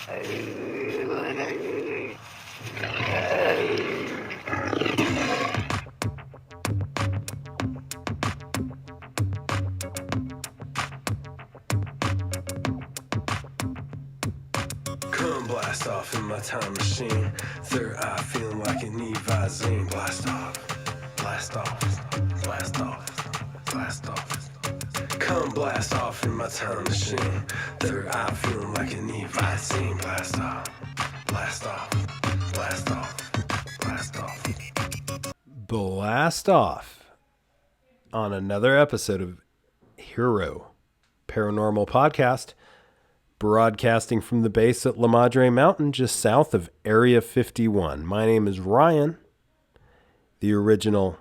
Come blast off in my time machine. Third eye feeling like an Evazine. Blast off, blast off, blast off, blast off. Come blast off in my time machine. Third eye feeling like an Evazine. Blast off, blast off, blast off, blast off. Blast off on another episode of Hero Paranormal Podcast, broadcasting from the base at La Madre Mountain, just south of Area 51. My name is Ryan, the original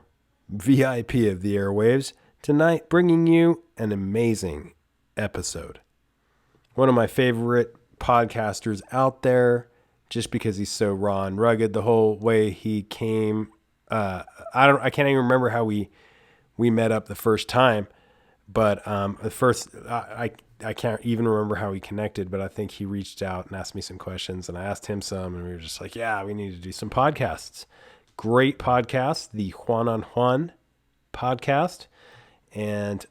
VIP of the airwaves, tonight bringing you an amazing episode. One of my favorite podcasters out there, just because he's so raw and rugged. The whole way he came, I can't even remember how we met up the first time, but I can't even remember how we connected, but I think he reached out and asked me some questions, and I asked him some, and we were just like, yeah, we need to do some podcasts. Great podcast, the Juan on Juan podcast. And,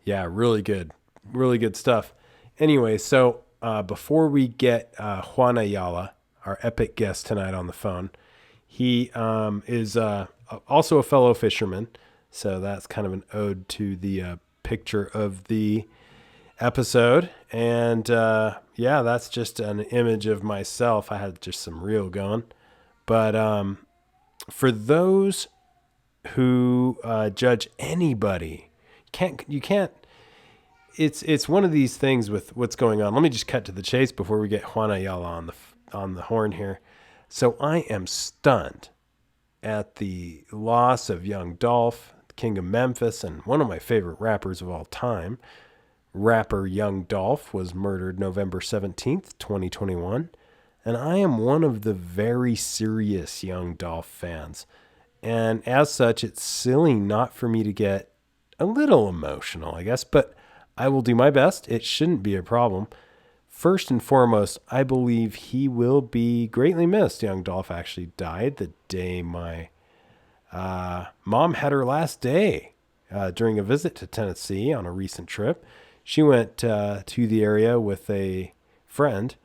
yeah, really good stuff. Anyway, so, before we get, Juan Ayala, our epic guest tonight on the phone, he, is, also a fellow fisherman. So that's kind of an ode to the, picture of the episode. And, yeah, that's just an image of myself. I had just some reel going, but, for those who judge anybody, you can't. It's one of these things with what's going on. Let me just cut to the chase before we get Juan Ayala on the horn here. So I am stunned at the loss of young Dolph, King of Memphis, and one of my favorite rappers of all time. Rapper Young Dolph was murdered November 17th, 2021, and I am one of the very serious Young Dolph fans. And as such, it's silly not for me to get a little emotional, I guess, but I will do my best. It shouldn't be a problem. First and foremost, I believe he will be greatly missed. Young Dolph actually died the day my mom had her last day during a visit to Tennessee on a recent trip. She went to the area with a friend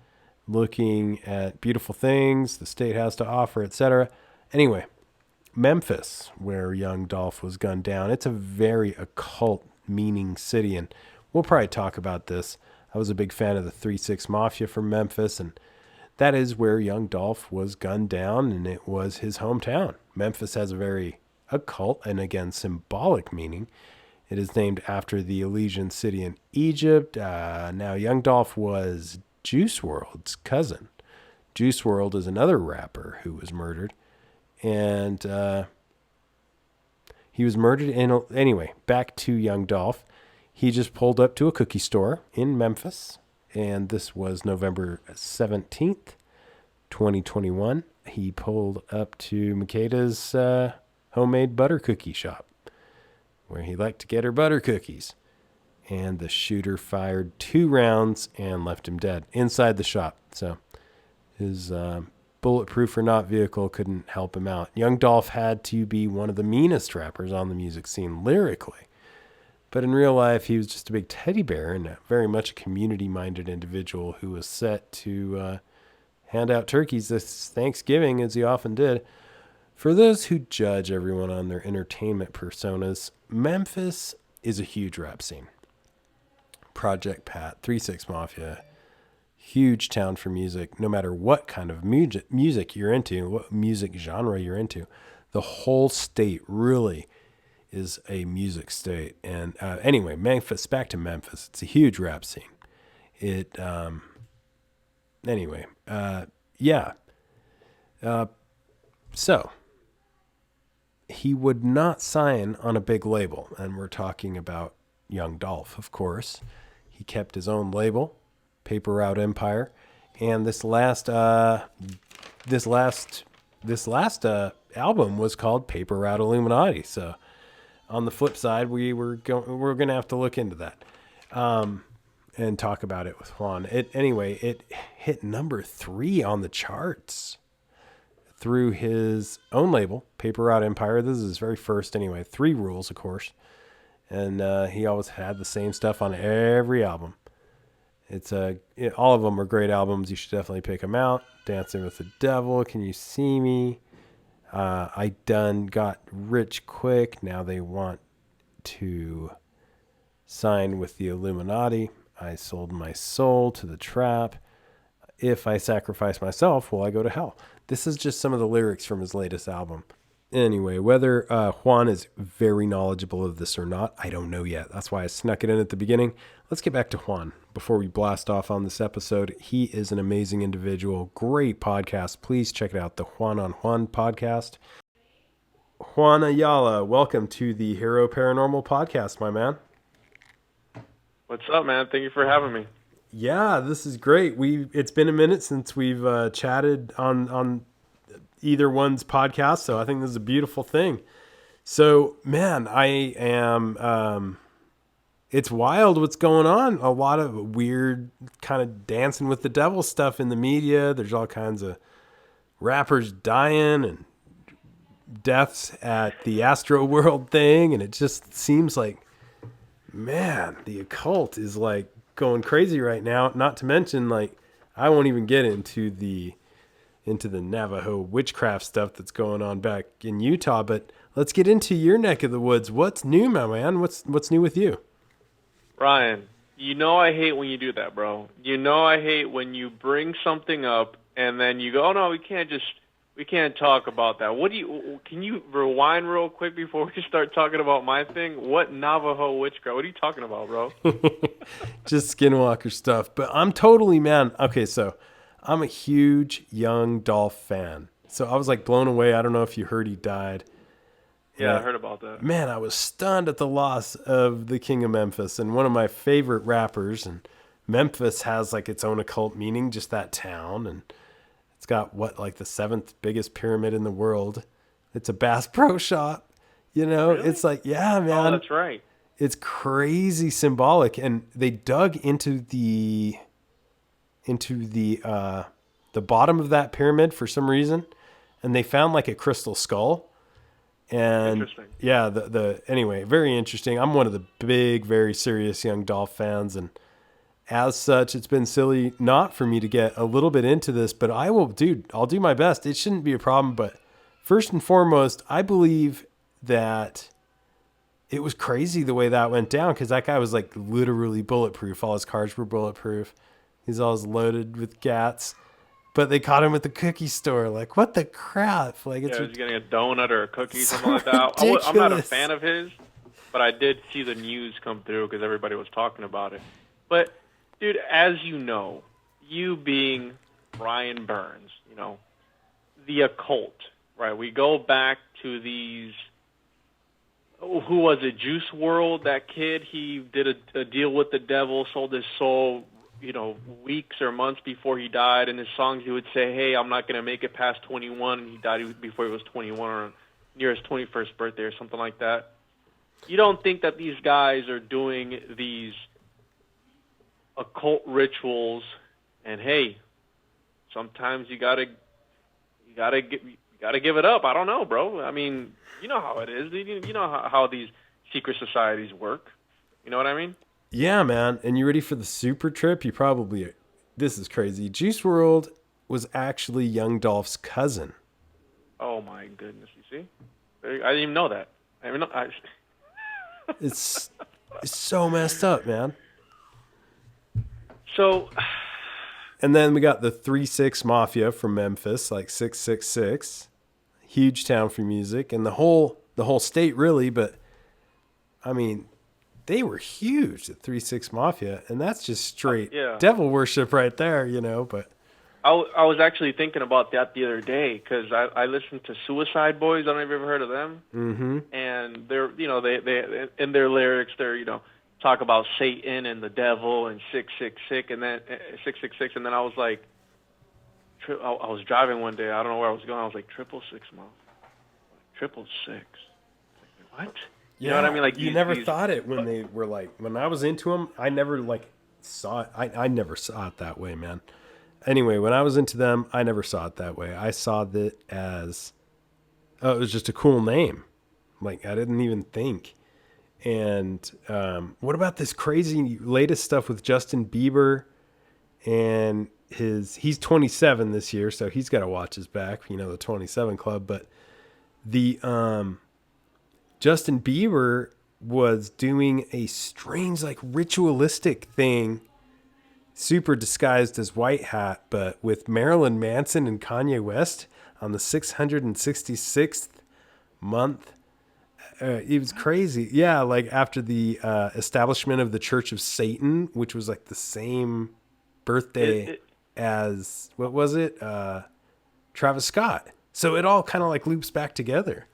looking at beautiful things the state has to offer, etc. Anyway, Memphis, where young Dolph was gunned down, it's a very occult meaning city, and we'll probably talk about this. I was a big fan of the Six Mafia from Memphis, and that is where young Dolph was gunned down, and it was his hometown. Memphis has a very occult and, again, symbolic meaning. It is named after the Elysian city in Egypt. Now, young Dolph was Juice WRLD's cousin. Juice WRLD is another rapper who was murdered. And he was murdered anyway, back to young Dolph. He just pulled up to a cookie store in Memphis, and this was November 17th, 2021. He pulled up to Makeda's homemade butter cookie shop, where he liked to get her butter cookies. And the shooter fired 2 rounds and left him dead inside the shop. So his bulletproof or not vehicle couldn't help him out. Young Dolph had to be one of the meanest rappers on the music scene lyrically. But in real life, he was just a big teddy bear and very much a community-minded individual who was set to hand out turkeys this Thanksgiving, as he often did. For those who judge everyone on their entertainment personas, Memphis is a huge rap scene. Project Pat, 3-6 Mafia, huge town for music. No matter what kind of music you're into, what music genre you're into, the whole state really is a music state. And anyway, Memphis, back to Memphis. It's a huge rap scene. So he would not sign on a big label, and we're talking about Young Dolph, of course. He kept his own label, Paper Route Empire, and this last album was called Paper Route Illuminati. So on the flip side, we're going to have to look into that. and talk about it with Juan. It hit number 3 on the charts through his own label, Paper Route Empire. This is his very first anyway. 3 Rules, of course. And he always had the same stuff on every album. All of them are great albums. You should definitely pick them out. Dancing with the Devil, Can You See Me? I Done Got Rich Quick. Now They Want to Sign with the Illuminati. I Sold My Soul to the Trap. If I Sacrifice Myself, Will I Go to Hell? This is just some of the lyrics from his latest album. Anyway, whether Juan is very knowledgeable of this or not, I don't know yet. That's why I snuck it in at the beginning. Let's get back to Juan before we blast off on this episode. He is an amazing individual. Great podcast. Please check it out, the Juan on Juan podcast. Juan Ayala, welcome to the Hero Paranormal Podcast, my man. What's up, man? Thank you for having me. Yeah, this is great. It's been a minute since we've chatted on either one's podcast, so I think this is a beautiful thing. So, man, I am it's wild what's going on. A lot of weird kind of dancing with the devil stuff in the media. There's all kinds of rappers dying and deaths at the Astro World thing, and it just seems like, man, the occult is like going crazy right now. Not to mention, like, I won't even get into the Navajo witchcraft stuff that's going on back in Utah, but let's get into your neck of the woods. What's new, my man? What's new with you? Ryan, you know I hate when you do that, bro. You know I hate when you bring something up and then you go, "Oh no, we can't talk about that." Can you rewind real quick before we start talking about my thing? What Navajo witchcraft? What are you talking about, bro? Just Skinwalker stuff. But I'm totally, man. Okay, so I'm a huge Young Dolph fan. So I was like blown away. I don't know if you heard he died. Yeah, I heard about that. Man, I was stunned at the loss of the King of Memphis and one of my favorite rappers. And Memphis has like its own occult meaning, just that town. And it's got like the 7th biggest pyramid in the world. It's a Bass Pro Shop. You know, Really? It's like, yeah, man. Oh, that's right. It's crazy symbolic. And they dug into the bottom of that pyramid for some reason, and they found like a crystal skull. And interesting. Yeah, anyway, very interesting. I'm one of the big, very serious Young Dolph fans, and as such, it's been silly not for me to get a little bit into this, but I'll do my best. It shouldn't be a problem, but first and foremost, I believe that it was crazy the way that went down, because that guy was like literally bulletproof. All his cars were bulletproof. He's always loaded with gats, but they caught him at the cookie store. Like, what the crap? Like, He's getting a donut or a cookie, something like that. I'm not a fan of his, but I did see the news come through because everybody was talking about it. But, dude, as you know, you being Brian Burns, you know, the occult, right? We go back to these. Who was it? Juice World, that kid. He did a deal with the devil, sold his soul, you know, weeks or months before he died. In his songs, he would say, "Hey, I'm not going to make it past 21." And he died before he was 21 or near his 21st birthday or something like that. You don't think that these guys are doing these occult rituals? And hey, sometimes you gotta give it up. I don't know, bro. I mean, you know how it is. You know how these secret societies work. You know what I mean? Yeah, man. And you ready for the super trip? This is crazy. Juice World was actually Young Dolph's cousin. Oh my goodness! You see, I didn't even know that. It's so messed up, man. So, and then we got the 3-6 Mafia from Memphis, like 666, huge town for music, and the whole state really. But I mean, they were huge, the 3-6 Mafia, and that's just straight devil worship right there, you know. But I was actually thinking about that the other day because I listened to Suicide Boys. I don't know if you've ever heard of them. Mm-hmm. And they're, you know, they in their lyrics, they're, you know, talk about Satan and the devil and 666, and then 666, and then I was like, I was driving one day. I don't know where I was going. I was like 666 Mafia, 666. What? You know what I mean? Like you never thought it when they were like, when I was into them, I never like saw it. I never saw it that way, man. Anyway, when I was into them, I never saw it that way. I saw it as, oh, it was just a cool name. Like, I didn't even think. And what about this crazy latest stuff with Justin Bieber and he's 27 this year, so he's got to watch his back, the 27 club. But the Justin Bieber was doing a strange, like, ritualistic thing, super disguised as White Hat, but with Marilyn Manson and Kanye West on the 666th month. It was crazy. Yeah, like after the establishment of the Church of Satan, which was like the same birthday as, what was it? Travis Scott. So it all kind of like loops back together.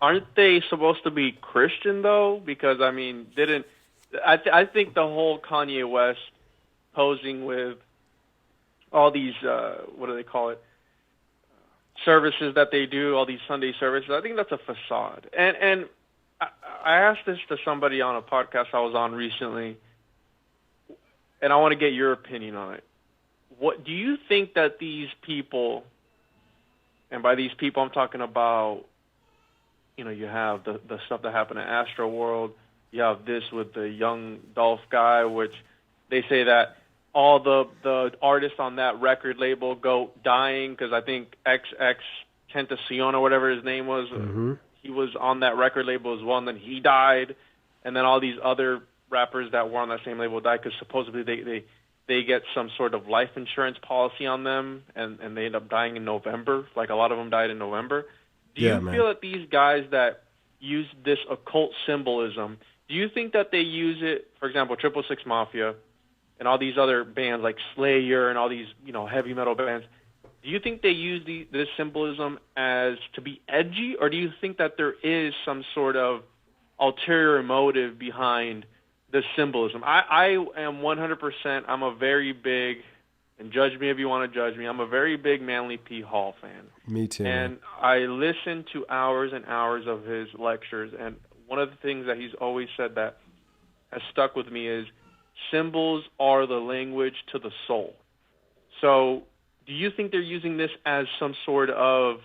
Aren't they supposed to be Christian, though? Because, I mean, I think the whole Kanye West posing with all these, what do they call it, services that they do, all these Sunday services, I think that's a facade. And I asked this to somebody on a podcast I was on recently, and I want to get your opinion on it. What do you think that these people, and by these people I'm talking about, you have the stuff that happened at Astro World, you have this with the young Dolph guy, which they say that all the artists on that record label go dying because I think XX Tentacion or whatever his name was, he was on that record label as well, and then he died, and then all these other rappers that were on that same label died because supposedly they get some sort of life insurance policy on them, and they end up dying in November. Like a lot of them died in November. Do you feel that these guys that use this occult symbolism, do you think that they use it, for example, Six Mafia, and all these other bands like Slayer and all these, heavy metal bands, do you think they use this symbolism as to be edgy, or do you think that there is some sort of ulterior motive behind the symbolism? I am 100%, I'm a very big, and judge me if you want to judge me, I'm a very big Manly P. Hall fan. Me too. And I listened to hours and hours of his lectures, and one of the things that he's always said that has stuck with me is symbols are the language to the soul. So do you think they're using this as some sort of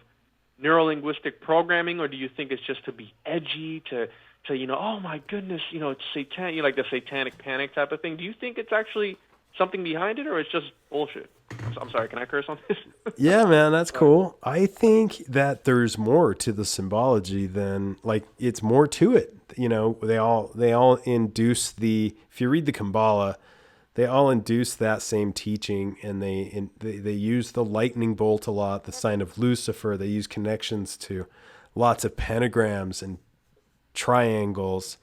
neurolinguistic programming, or do you think it's just to be edgy, to oh my goodness, it's satanic, like the satanic panic type of thing? Do you think it's actually something behind it, or it's just bullshit? I'm sorry, can I curse on this? Yeah, man, that's cool. I think that there's more to the symbology than, like, it's more to it. They all induce if you read the Kabbalah, they all induce that same teaching, and they use the lightning bolt a lot, the sign of Lucifer. They use connections to lots of pentagrams and triangles,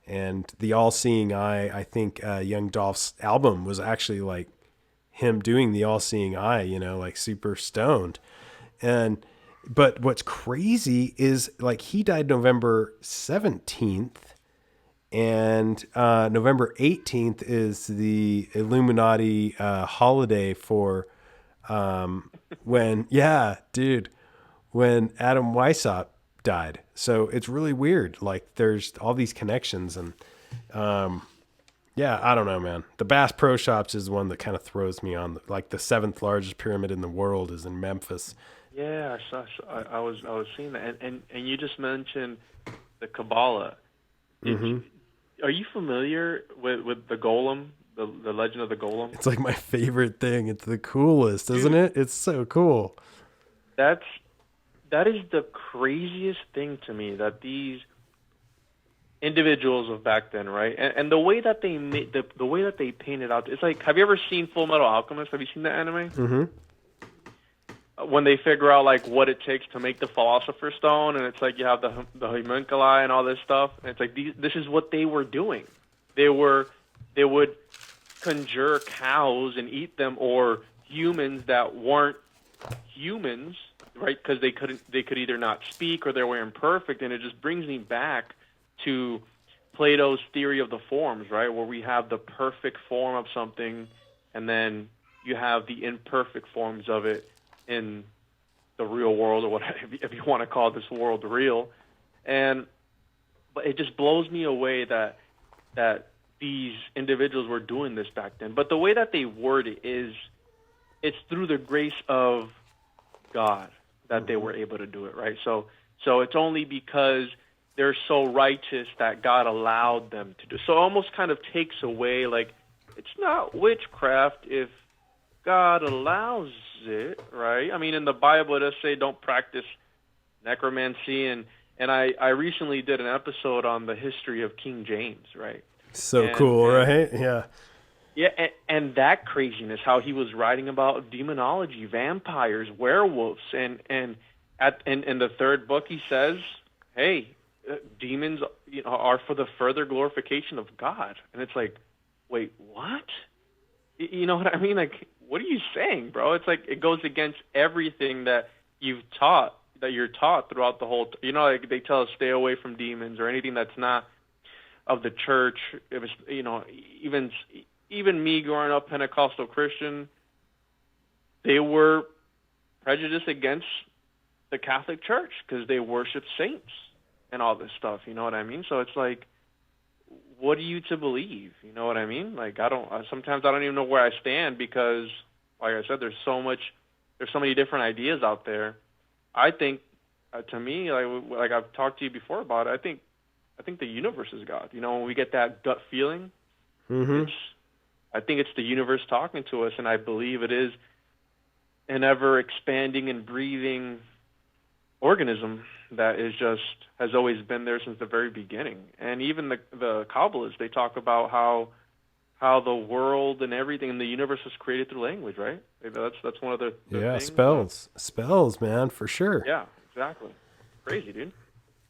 and the all-seeing eye. I think Young Dolph's album was actually like him doing the all-seeing eye, like super stoned. But what's crazy is, like, he died November 17th, and November 18th is the Illuminati holiday for when Adam Weishaupt died. So it's really weird. Like, there's all these connections, and I don't know, man. The Bass Pro Shops is one that kind of throws me on. Like, the 7th largest pyramid in the world is in Memphis. Yeah, I was seeing that, and you just mentioned the Kabbalah. Are you familiar with the Golem, the legend of the Golem? It's like my favorite thing. It's the coolest, isn't it? It's so cool. That is the craziest thing to me, that these individuals of back then, right? And the way that they made the way that they painted out, it's like, have you ever seen Full Metal Alchemist? Have you seen that anime? Mm-hmm. When they figure out, like, what it takes to make the Philosopher's Stone, and it's like you have the homunculi and all this stuff, and it's like this is what they were doing. They would conjure cows and eat them, or humans that weren't humans, right? Because they could either not speak or they were imperfect, and it just brings me back to Plato's theory of the forms, right? Where we have the perfect form of something, and then you have the imperfect forms of it in the real world, or whatever, if you want to call this world real. But it just blows me away that these individuals were doing this back then. But the way that they word it is, it's through the grace of God that they were able to do it, right? So it's only because they're so righteous that God allowed them to do. So it almost kind of takes away, like, it's not witchcraft if God allows it, right? I mean, in the Bible, it does say don't practice necromancy, and I recently did an episode on the history of King James, right? So cool, right? Yeah. Yeah, and that craziness, how he was writing about demonology, vampires, werewolves, and in the third book he says, hey, demons are for the further glorification of God. And it's like, wait, what? You know what I mean? Like, what are you saying, bro? It's like it goes against everything that you're taught throughout the whole. Like they tell us stay away from demons or anything that's not of the church. It was, even me growing up Pentecostal Christian, they were prejudiced against the Catholic Church because they worship saints and all this stuff. You know what I mean? So it's like, what are you to believe? You know what I mean? Like, sometimes I don't even know where I stand because, like I said, there's so many different ideas out there. I think, to me, like I've talked to you before about it, I think the universe is God. When we get that gut feeling, I think it's the universe talking to us, and I believe it is an ever-expanding and breathing organism that has always been there since the very beginning. And even the Kabbalists, they talk about how the world and everything in the universe was created through language, right? That's one of the things. Spells, man, for sure. Yeah, exactly. Crazy, dude.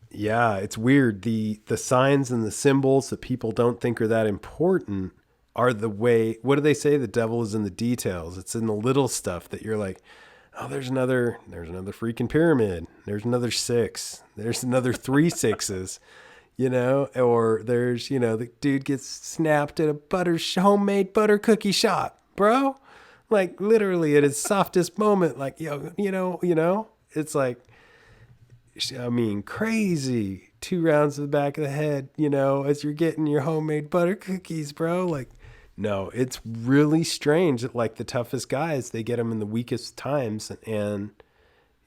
Yeah, it's weird. The signs and the symbols that people don't think are that important are the way. What do they say? The devil is in the details. It's in the little stuff that you're like, oh, there's another freaking pyramid. There's another 6. There's another 3 6s, or there's, the dude gets snapped at a homemade butter cookie shop, bro. Like literally at his softest moment, like, it's like, I mean, crazy 2 rounds to the back of the head, as you're getting your homemade butter cookies, bro. Like, no, it's really strange that like the toughest guys, they get them in the weakest times and,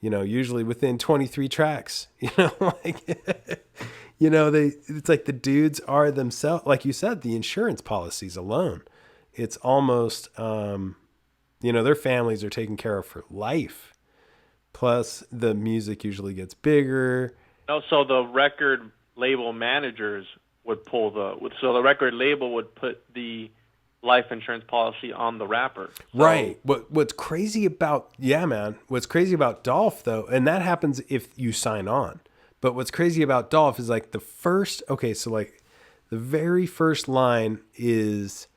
usually within 23 tracks, it's like the dudes are themselves, like you said, the insurance policies alone. It's almost, their families are taken care of for life. Plus the music usually gets bigger. So the record label managers would so the record label would put the life insurance policy on the rapper. So, right. What's crazy about Dolph though, and that happens if you sign on. But what's crazy about Dolph is like the very first line is,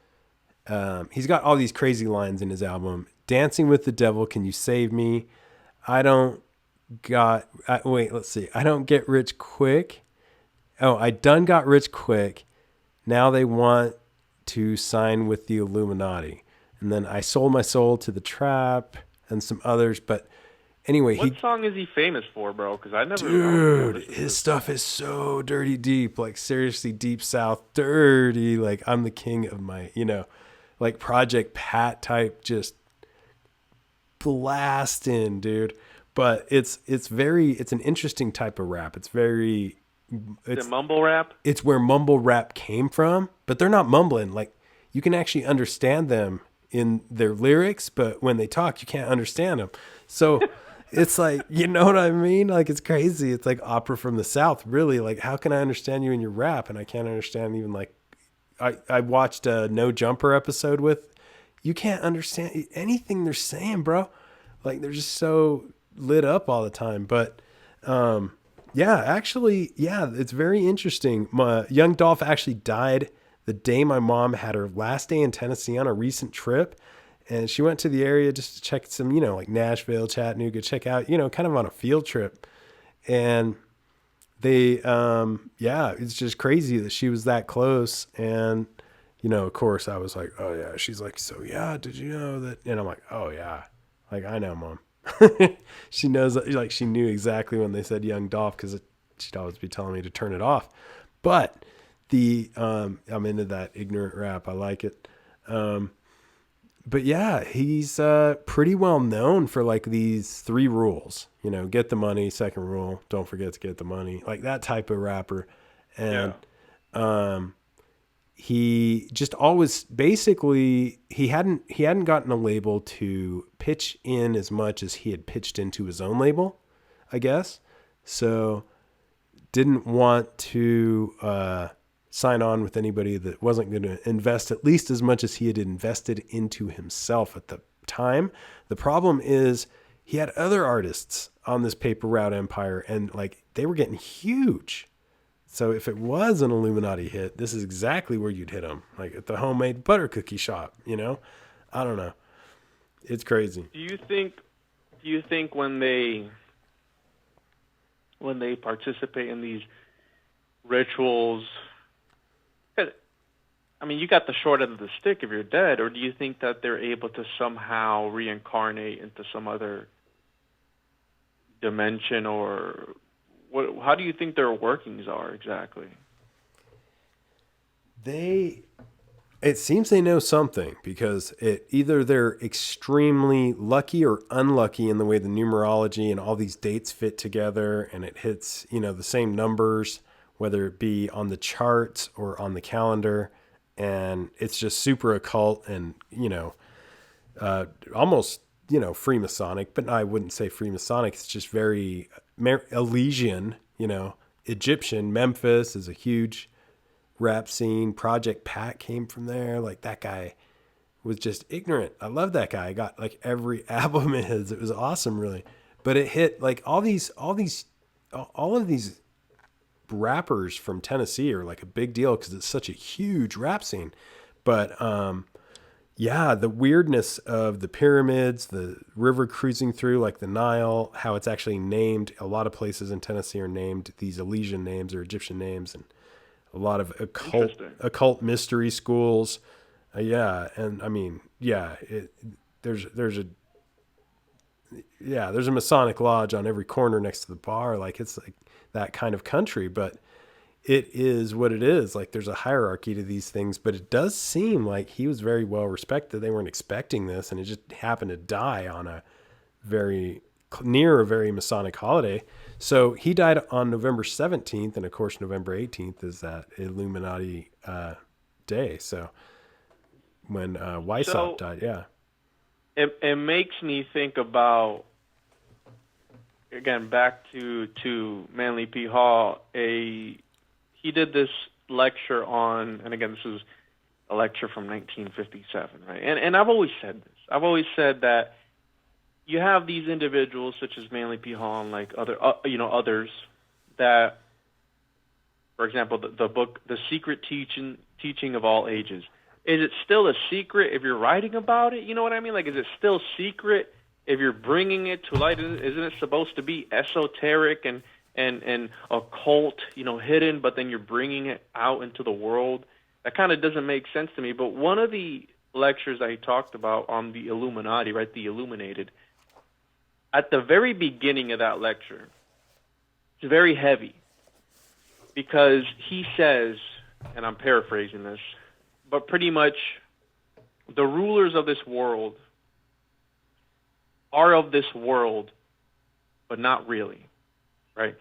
he's got all these crazy lines in his album. Dancing with the Devil, Can You Save Me? I don't get rich quick. Oh, I done got rich quick. Now they want to sign with the Illuminati. And then I sold my soul to the trap and some others. But anyway, what song is he famous for, bro? Because I never. Dude, his stuff is so dirty deep, like seriously deep South dirty. Like I'm the king of my, like Project Pat type, just blasting, dude. But it's an interesting type of rap. It's mumble rap. It's where mumble rap came from, but they're not mumbling. Like you can actually understand them in their lyrics, but when they talk, you can't understand them. So it's like, you know what I mean? Like it's crazy. It's like opera from the South, really. Like how can I understand you in your rap? And I can't understand even like, I watched a No Jumper episode you can't understand anything they're saying, bro. Like they're just so lit up all the time. But, it's very interesting. My young Dolph actually died the day my mom had her last day in Tennessee on a recent trip. And she went to the area just to check some, like Nashville, Chattanooga, check out, kind of on a field trip. And they, it's just crazy that she was that close. And, of course I was like, oh yeah. She's like, so yeah, did you know that? And I'm like, oh yeah. Like, I know, Mom. She knows, like, she knew exactly when they said young Dolph because she'd always be telling me to turn it off. But I'm into that ignorant rap. I like it. But yeah, he's pretty well known for like these 3 rules. You know, get the money. Second rule, don't forget to get the money. Like that type of rapper. And he just always basically he hadn't gotten a label to pitch in as much as he had pitched into his own label, I guess. So didn't want to sign on with anybody that wasn't going to invest at least as much as he had invested into himself at the time. The problem is he had other artists on this paper route empire, and like they were getting huge. So if it was an Illuminati hit, this is exactly where you'd hit them, like at the homemade butter cookie shop. You know, I don't know. It's crazy. Do you think when they participate in these rituals, I mean, you got the short end of the stick if you're dead, or do you think that they're able to somehow reincarnate into some other dimension, or what? How do you think their workings are exactly? It seems they know something, because either they're extremely lucky or unlucky in the way the numerology and all these dates fit together, and it hits, you know, the same numbers, whether it be on the charts or on the calendar. And it's just super occult and, you know, almost, you know, Freemasonic, but I wouldn't say Freemasonic. It's just very Elysian, you know, Egyptian. Memphis is a huge rap scene. Project Pat came from there. Like that guy was just ignorant. I love that guy. I got like every album of his. It was awesome, really. But it hit like all of these rappers from Tennessee are like a big deal because it's such a huge rap scene. But yeah, the weirdness of the pyramids, the river cruising through like the Nile, how it's actually named. A lot of places in Tennessee are named these Elysian names or Egyptian names, and a lot of occult mystery schools. Yeah, and I mean, yeah, there's a Masonic lodge on every corner next to the bar. Like it's like that kind of country, but it is what it is. Like there's a hierarchy to these things, but it does seem like he was very well respected. They weren't expecting this, and it just happened to die on a very Masonic holiday. So he died on November 17th, and of course November 18th is that Illuminati day. So when Weishaupt died, yeah. It makes me think about, again, back to Manly P. Hall. He did this lecture on, and again, this is a lecture from 1957, right? And I've always said this. I've always said that you have these individuals such as Manly P. Hall and like others that, for example, the book, The Secret Teaching of All Ages. Is it still a secret if you're writing about it? You know what I mean? Like, is it still secret if you're bringing it to light? Isn't it supposed to be esoteric and occult, you know, hidden, but then you're bringing it out into the world? That kind of doesn't make sense to me. But one of the lectures that he talked about on the Illuminati, right, the Illuminated, at the very beginning of that lecture, it's very heavy because he says, and I'm paraphrasing this, but pretty much the rulers of this world are of this world, but not really, right?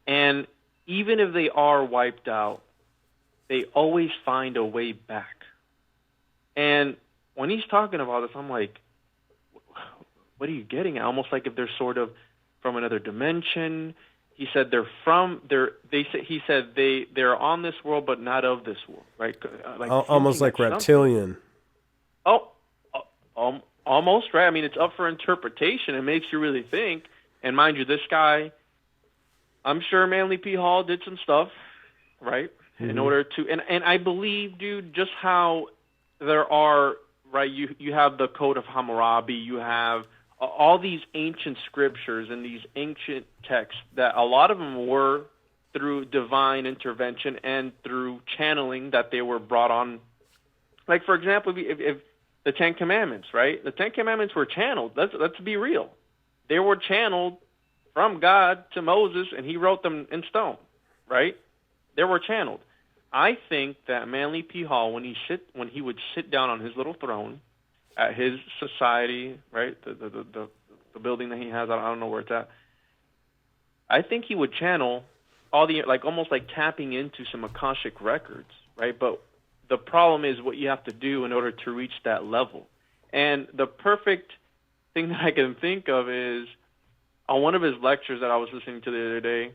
And even if they are wiped out, they always find a way back. And when he's talking about this, I'm like, what are you getting at? Almost like if they're sort of from another dimension. He said they're on this world, but not of this world, right? Like almost like reptilian. Almost, right? I mean, it's up for interpretation. It makes you really think. And mind you, this guy, I'm sure Manly P. Hall did some stuff, right? Mm-hmm. In order to, and I believe, dude, just how there are, right? You have the Code of Hammurabi, you have all these ancient scriptures and these ancient texts that a lot of them were through divine intervention and through channeling that they were brought on. Like, for example, if the Ten Commandments, right? The Ten Commandments were channeled. Let's be real. They were channeled from God to Moses, and he wrote them in stone, right? They were channeled. I think that Manly P. Hall, when he would sit down on his little throne at his society, right, the building that he has, I don't know where it's at. I think he would channel all the, like, almost like tapping into some Akashic records, right? But the problem is what you have to do in order to reach that level. And the perfect thing that I can think of is on one of his lectures that I was listening to the other day,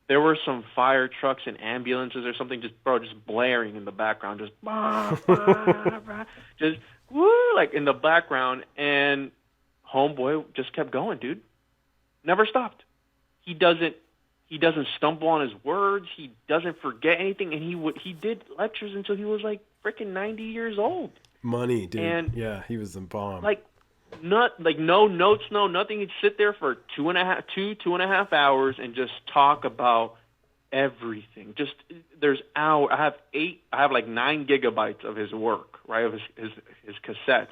there were some fire trucks and ambulances or something just blaring in the background, just bah, bah, bah, just woo, like in the background, and homeboy just kept going, dude. Never stopped. He doesn't stumble on his words. He doesn't forget anything, and he did lectures until he was like freaking 90 years old. Money, dude. And yeah, he was the bomb. Like no notes, no nothing. He'd sit there for 2.5 hours and just talk about everything. Just I have like 9 gigabytes of his work, right? Of his cassettes.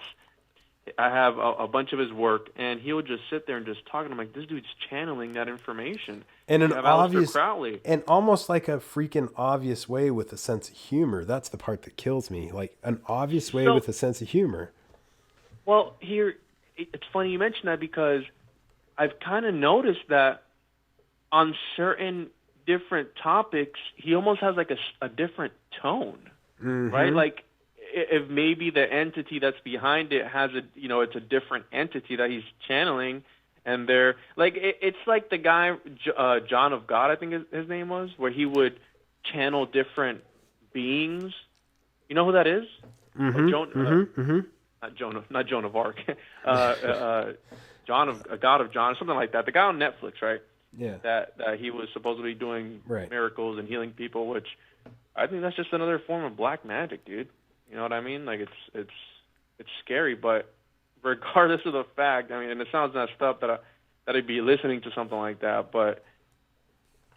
I have a bunch of his work, and he would just sit there and just talk. And I'm like, this dude's channeling that information. And an obvious, Crowley. And almost like a freaking obvious way with a sense of humor. That's the part that kills me. Like an obvious way with a sense of humor. Well, here, it's funny you mention that because I've kind of noticed that on certain different topics, he almost has like a different tone, right? Like, if maybe the entity that's behind it has it's a different entity that he's channeling, and they're like, it's like the guy, John of God, I think his name was, where he would channel different beings. You know who that is? Not Joan of Arc. God of John, something like that. The guy on Netflix, right? Yeah. That he was supposedly doing miracles and healing people, which I think that's just another form of black magic, dude. You know what I mean? Like it's scary, but regardless of the fact, I mean, and it sounds messed up that I'd be listening to something like that, but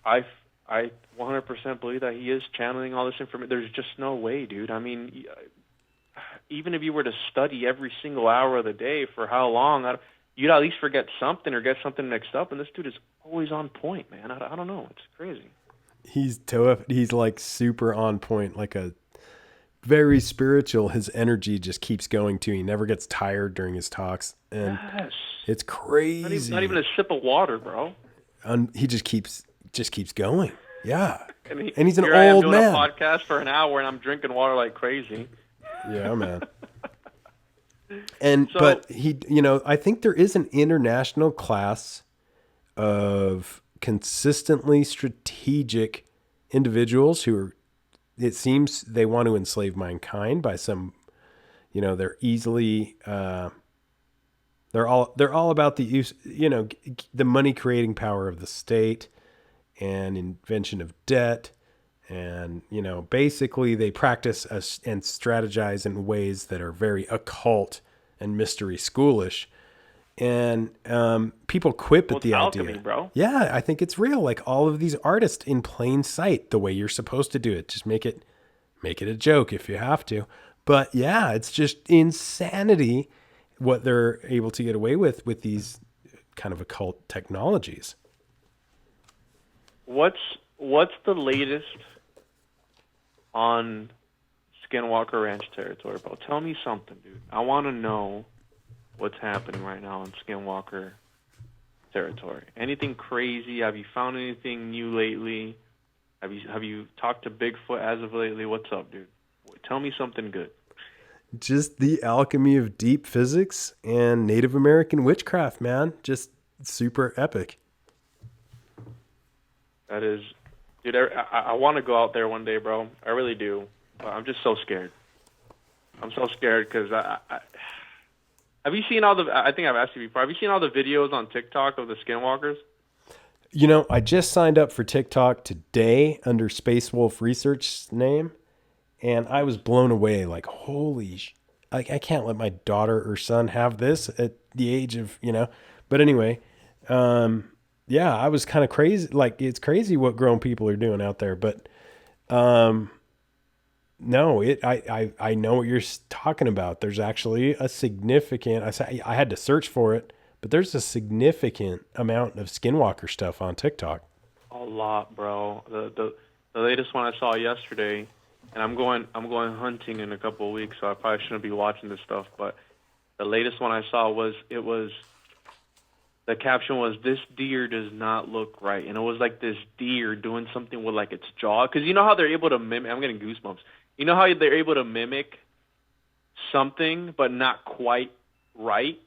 I 100% believe that he is channeling all this information. There's just no way, dude. I mean, even if you were to study every single hour of the day for how long, you'd at least forget something or get something mixed up, and this dude is always on point, man. I don't know. It's crazy. He's like super on point, like a very spiritual. His energy just keeps going too. He never gets tired during his talks, and it's crazy. Not even a sip of water, bro. He just keeps going. Yeah, and he's an old I am doing man. A podcast for an hour, and I'm drinking water like crazy. Yeah, man. But he, I think there is an international class of consistently strategic individuals who are, it seems they want to enslave mankind by some, they're easily, they're all about the use, the money creating power of the state and invention of debt. And, basically they practice and strategize in ways that are very occult and mystery schoolish. And people quip at the idea. Alchemy, bro. Yeah, I think it's real. Like all of these artists in plain sight, the way you're supposed to do it. Just make it a joke if you have to. But yeah, it's just insanity what they're able to get away with these kind of occult technologies. What's the latest on Skinwalker Ranch territory, bro? Tell me something, dude. I want to know what's happening right now in Skinwalker territory. Anything crazy? Have you found anything new lately? Have you talked to Bigfoot as of lately? What's up, dude? Tell me something good. Just the alchemy of deep physics and Native American witchcraft, man. Just super epic. That is, dude, I want to go out there one day, bro. I really do. But I'm just so scared. I'm so scared because I have you seen all the, I think I've asked you before, have you seen all the videos on TikTok of the Skinwalkers? I just signed up for TikTok today under Space Wolf Research's name, and I was blown away. Like, I can't let my daughter or son have this at the age of, But anyway, yeah, I was kind of crazy. Like, it's crazy what grown people are doing out there. But no, I know what you're talking about. There's actually a significant, I had to search for it, but there's a significant amount of Skinwalker stuff on TikTok. A lot, bro. The latest one I saw yesterday, and I'm going hunting in a couple of weeks, so I probably shouldn't be watching this stuff. But the latest one I saw the caption was, "This deer does not look right," and it was like this deer doing something with like its jaw, because you know how they're able to mimic. I'm getting goosebumps. You know how they're able to mimic something, but not quite right.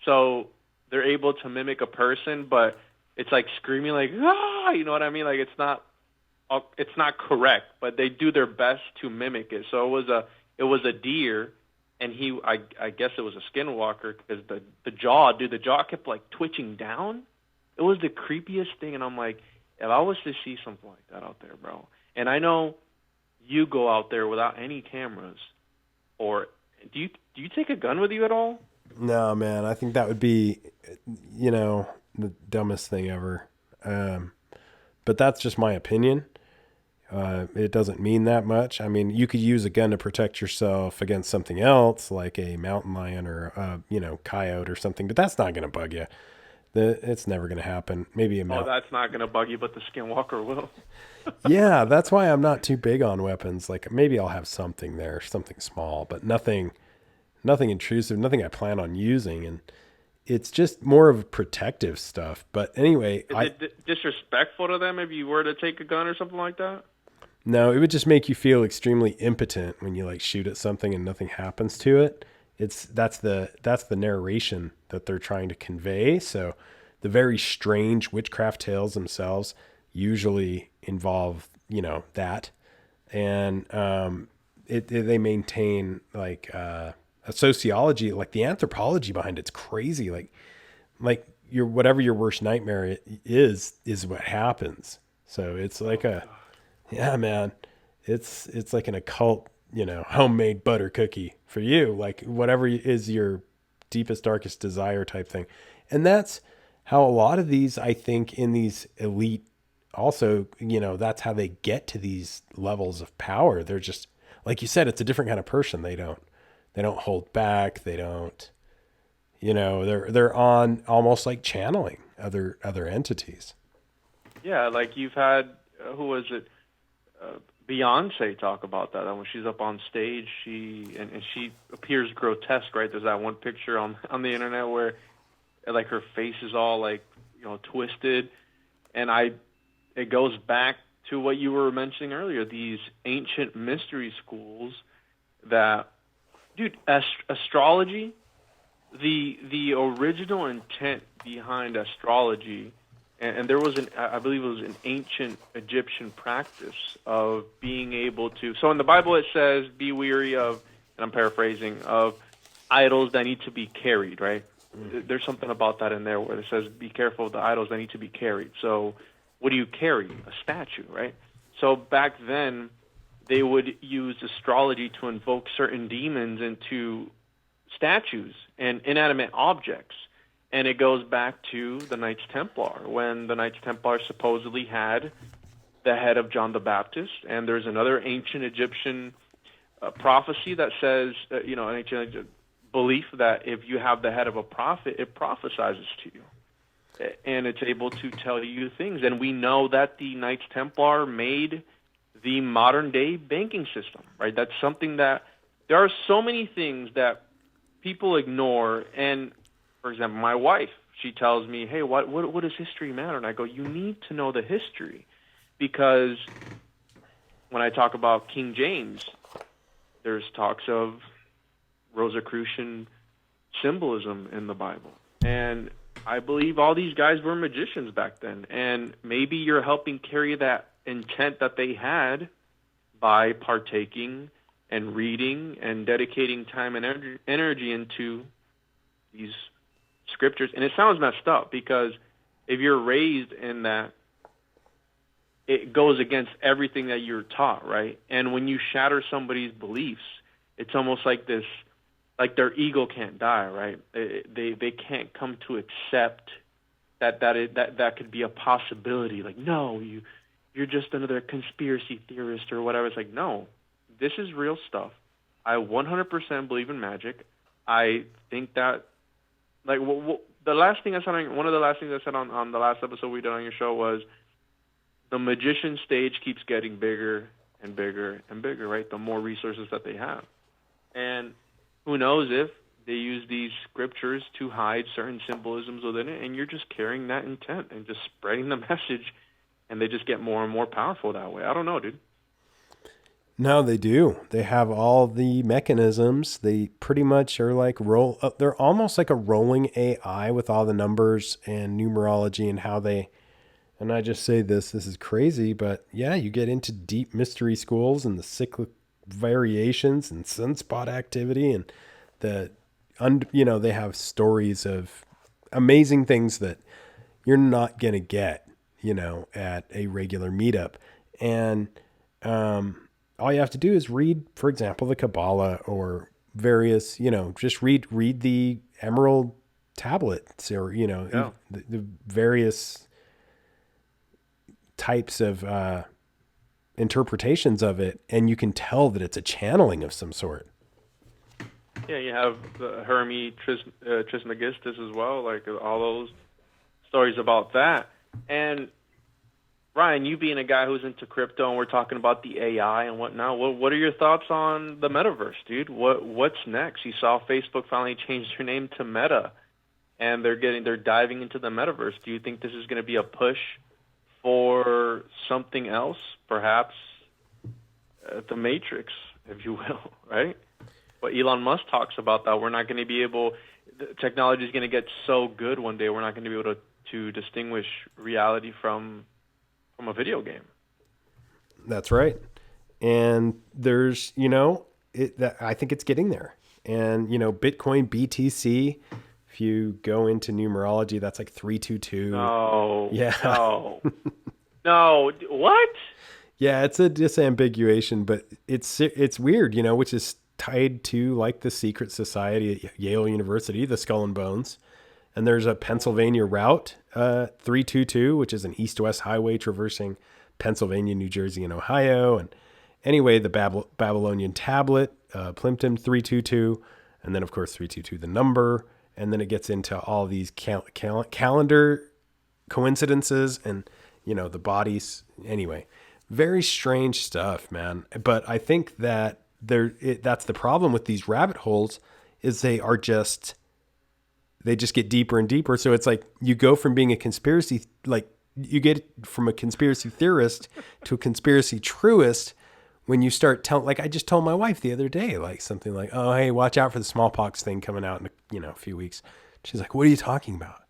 So they're able to mimic a person, but it's like screaming like, ah, you know what I mean? Like it's not correct, but they do their best to mimic it. So it was a deer, and I guess it was a skinwalker, because the jaw kept like twitching down. It was the creepiest thing, and I'm like, if I was to see something like that out there, bro, and I know you go out there without any cameras, or do you take a gun with you at all? No, man, I think that would be, the dumbest thing ever. But that's just my opinion. It doesn't mean that much. I mean, you could use a gun to protect yourself against something else, like a mountain lion or coyote or something. But that's not going to bug you. It's never going to happen. Maybe a mountain. Oh, that's not going to bug you, but the skinwalker will. Yeah, that's why I'm not too big on weapons. Like maybe I'll have something there, something small, but nothing intrusive, nothing I plan on using, and it's just more of protective stuff. But anyway, Is it disrespectful to them if you were to take a gun or something like that? No, it would just make you feel extremely impotent when you like shoot at something and nothing happens to it. That's the narration that they're trying to convey. So the very strange witchcraft tales themselves usually involve, that. And they maintain like a sociology, like the anthropology behind it's crazy. Like whatever your worst nightmare is what happens. So it's like yeah, man, it's like an occult, homemade butter cookie for you, like whatever is your deepest, darkest desire type thing. And that's how a lot of these, I think, in these elite also, that's how they get to these levels of power. They're just, like you said, it's a different kind of person. They don't hold back. They don't, they're on almost like channeling other entities. Yeah, like you've had, who was it? Beyonce talk about that. When she's up on stage, she appears grotesque, right? There's that one picture on the internet where like her face is all like, twisted. And it goes back to what you were mentioning earlier, these ancient mystery schools that, dude, astrology, the original intent behind astrology, and there was I believe it was an ancient Egyptian practice of being able to, so in the Bible it says, be weary of, and I'm paraphrasing, of idols that need to be carried, right? There's something about that in there where it says, be careful of the idols that need to be carried. So what do you carry? A statue, right? So back then, they would use astrology to invoke certain demons into statues and inanimate objects. And it goes back to the Knights Templar, when the Knights Templar supposedly had the head of John the Baptist. And there's another ancient Egyptian prophecy that says, an ancient belief that if you have the head of a prophet, it prophesizes to you. And it's able to tell you things. And we know that the Knights Templar made the modern-day banking system, right? That's something that there are so many things that people ignore. And, for example, my wife, she tells me, hey, what does history matter? And I go, you need to know the history. Because when I talk about King James, there's talks of Rosicrucian symbolism in the Bible. And I believe all these guys were magicians back then, and maybe you're helping carry that intent that they had by partaking and reading and dedicating time and energy into these scriptures. And it sounds messed up, because if you're raised in that, it goes against everything that you're taught, right? And when you shatter somebody's beliefs, it's almost like this, like their ego can't die, right? They can't come to accept that could be a possibility. Like, no, you're just another conspiracy theorist or whatever. It's like, no, this is real stuff. I 100% believe in magic. I think that, like, the last thing I said, one of the last things I said on the last episode we did on your show was, the magician stage keeps getting bigger and bigger and bigger, right? The more resources that they have. And who knows if they use these scriptures to hide certain symbolisms within it, and you're just carrying that intent and just spreading the message, and they just get more and more powerful that way. I don't know, dude. No, they do. They have all the mechanisms. They pretty much are like they're almost like a rolling AI with all the numbers and numerology and how they, and I just say this is crazy, but yeah, you get into deep mystery schools and the cyclic variations and sunspot activity and they have stories of amazing things that you're not going to get, at a regular meetup. And, all you have to do is read, for example, the Kabbalah or various, just read the Emerald tablets or, the various types of interpretations of it. And you can tell that it's a channeling of some sort. Yeah, you have the Hermes Trismegistus as well, like all those stories about that. And Ryan, you being a guy who's into crypto, and we're talking about the AI and whatnot, what are your thoughts on the metaverse, dude? What's next? You saw Facebook finally change their name to Meta, and they're diving into the metaverse. Do you think this is going to be a push for something else, perhaps the Matrix, if you will, right? But Elon Musk talks about that. We're not going to be able. Technology is going to get so good one day. We're not going to be able to distinguish reality from a video game. That's right. And there's, I think it's getting there. And, Bitcoin BTC, if you go into numerology, that's like 322. No. Yeah. No. No. What? Yeah, it's a disambiguation, but it's weird, which is tied to like the secret society at Yale University, the Skull and Bones. And there's a Pennsylvania route, 322, which is an east-west highway traversing Pennsylvania, New Jersey, and Ohio. And anyway, the Babylonian tablet, Plimpton 322, and then, of course, 322, the number. And then it gets into all these calendar coincidences and, the bodies. Anyway, very strange stuff, man. But I think that that's the problem with these rabbit holes is they just get deeper and deeper. So it's like you go from being you get from a conspiracy theorist to a conspiracy truist when you start telling, like I just told my wife the other day, like something like, oh, hey, watch out for the smallpox thing coming out in a few weeks. She's like, what are you talking about?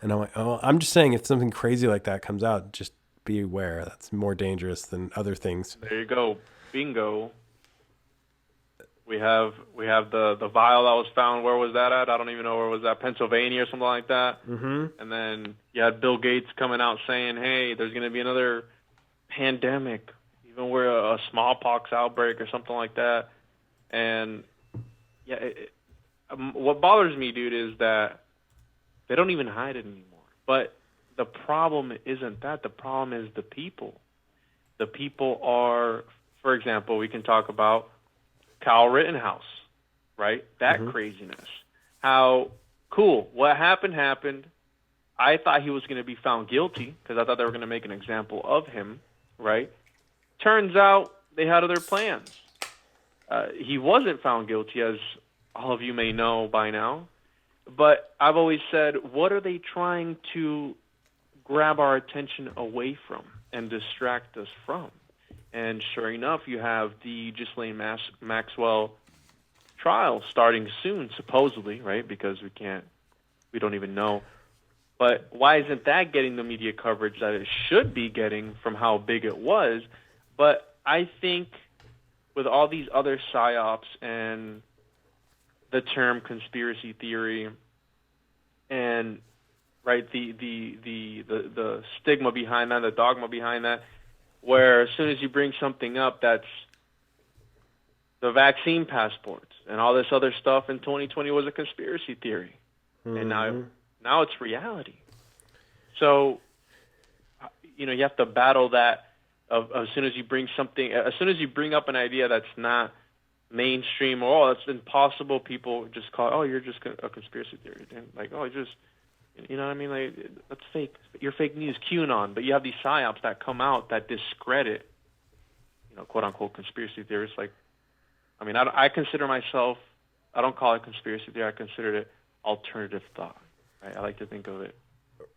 And I'm like, oh, I'm just saying if something crazy like that comes out, just be aware. That's more dangerous than other things. There you go. Bingo. We have the vial that was found. Where was that at? I don't even know where was that. Pennsylvania or something like that. Mm-hmm. And then you had Bill Gates coming out saying, "Hey, there's going to be another pandemic, even where a smallpox outbreak or something like that." And yeah, what bothers me, dude, is that they don't even hide it anymore. But the problem isn't that. The problem is the people. The people are, for example, we can talk about Kyle Rittenhouse, right? That craziness. How cool. What happened. I thought he was going to be found guilty because I thought they were going to make an example of him, right? Turns out they had other plans. He wasn't found guilty, as all of you may know by now. But I've always said, what are they trying to grab our attention away from and distract us from? And sure enough, you have the Ghislaine Maxwell trial starting soon, supposedly, right? Because we don't even know. But why isn't that getting the media coverage that it should be getting from how big it was? But I think with all these other psyops and the term conspiracy theory and right the stigma behind that, the dogma behind that, where as soon as you bring something up that's the vaccine passports and all this other stuff in 2020 was a conspiracy theory. And now it's reality. So, you have to battle that as soon as you bring up an idea that's not mainstream or, it's impossible, people just call it, oh, you're just a conspiracy theory. And like, oh, You know what I mean? Like, that's fake. You're fake news, QAnon. But you have these psyops that come out that discredit, quote unquote conspiracy theorists. Like, I mean, I consider myself, I don't call it conspiracy theory. I consider it alternative thought. Right? I like to think of it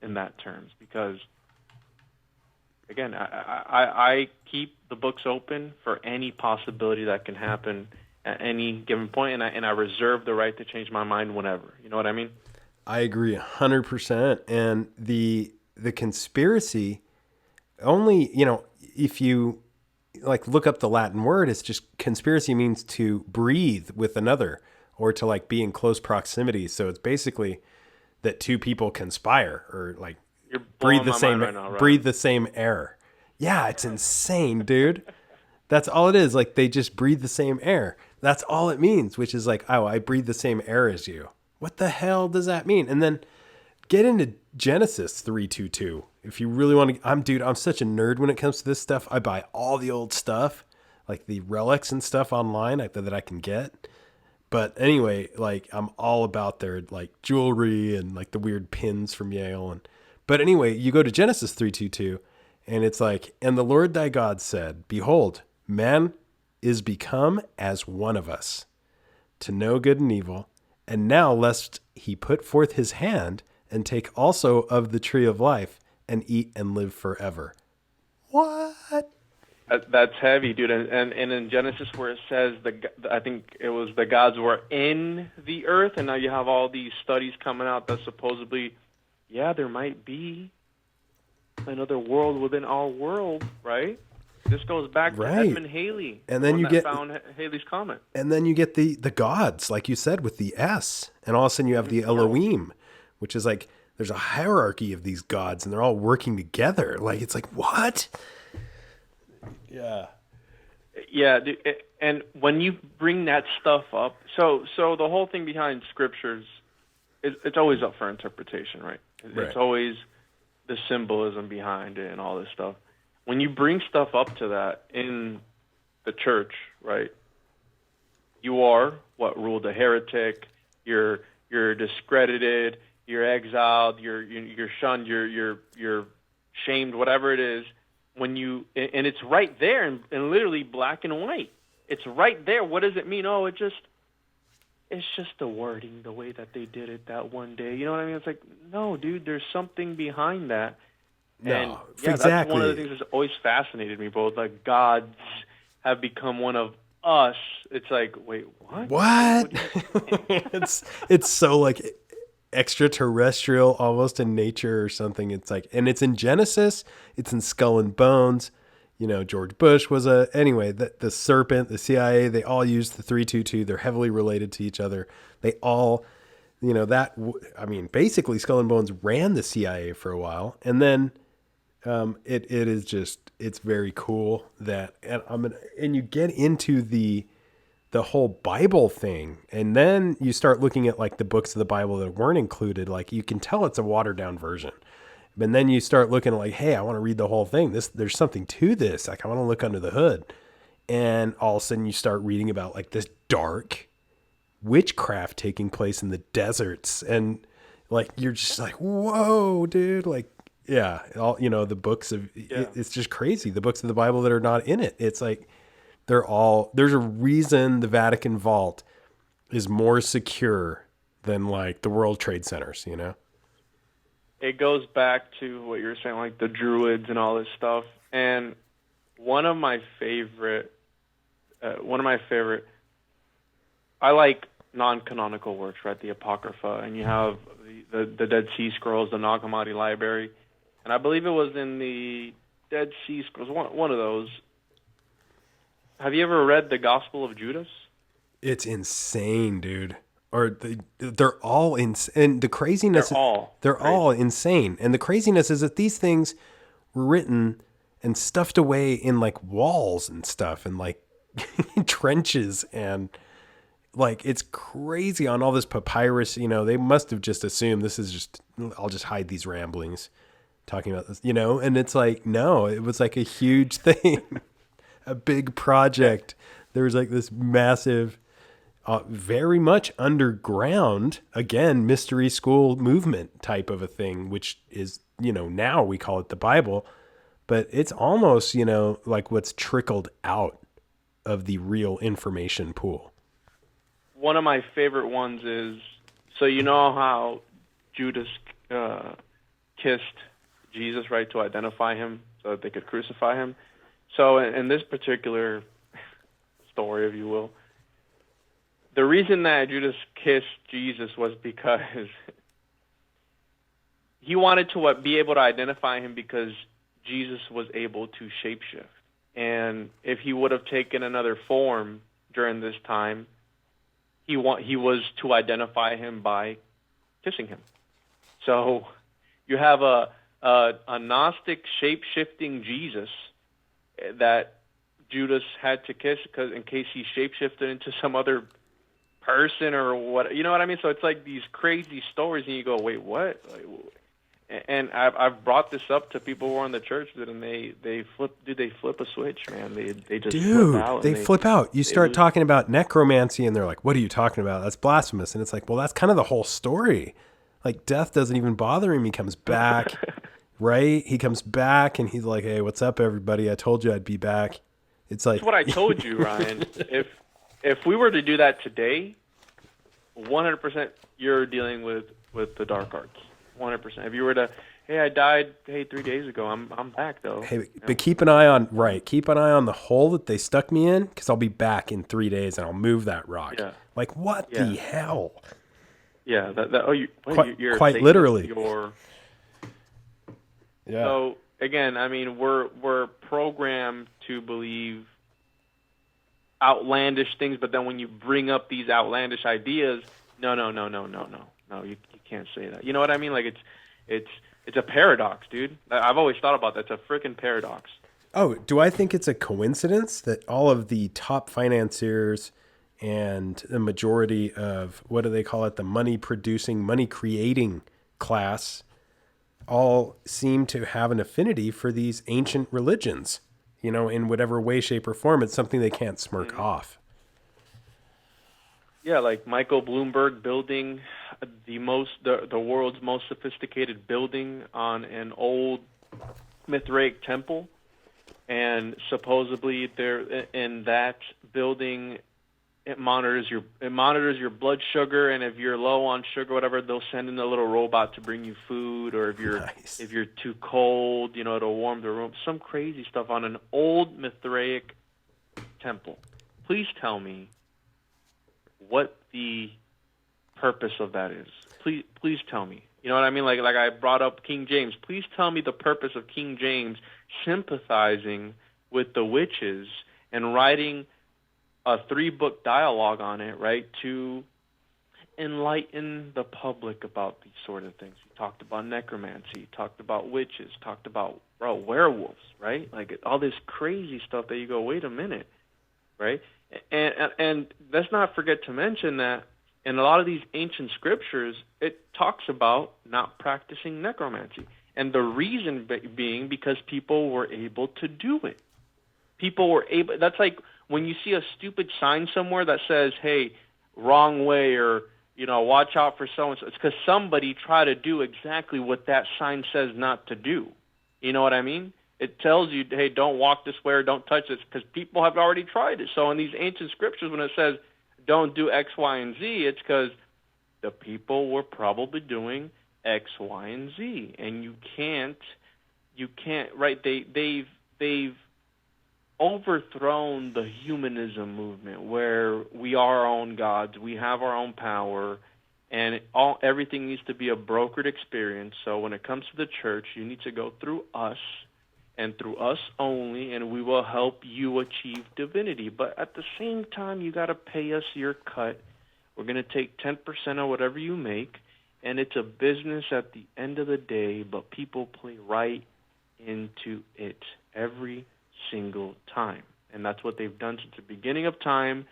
in that terms because, again, I keep the books open for any possibility that can happen at any given point, and I reserve the right to change my mind whenever. You know what I mean? I agree 100%. And the conspiracy only, if you like look up the Latin word, it's just conspiracy means to breathe with another or to like be in close proximity. So it's basically that two people conspire or like breathe the same right now, right? Breathe the same air. Yeah, it's insane, dude. That's all it is. Like they just breathe the same air. That's all it means, which is like, oh, I breathe the same air as you. What the hell does that mean? And then get into Genesis 3:22. If you really want to, I'm such a nerd when it comes to this stuff. I buy all the old stuff, like the relics and stuff online that I can get. But anyway, like I'm all about their like jewelry and like the weird pins from Yale. But anyway, you go to Genesis 3:22 and it's like, and the Lord thy God said, behold, man is become as one of us to know good and evil. And now lest he put forth his hand and take also of the tree of life and eat and live forever. What? That's heavy, dude. And in Genesis where it says, I think it was the gods were in the earth, and now you have all these studies coming out that supposedly, there might be another world within our world, right? This goes back to Edmund Halley, and then you found Halley's comet. And then you get the gods, like you said, with the S, and all of a sudden you have the Elohim, which is like there's a hierarchy of these gods, and they're all working together. Like it's like what? Yeah, dude, and when you bring that stuff up, so the whole thing behind scriptures, it's always up for interpretation, right? It's always the symbolism behind it and all this stuff. When you bring stuff up to that in the church, right, you are what ruled a heretic. You're discredited. You're exiled. You're shunned. You're shamed. Whatever it is, and it's right there in literally black and white. It's right there. What does it mean? Oh, it's just the wording, the way that they did it that one day. You know what I mean? It's like, no, dude. There's something behind that. And exactly. That's one of the things that's always fascinated me, bro. Like gods have become one of us. It's like, wait, what? What it's so like extraterrestrial, almost in nature or something. It's like, and it's in Genesis. It's in Skull and Bones. George Bush was anyway. The serpent, the CIA, they all use the 322. They're heavily related to each other. They all, basically Skull and Bones ran the CIA for a while, and then. It is just, it's very cool that, and you get into the whole Bible thing, and then you start looking at like the books of the Bible that weren't included. Like you can tell it's a watered down version, and then you start looking at like, hey, I want to read the whole thing. There's something to this. Like I want to look under the hood, and all of a sudden you start reading about like this dark witchcraft taking place in the deserts, and like you're just like, whoa, dude, like. Yeah, all the books of it's just crazy. The books of the Bible that are not in it. It's like there's a reason the Vatican vault is more secure than like the World Trade Centers, It goes back to what you were saying, like the Druids and all this stuff. And one of my favorite, I like non-canonical works, right? The Apocrypha, and you have the Dead Sea Scrolls, the Nag Hammadi Library. And I believe it was in the Dead Sea Scrolls, one of those. Have you ever read the Gospel of Judas? It's insane, dude. Or they're all insane. And the craziness, they're all insane. And the craziness is that these things were written and stuffed away in like walls and stuff and like trenches, and like it's crazy on all this papyrus. They must have just assumed this is just, I'll just hide these ramblings talking about this, and it's like, no, it was like a huge thing, a big project. There was like this massive very much underground, again, mystery school movement type of a thing, which is, now we call it the Bible, but it's almost, like what's trickled out of the real information pool. One of my favorite ones is, so you know how Judas kissed Jesus, right, to identify him so that they could crucify him? So in this particular story, if you will, the reason that Judas kissed Jesus was because he wanted to be able to identify him because Jesus was able to shapeshift. And if he would have taken another form during this time, he was to identify him by kissing him. So you have a Gnostic shape-shifting Jesus that Judas had to kiss because in case he shape-shifted into some other person or what, you know what I mean? So it's like these crazy stories, and you go, wait, what? And I've brought this up to people who are in the church, and they flip a switch, man. They just flip out. They flip out. You start talking about necromancy, and they're like, what are you talking about? That's blasphemous. And it's like, well, that's kind of the whole story. Like, death doesn't even bother him. He comes back, right? He comes back, and he's like, hey, what's up, everybody? I told you I'd be back. It's like... That's what I told you, Ryan. If we were to do that today, 100% you're dealing with the dark arts. 100%. If you were to, hey, I died, 3 days ago. I'm back though. Hey, but keep an eye on the hole that they stuck me in, because I'll be back in 3 days and I'll move that rock. Yeah. Like, what the hell? Yeah. You're quite literally. Yeah. So again, I mean, we're programmed to believe outlandish things, but then when you bring up these outlandish ideas, no, you can't say that. You know what I mean? Like it's a paradox, dude. I've always thought about that. It's a freaking paradox. Oh, do I think it's a coincidence that all of the top financiers and the majority of, what do they call it, the money creating class all seem to have an affinity for these ancient religions? In whatever way, shape, or form, it's something they can't smirk off. Yeah, like Michael Bloomberg building the world's most sophisticated building on an old Mithraic temple, and supposedly there in that building it monitors your blood sugar, and if you're low on sugar, whatever, they'll send in a little robot to bring you food, or if you're too cold, it'll warm the room. Some crazy stuff on an old Mithraic temple. Please tell me what the purpose of that is. Please tell me. You know what I mean? Like I brought up King James. Please tell me the purpose of King James sympathizing with the witches and writing a 3-book dialogue on it, right, to enlighten the public about these sort of things. He talked about necromancy, he talked about witches, talked about werewolves, right? Like all this crazy stuff that you go, wait a minute, right? And let's not forget to mention that in a lot of these ancient scriptures, it talks about not practicing necromancy. And the reason being because people were able to do it. That's like when you see a stupid sign somewhere that says, hey, wrong way, or, watch out for so-and-so. It's because somebody tried to do exactly what that sign says not to do. You know what I mean? It tells you, hey, don't walk this way or don't touch this, because people have already tried it. So in these ancient scriptures, when it says don't do X, Y, and Z, it's because the people were probably doing X, Y, and Z. And you can't, right? They've overthrown the humanism movement, where we are our own gods, we have our own power, and everything needs to be a brokered experience. So when it comes to the church, you need to go through us, and through us only, and we will help you achieve divinity. But at the same time, you got to pay us your cut. We're going to take 10% of whatever you make, and it's a business at the end of the day, but people play right into it every single time. And that's what they've done since the beginning of time,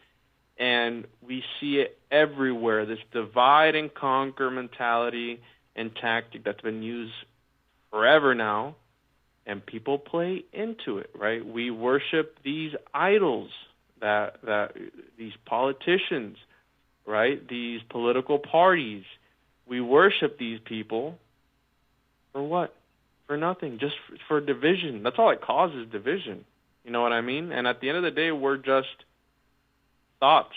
and we see it everywhere, this divide and conquer mentality and tactic that's been used forever now. And people play into it, right? We worship these idols that these politicians right? These political parties. We worship these people for what? For nothing, just for division. That's all it causes, division. You know what I mean? And at the end of the day, we're just thoughts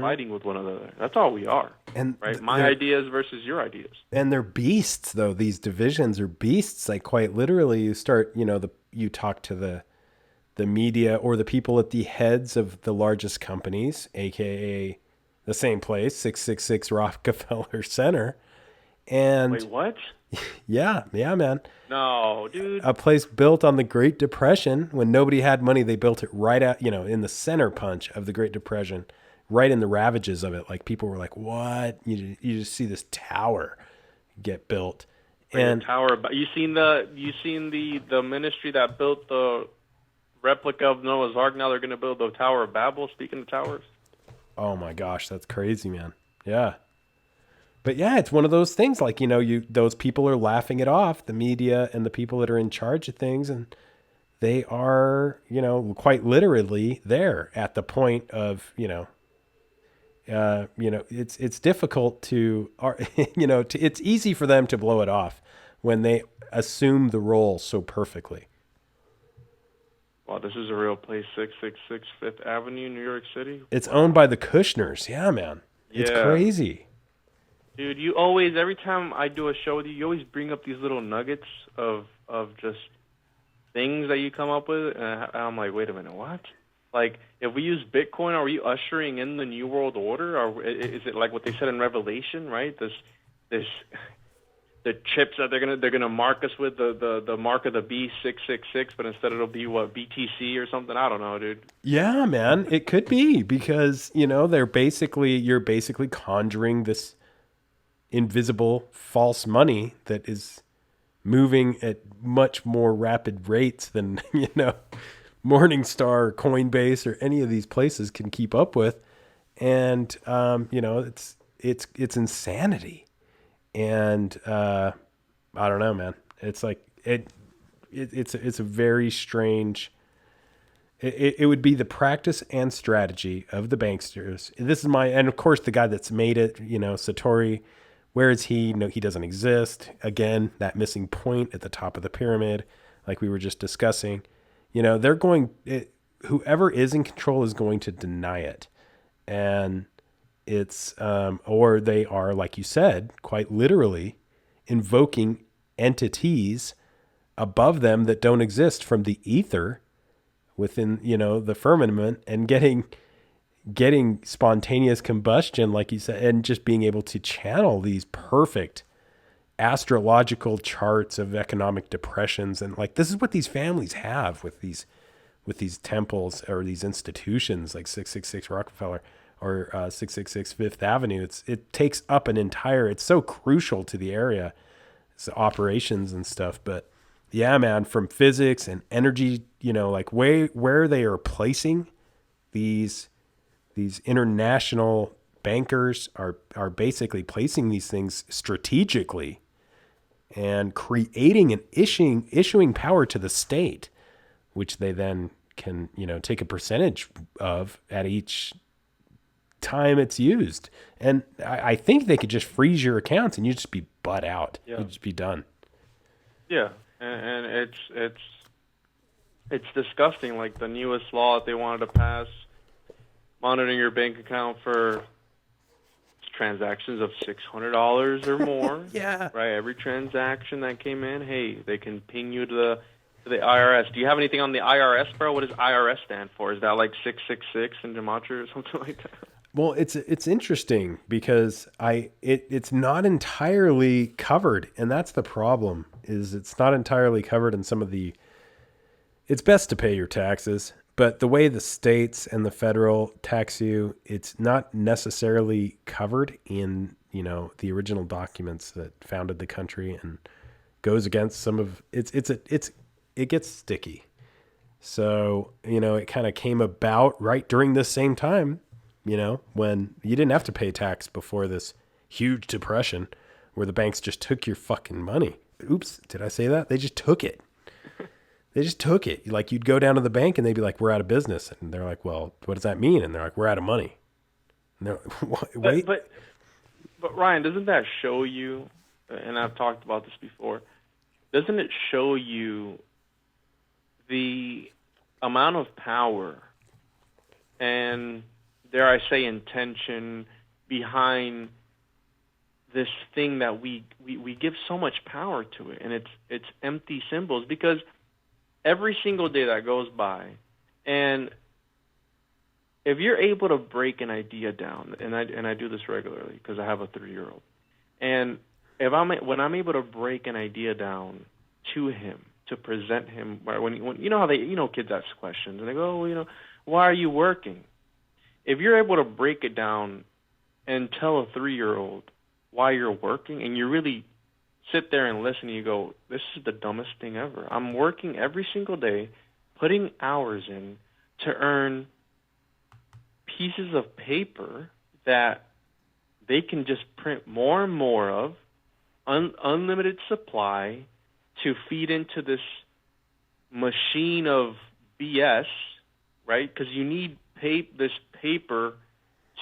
fighting with one another. That's all we are. And right? My ideas versus your ideas. And they're beasts, though. These divisions are beasts. Like, quite literally, you start, you talk to the media or the people at the heads of the largest companies, aka the same place, 666 Rockefeller Center. And wait, what? Yeah, man. No, dude. A place built on the Great Depression. When nobody had money, they built it right out, in the center punch of the Great Depression, right in the ravages of it. Like, people were like, what? You just see this tower get built. And tower. You seen the ministry that built the replica of Noah's Ark? Now they're going to build the Tower of Babel. Speaking of towers. Oh my gosh, that's crazy, man. Yeah. But yeah, it's one of those things, like, those people are laughing it off, the media and the people that are in charge of things, and they are, quite literally there at the point of, it's difficult to, it's easy for them to blow it off when they assume the role so perfectly. Wow, this is a real place, 666 Fifth Avenue, New York City. It's owned by the Kushners. Yeah, man. It's crazy. Dude, you always, every time I do a show with you, you always bring up these little nuggets of just things that you come up with, and I'm like, wait a minute, what? Like, if we use Bitcoin, are we ushering in the New World Order? Or is it like what they said in Revelation, right? The chips that they're gonna mark us with, the mark of the beast 666, but instead it'll be what, BTC or something? I don't know, dude. Yeah, man, it could be, because you're basically conjuring this invisible false money that is moving at much more rapid rates than Morningstar or Coinbase or any of these places can keep up with. And it's insanity. And I don't know, man. It's like it's a very strange. It would be the practice and strategy of the banksters. This is and of course the guy that's made it, Satori. Where is he? No, he doesn't exist. Again, that missing point at the top of the pyramid, like we were just discussing. Whoever is in control is going to deny it. And it's, or they are, like you said, quite literally invoking entities above them that don't exist from the ether within, the firmament, and getting spontaneous combustion, like you said, and just being able to channel these perfect astrological charts of economic depressions. And like, this is what these families have with these temples or these institutions like 666 Rockefeller or 666 Fifth Avenue. It takes up it's so crucial to the area, it's operations and stuff. But yeah, man, from physics and energy, like where they are placing these international bankers are basically placing these things strategically and creating and issuing power to the state, which they then can, take a percentage of at each time it's used. And I think they could just freeze your accounts and you'd just be butt out. Yeah. You'd just be done. Yeah. And it's disgusting. Like the newest law that they wanted to pass, monitoring your bank account for transactions of $600 or more. Yeah. Right. Every transaction that came in, hey, they can ping you to the IRS. Do you have anything on the IRS, bro? What does IRS stand for? Is that like 666 in Gematria or something like that? Well, it's interesting because it's not entirely covered, and that's the problem. Is it's not entirely covered in some of the. It's best to pay your taxes. But the way the states and the federal tax you, it's not necessarily covered in, the original documents that founded the country, and goes against some of it gets sticky. So, it kind of came about right during this same time, when you didn't have to pay tax before this huge depression where the banks just took your fucking money. Oops, did I say that? They just took it. They just took it. Like, you'd go down to the bank and they'd be like, we're out of business. And they're like, well, what does that mean? And they're like, we're out of money. No, wait. But Ryan, doesn't that show you? And I've talked about this before. Doesn't it show you the amount of power and, dare I say, intention behind this thing that we give so much power to it, and it's empty symbols, because every single day that goes by, and if you're able to break an idea down, and I do this regularly because I have a 3-year-old, and when I'm able to break an idea down to him, to present him, when you know how kids ask questions and they go, why are you working? If you're able to break it down and tell a 3-year-old why you're working, and you really sit there and listen, and you go, this is the dumbest thing ever. I'm working every single day, putting hours in to earn pieces of paper that they can just print more and more of, unlimited supply, to feed into this machine of BS, right? Because you need this paper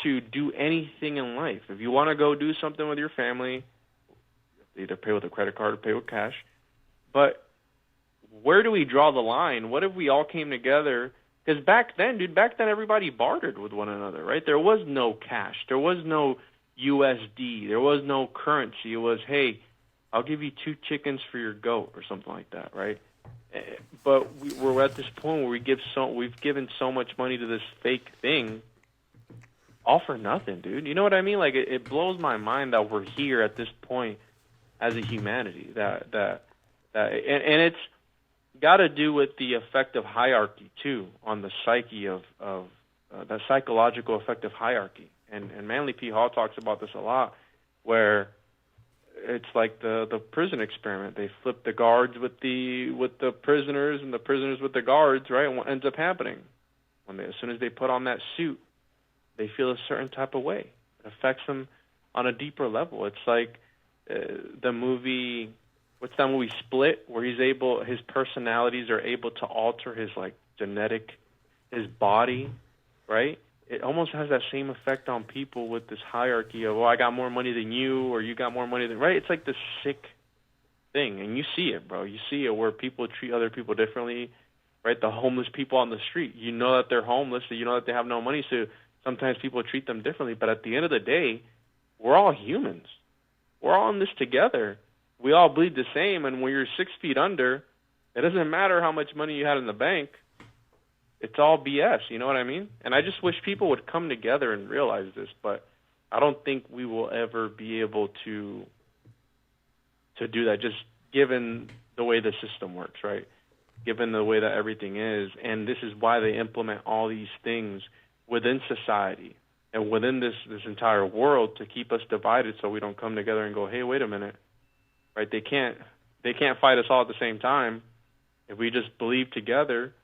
to do anything in life. If you want to go do something with your family, you have to either pay with a credit card or pay with cash. But where do we draw the line? What if we all came together? Because back then everybody bartered with one another, right? There was no cash. There was no USD. There was no currency. It was, hey, I'll give you 2 chickens for your goat or something like that, right? But we're at this point where we've given so much money to this fake thing, all for nothing, dude. You know what I mean? Like, it blows my mind that we're here at this point as a humanity. And it's got to do with the effect of hierarchy too, on the psyche of the psychological effect of hierarchy. And Manly P. Hall talks about this a lot, where it's like the prison experiment. They flip the guards with the prisoners, and the prisoners with the guards, right? And what ends up happening, as soon as they put on that suit, they feel a certain type of way. It affects them on a deeper level. It's like the movie, what's that movie, Split, where his personalities are able to alter his his body, right? It almost has that same effect on people with this hierarchy of, I got more money than you, or you got more money than, right? It's like this sick thing, and you see it, bro. You see it where people treat other people differently, right? The homeless people on the street, you know that they're homeless, so you know that they have no money, so sometimes people treat them differently. But at the end of the day, we're all humans. We're all in this together. We all bleed the same, and when you're 6 feet under, it doesn't matter how much money you had in the bank. It's all BS, you know what I mean? And I just wish people would come together and realize this, but I don't think we will ever be able to do that, just given the way the system works, right? Given the way that everything is. And this is why they implement all these things within society and within this entire world, to keep us divided so we don't come together and go, hey, wait a minute, right? They can't fight us all at the same time. If we just believe together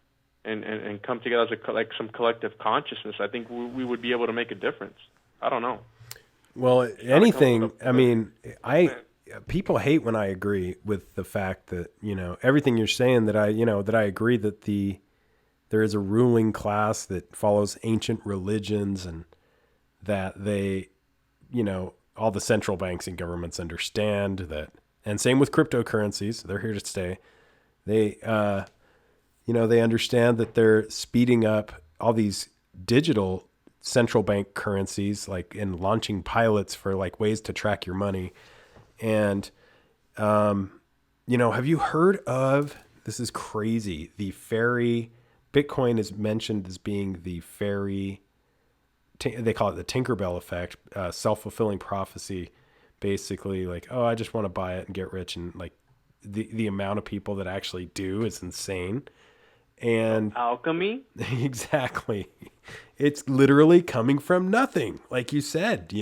and come together as some collective consciousness, I think we would be able to make a difference. I don't know. Well, people hate when I agree with the fact that, everything you're saying, that I agree that there is a ruling class that follows ancient religions, and that they, all the central banks and governments understand that, and same with cryptocurrencies, they're here to stay. They, they understand that they're speeding up all these digital central bank currencies, like in launching pilots for like ways to track your money. And, have you heard of, this is crazy, the fairy, Bitcoin is mentioned as being the fairy, they call it the Tinkerbell Effect, self-fulfilling prophecy, basically like, oh, I just want to buy it and get rich. And like the amount of people that actually do is insane. And alchemy? Exactly. It's literally coming from nothing, like you said,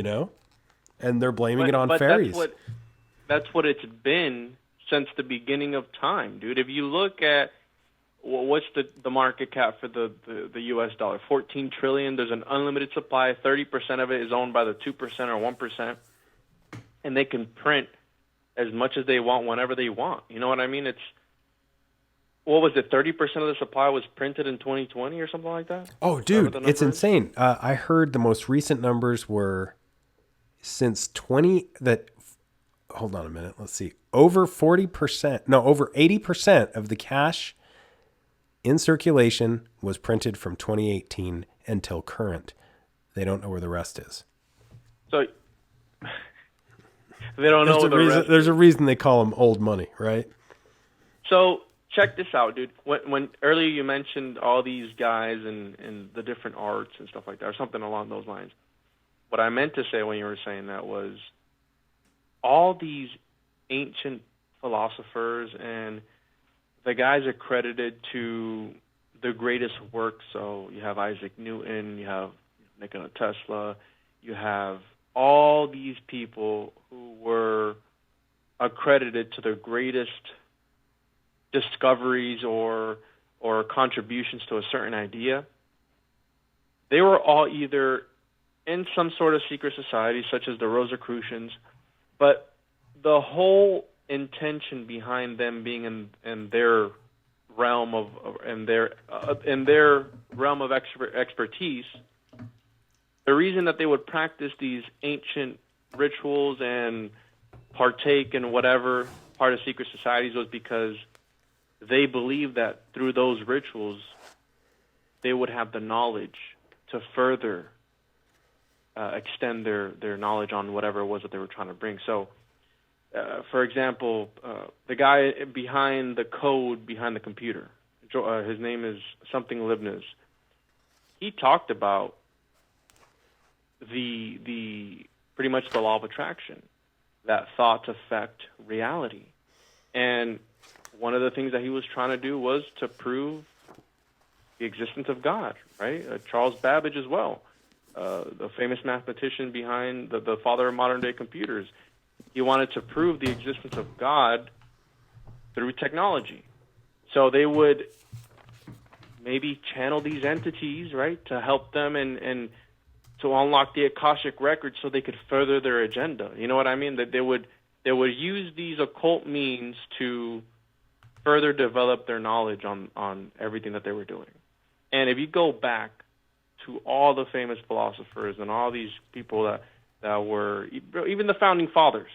and they're blaming it on fairies. That's what it's been since the beginning of time, dude. If you look at what's the market cap for the U.S. dollar, 14 trillion. There's an unlimited supply. 30% of it is owned by the 2% or 1%, and they can print as much as they want whenever they want. You know what I mean? what was it? 30% of the supply was printed in 2020 or something like that. Oh, dude, it's insane. I heard the most recent numbers were since 20 that. Hold on a minute. Let's see. Over 40%, no, over 80% of the cash in circulation was printed from 2018 until current. They don't know where the rest is. So they don't know the rest. There's a reason they call them old money, right? So check this out, dude. When earlier you mentioned all these guys and the different arts and stuff like that, or something along those lines. What I meant to say when you were saying that was all these ancient philosophers and the guys accredited to the greatest work. So you have Isaac Newton, you have Nikola Tesla, you have all these people who were accredited to the greatest discoveries or contributions to a certain idea. They were all either in some sort of secret society, such as the Rosicrucians, but the whole intention behind them being in their realm of expertise, the reason that they would practice these ancient rituals and partake in whatever part of secret societies was because they believed that through those rituals they would have the knowledge to further extend their knowledge on whatever it was that they were trying to bring. So, for example, the guy behind the code behind the computer, his name is something Leibniz. He talked about the pretty much the law of attraction, that thoughts affect reality, and one of the things that he was trying to do was to prove the existence of God. Right, Charles Babbage as well. The famous mathematician behind the father of modern-day computers. He wanted to prove the existence of God through technology. So they would maybe channel these entities, right, to help them and to unlock the Akashic records so they could further their agenda. You know what I mean? That they would use these occult means to further develop their knowledge on everything that they were doing. And if you go back to all the famous philosophers and all these people that were, even the founding fathers,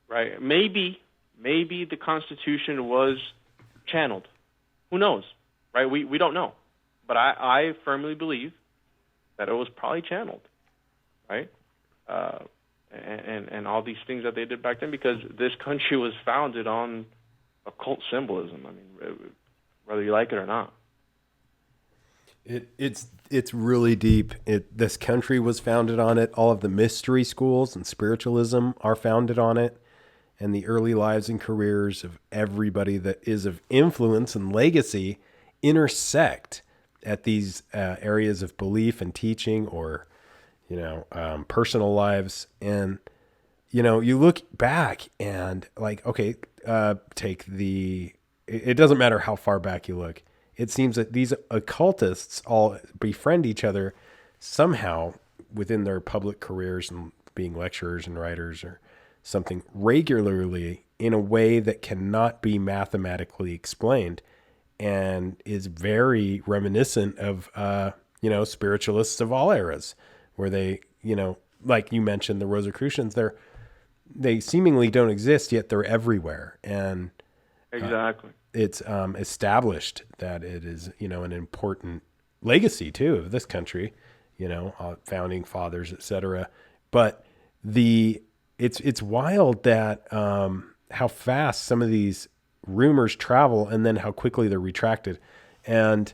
right? Maybe the Constitution was channeled. Who knows, right? We don't know. But I firmly believe that it was probably channeled, right? And all these things that they did back then, because this country was founded on occult symbolism. I mean, whether you like it or not. It's really deep. This country was founded on it. All of the mystery schools and spiritualism are founded on it. And the early lives and careers of everybody that is of influence and legacy intersect at these areas of belief and teaching, or, personal lives. And, you look back and like, okay, it doesn't matter how far back you look. It seems that these occultists all befriend each other somehow within their public careers and being lecturers and writers or something regularly in a way that cannot be mathematically explained, and is very reminiscent of, spiritualists of all eras, where they, like you mentioned, the Rosicrucians, they seemingly don't exist, yet they're everywhere. And exactly. It's established that it is, an important legacy too of this country, founding fathers, etc. But it's wild that how fast some of these rumors travel and then how quickly they're retracted. And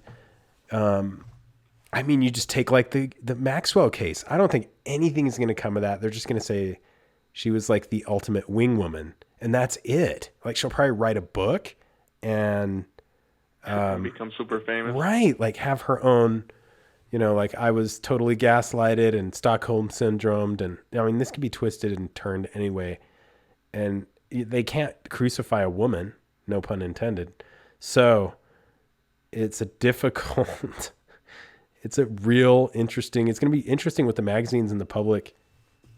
you just take like the Maxwell case. I don't think anything is going to come of that. They're just going to say she was like the ultimate wing woman, and that's it. Like, she'll probably write a book and become super famous, right? Like, have her own, like, I was totally gaslighted and Stockholm syndromed, and this could be twisted and turned anyway. And they can't crucify a woman, no pun intended. So it's a difficult, it's a real interesting. It's going to be interesting what the magazines and the public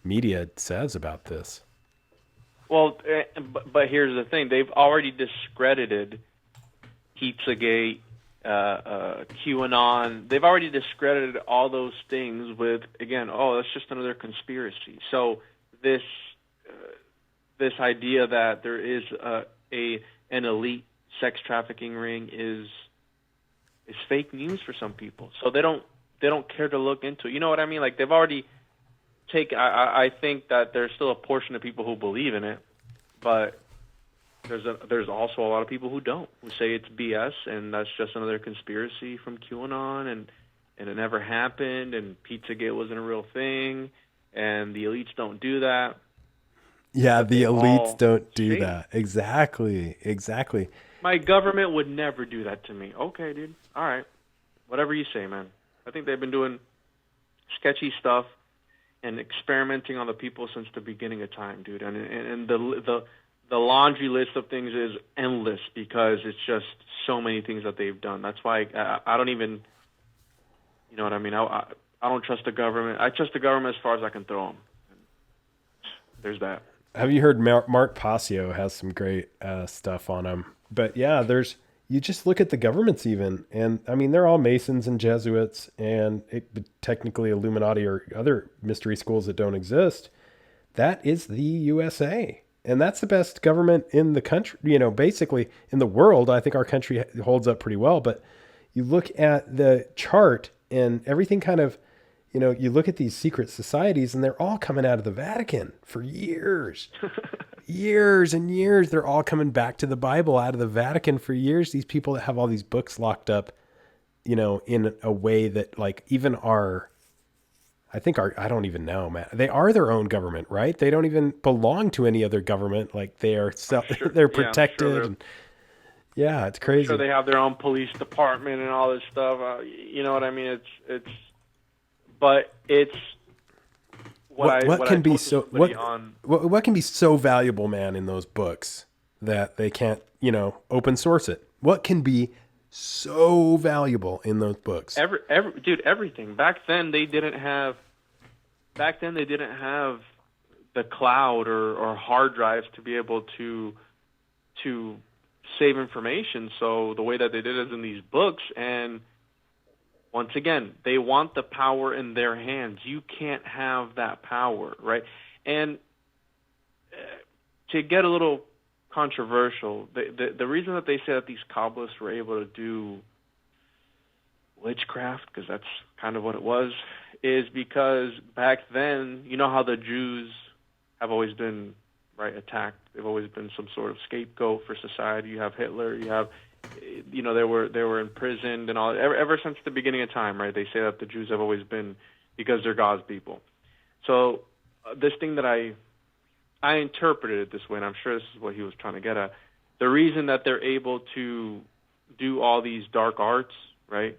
media says about this. Well, but here's the thing. They've already discredited Pizzagate, QAnon. They've already discredited all those things with, again, oh, that's just another conspiracy. So this idea that there is an elite sex trafficking ring is fake news for some people. So they don't care to look into it. You know what I mean? Like they've already I think that there's still a portion of people who believe in it, but there's also a lot of people who don't, who say it's BS and that's just another conspiracy from QAnon and it never happened and Pizzagate wasn't a real thing and the elites don't do that. Yeah, the elites don't do that. Exactly. My government would never do that to me. Okay, dude. All right. Whatever you say, man. I think they've been doing sketchy stuff and experimenting on the people since the beginning of time, dude. And the laundry list of things is endless because it's just so many things that they've done. That's why I don't even, you know what I mean? I don't trust the government. I trust the government as far as I can throw them. There's that. Have you heard Mark Passio has some great stuff on him? But yeah, you just look at the governments even, and I mean, they're all Masons and Jesuits and technically Illuminati or other mystery schools that don't exist. That is the USA. And that's the best government in the country, basically in the world. I think our country holds up pretty well, but you look at the chart and everything kind of, you look at these secret societies and they're all coming out of the Vatican for years, years and years. They're all coming back to the Bible out of the Vatican for years. These people that have all these books locked up, in a way that like even I don't even know, man. They are their own government, right? They don't even belong to any other government. Like they are, they're protected. Yeah, it's crazy. I'm sure they have their own police department and all this stuff. You know what I mean? But it's what can be so valuable, man, in those books that they can't, open source it. What can be so valuable in those books? Dude, everything. Back then they didn't have the cloud or hard drives to be able to save information. So the way that they did it is in these books, and once again, they want the power in their hands. You can't have that power, right? And to get a little controversial, the reason that they say that these Kabbalists were able to do witchcraft, because that's kind of what it was, is because back then, you know how the Jews have always been, right, attacked. They've always been some sort of scapegoat for society. You have Hitler, you have, they were imprisoned and all, ever since the beginning of time, right? They say that the Jews have always been, because they're God's people. So this thing that I interpreted it this way, and I'm sure this is what he was trying to get at. The reason that they're able to do all these dark arts, right,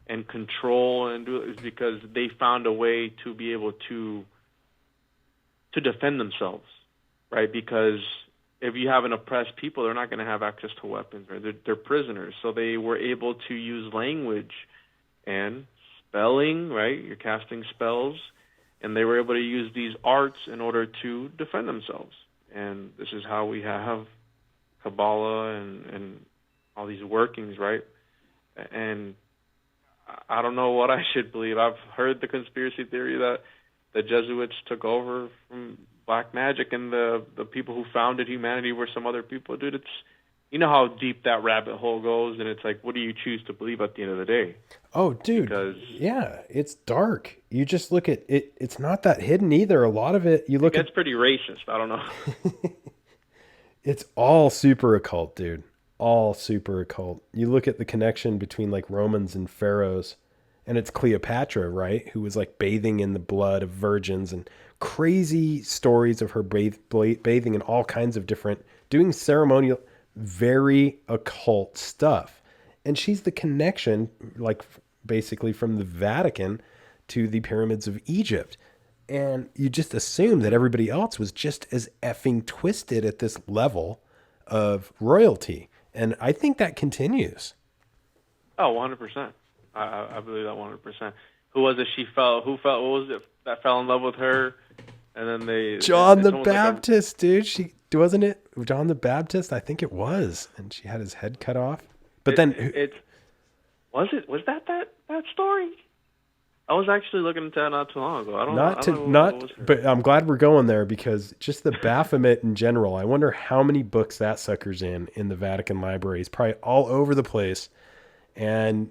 and control and do it is because they found a way to be able to defend themselves, right? Because if you have an oppressed people, they're not going to have access to weapons, right? They're prisoners. So they were able to use language and spelling, right? You're casting spells. And they were able to use these arts in order to defend themselves. And this is how we have Kabbalah and all these workings, right? And I don't know what I should believe. I've heard the conspiracy theory that the Jesuits took over from black magic and the people who founded humanity were some other people. Dude, you know how deep that rabbit hole goes, and it's like, what do you choose to believe at the end of the day? Oh, dude. Yeah, it's dark. You just look at it. It's not that hidden either. A lot of it, it's pretty racist. I don't know. It's all super occult, dude. All super occult. You look at the connection between like Romans and pharaohs, and it's Cleopatra, right? Who was like bathing in the blood of virgins, and crazy stories of her bathing in all kinds of different, doing ceremonial, very occult stuff. And she's the connection, like basically from the Vatican to the pyramids of Egypt. And you just assume that everybody else was just as effing twisted at this level of royalty. And I think that continues. Oh, 100%. I believe that 100%. Who was it what was it that fell in love with her? And then John the Baptist, dude. Wasn't it John the Baptist? I think it was. And she had his head cut off. But then was that story? I was actually looking into that not too long ago. I don't know. But I'm glad we're going there because just the Baphomet in general. I wonder how many books that sucker's in the Vatican library. It's probably all over the place, and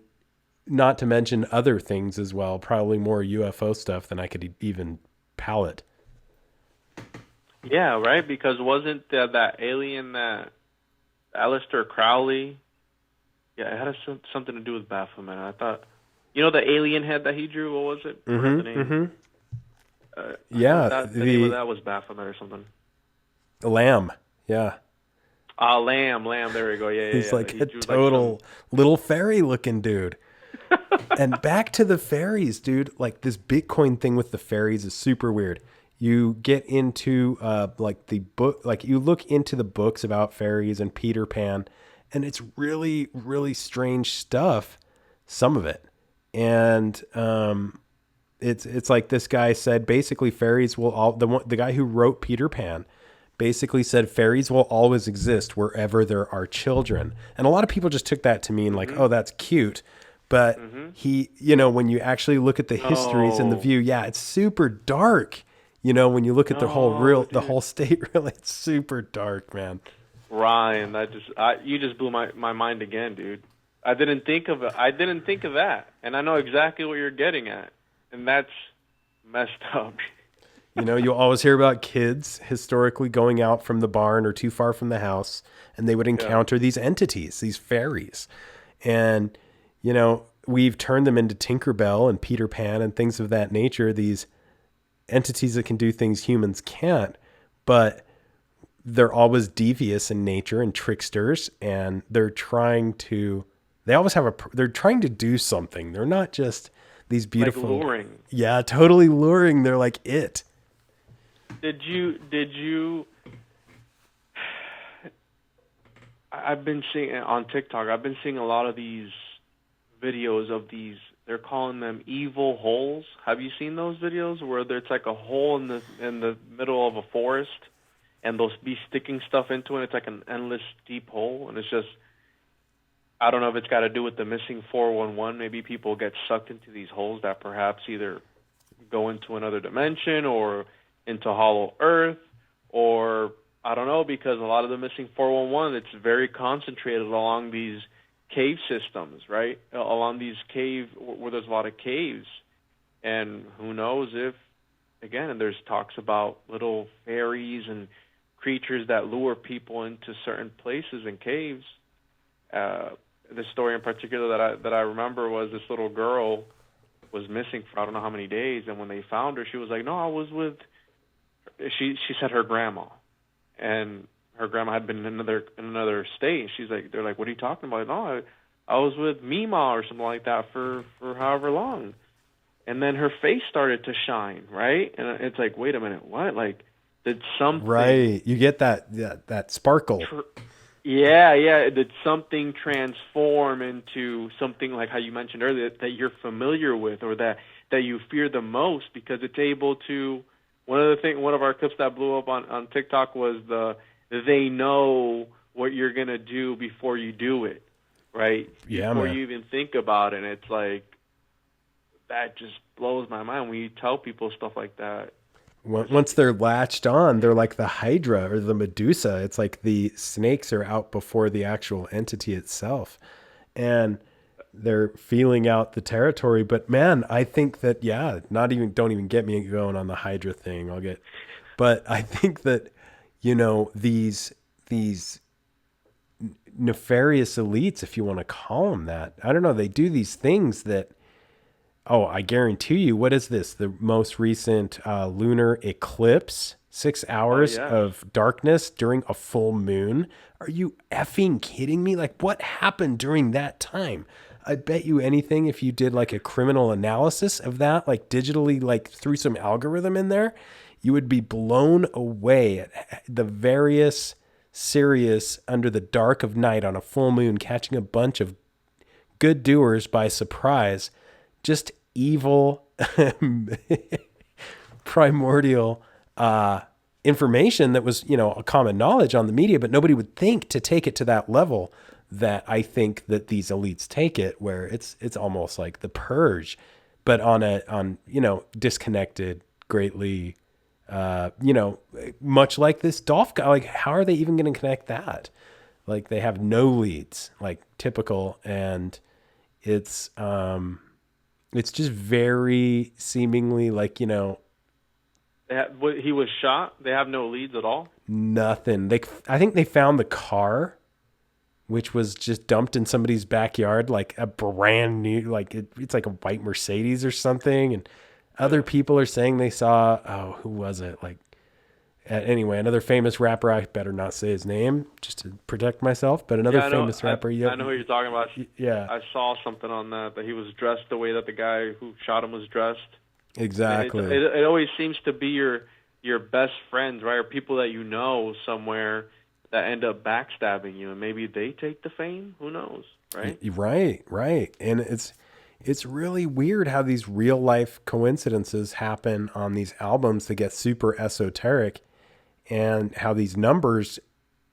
not to mention other things as well. Probably more UFO stuff than I could even palate. Yeah, right. Because wasn't that alien that Aleister Crowley? Yeah, it had something to do with Baphomet. I thought. You know the alien head that he drew? What was it? Mm-hmm, the name? Yeah. The name of that was Baphomet or something. Lamb. Yeah. Lamb. There we go. Yeah, He's yeah. like a total little fairy looking dude. And back to the fairies, dude. Like this Bitcoin thing with the fairies is super weird. You get into like the book, like you look into the books about fairies and Peter Pan, and it's really, really strange stuff. Some of it. And it's like this guy said basically fairies will all the guy who wrote Peter Pan basically said fairies will always exist wherever there are children. And a lot of people just took that to mean like, oh, that's cute. But he, when you actually look at the histories and the view, yeah, it's super dark. When you look at the whole state, really, it's super dark, man. Ryan, you just blew my mind again, dude. I didn't think of that, and I know exactly what you're getting at, and that's messed up. You'll always hear about kids historically going out from the barn or too far from the house, and they would encounter these entities, these fairies, and we've turned them into Tinkerbell and Peter Pan and things of that nature. These entities that can do things humans can't, but they're always devious in nature and tricksters, and they're trying to do something. They're not just these beautiful, like luring. Yeah, totally luring. They're like it. Did you I've been seeing on TikTok, I've been seeing a lot of these videos of these, they're calling them evil holes. Have you seen those videos where there's like a hole in the middle of a forest and they'll be sticking stuff into it? It's like an endless deep hole, and it's just, I don't know if it's got to do with the missing 411. Maybe people get sucked into these holes that perhaps either go into another dimension or into hollow earth, or I don't know, because a lot of the missing 411, it's very concentrated along these cave systems, right? Along these where there's a lot of caves. And who knows if, again, and there's talks about little fairies and creatures that lure people into certain places and caves. The story in particular that I remember was this little girl was missing for I don't know how many days, and when they found her, she was like, no, I was with, she said her grandma, and her grandma had been in another state. She's like, they're like, what are you talking about? No, I was with Mima or something like that for however long. And then her face started to shine, right? And it's like, wait a minute, what? Like, did something... Right, you get that sparkle. Yeah. Did something transform into something like how you mentioned earlier that you're familiar with, or that you fear the most, because it's able to... One of our clips that blew up on TikTok was they know what you're going to do before you do it, right? Yeah, before man. you even think about it. And it's like, that just blows my mind when you tell people stuff like that. Once they're latched on, they're like the Hydra or the Medusa. It's like the snakes are out before the actual entity itself. And they're feeling out the territory. But man, I think that, don't even get me going on the Hydra thing. But I think that, these nefarious elites, if you want to call them that, I don't know, they do these things that, I guarantee you, what is this? The most recent lunar eclipse, 6 hours of darkness during a full moon. Are you effing kidding me? Like, what happened during that time? I bet you anything, if you did like a criminal analysis of that, like digitally, like threw some algorithm in there, you would be blown away at the various Sirius under the dark of night on a full moon, catching a bunch of good doers by surprise. Just evil, primordial information that was, a common knowledge on the media, but nobody would think to take it to that level that I think that these elites take it, where it's almost like The Purge, but on disconnected greatly, much like this Dolph guy. Like, how are they even going to connect that? Like, they have no leads, like typical, and it's just very seemingly like, he was shot. They have no leads at all. Nothing. I think they found the car, which was just dumped in somebody's backyard, like a brand new, like it's like a white Mercedes or something. And other people are saying they saw, who was it? Like, anyway, another famous rapper. I better not say his name just to protect myself, but another famous rapper. I know who you're talking about. Yeah. I saw something on that he was dressed the way that the guy who shot him was dressed. Exactly. It always seems to be your best friends, right? Or people that you know somewhere that end up backstabbing you, and maybe they take the fame. Who knows, right? Right. And it's really weird how these real life coincidences happen on these albums that get super esoteric, and how these numbers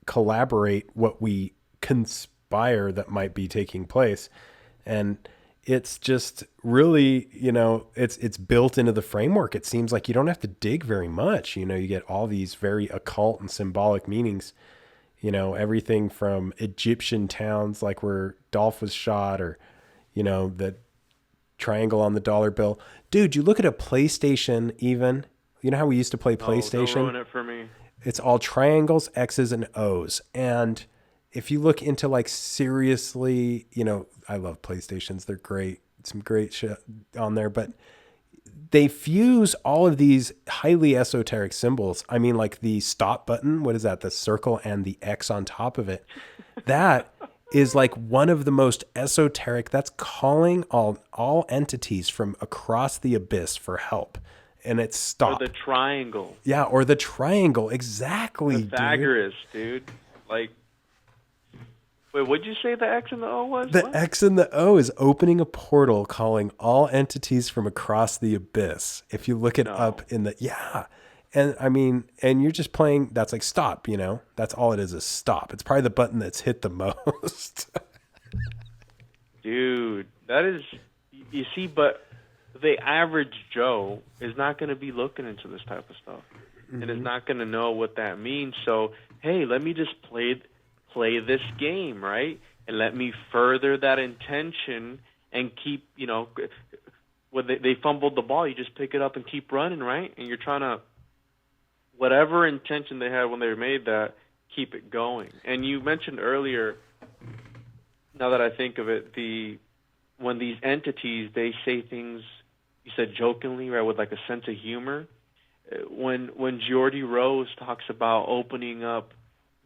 collaborate what we conspire that might be taking place. And it's just really, it's built into the framework. It seems like you don't have to dig very much. You get all these very occult and symbolic meanings, everything from Egyptian towns, like where Dolph was shot, or, the triangle on the dollar bill. Dude, you look at a PlayStation even, how we used to play PlayStation? Don't ruin it for me. It's all triangles, X's, and O's. And if you look into like seriously, I love PlayStations. They're great. Some great shit on there, but they fuse all of these highly esoteric symbols. I mean, like the stop button, what is that? The circle and the X on top of it. That is like one of the most esoteric. That's calling all entities from across the abyss for help. And it's stop. Or the triangle. Yeah, or the triangle. Exactly. Pythagoras, dude. Like, wait, what'd you say the X and the O was? The X and the O is opening a portal, calling all entities from across the abyss. If you look it up in the, yeah. And I mean, and you're just playing, that's like stop, that's all it is stop. It's probably the button that's hit the most. Dude, that is, you see, but the average Joe is not going to be looking into this type of stuff, and is not going to know what that means. So, hey, let me just play this game, right? And let me further that intention and keep, when they fumbled the ball, you just pick it up and keep running, right? And you're trying to, whatever intention they had when they made that, keep it going. And you mentioned earlier, now that I think of it, when these entities, they say things, you said jokingly, right, with like a sense of humor. When Geordie Rose talks about opening up,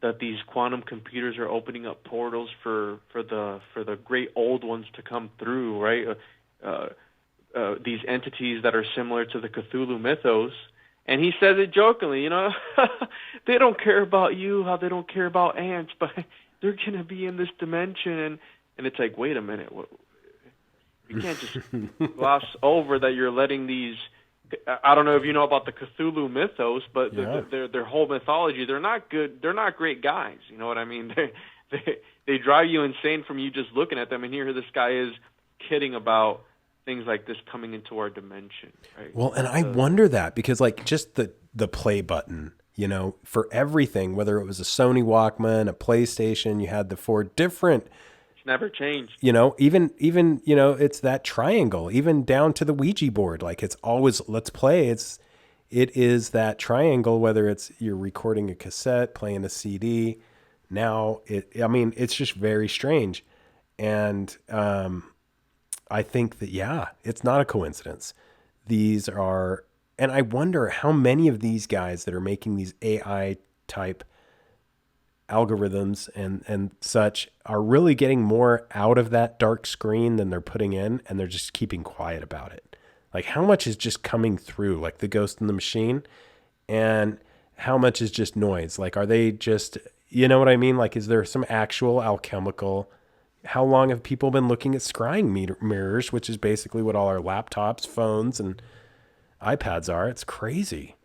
that these quantum computers are opening up portals for the great old ones to come through, right? These entities that are similar to the Cthulhu mythos. And he says it jokingly, they don't care about you, how they don't care about ants, but they're going to be in this dimension. And it's like, wait a minute. You can't just gloss over that you're letting these, I don't know if you know about the Cthulhu mythos, but their whole mythology, they're not good. They're not great guys. You know what I mean? They drive you insane from you just looking at them. And here this guy is kidding about things like this coming into our dimension. Right? Well, and I wonder that, because like just the play button, for everything, whether it was a Sony Walkman, a PlayStation, you had the 4 different. Never changed. Even it's that triangle, even down to the Ouija board. Like, it's always, let's play. It is that triangle, whether it's you're recording a cassette, playing a CD. Now it's just very strange. And I think that, it's not a coincidence. These are, and I wonder how many of these guys that are making these AI type algorithms and such are really getting more out of that dark screen than they're putting in, and they're just keeping quiet about it. Like, how much is just coming through, like the ghost in the machine, and how much is just noise? Like, are they just, you know what I mean? Like, is there some actual alchemical? How long have people been looking at scrying mirrors, which is basically what all our laptops, phones, and iPads are? It's crazy.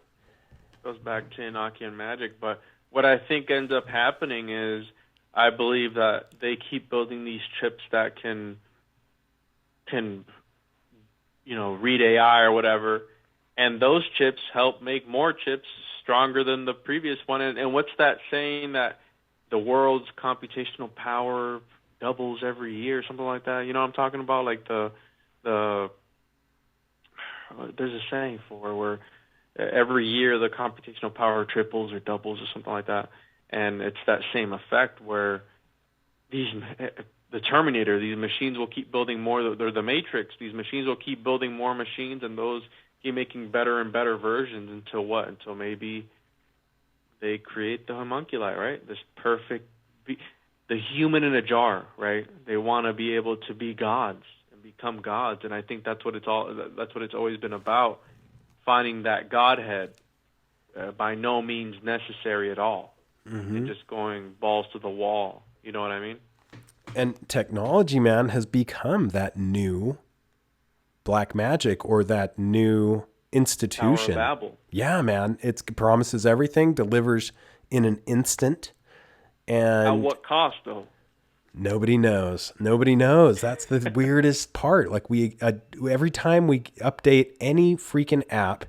Goes back to Enochian magic, but what I think ends up happening is I believe that they keep building these chips that can read AI or whatever, and those chips help make more chips stronger than the previous one. And what's that saying that the world's computational power doubles every year, something like that? You know what I'm talking about? Like there's a saying for where every year the computational power triples or doubles or something like that. And it's that same effect where the Terminator, these machines will keep building more. They're the Matrix. These machines will keep building more machines, and those keep making better and better versions until what? Until maybe they create the homunculi, right? This perfect, the human in a jar, right? They want to be able to be gods and become gods, and I think that's what it's always been about, finding that Godhead. By no means necessary at all, and just going balls to the wall. You know what I mean? And technology, man, has become that new black magic or that new institution. Tower of Babel. Yeah, man. It promises everything, delivers in an instant. And at what cost, though? Nobody knows. Nobody knows. That's the weirdest part. Like every time we update any freaking app,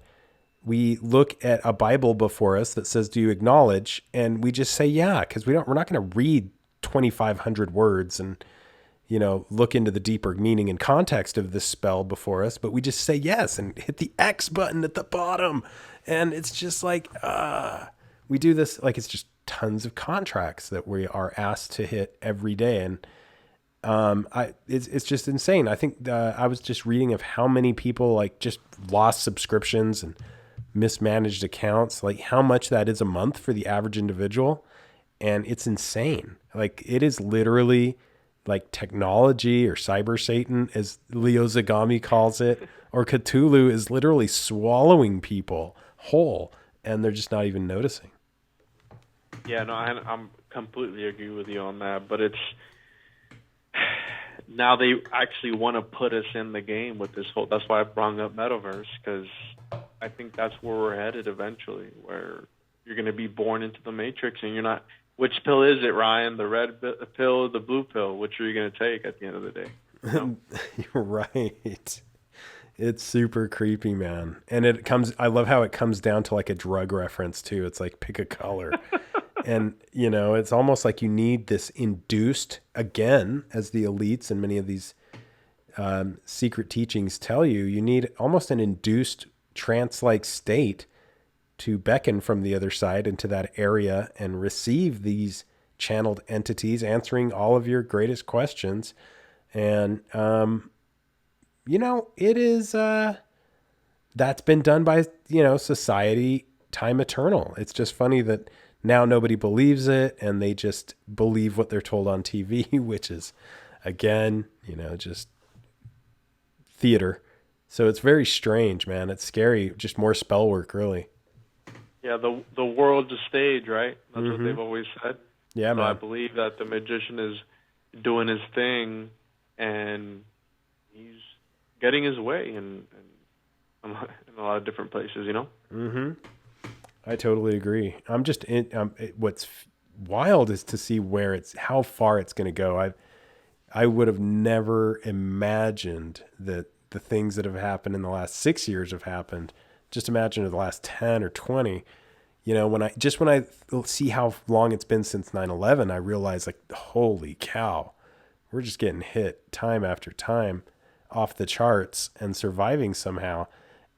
we look at a Bible before us that says, "Do you acknowledge?" And we just say, "Yeah," because we're not going to read 2,500 words and look into the deeper meaning and context of this spell before us. But we just say yes and hit the X button at the bottom, and it's just like we do this like it's just tons of contracts that we are asked to hit every day, and it's just insane. I think I was just reading of how many people like just lost subscriptions and mismanaged accounts, like how much that is a month for the average individual. And it's insane. Like it is literally like technology or cyber Satan, as Leo Zagami calls it, or Cthulhu is literally swallowing people whole, and they're just not even noticing. Yeah, no, I'm completely agree with you on that. But it's now they actually want to put us in the game with this whole. That's why I brought up metaverse, because I think that's where we're headed eventually, where you're going to be born into the Matrix, and you're not. Which pill is it, Ryan? The red pill, the blue pill? Which are you going to take at the end of the day? You know? You're right. It's super creepy, man. And I love how it comes down to like a drug reference too. It's like pick a color. And, it's almost like you need this induced, again, as the elites and many of these secret teachings tell you, you need almost an induced trance-like state to beckon from the other side into that area and receive these channeled entities answering all of your greatest questions. And, it is, that's been done by, society, time eternal. It's just funny that now nobody believes it and they just believe what they're told on TV, which is, again, just theater. So it's very strange, man. It's scary. Just more spell work, really. Yeah, the world's a stage, right? That's what they've always said. Yeah, so man. I believe that the magician is doing his thing, and he's getting his way in a lot of different places, Mm-hmm. I totally agree. I'm just what's wild is to see how far it's going to go. I would have never imagined that the things that have happened in the last 6 years have happened. Just imagine the last 10 or 20, when I see how long it's been since 9/11, I realize like, holy cow, we're just getting hit time after time off the charts and surviving somehow.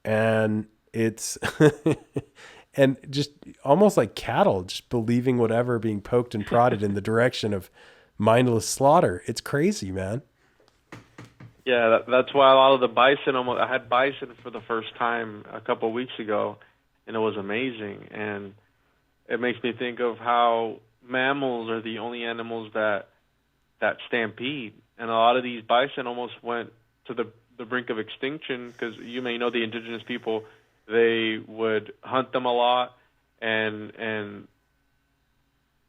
And it's, and just almost like cattle, just believing whatever, being poked and prodded in the direction of mindless slaughter. It's crazy, man. Yeah, that's why a lot of the bison, I had bison for the first time a couple of weeks ago, and it was amazing. And it makes me think of how mammals are the only animals that stampede. And a lot of these bison almost went to the brink of extinction, because you may know the indigenous people, they would hunt them a lot, and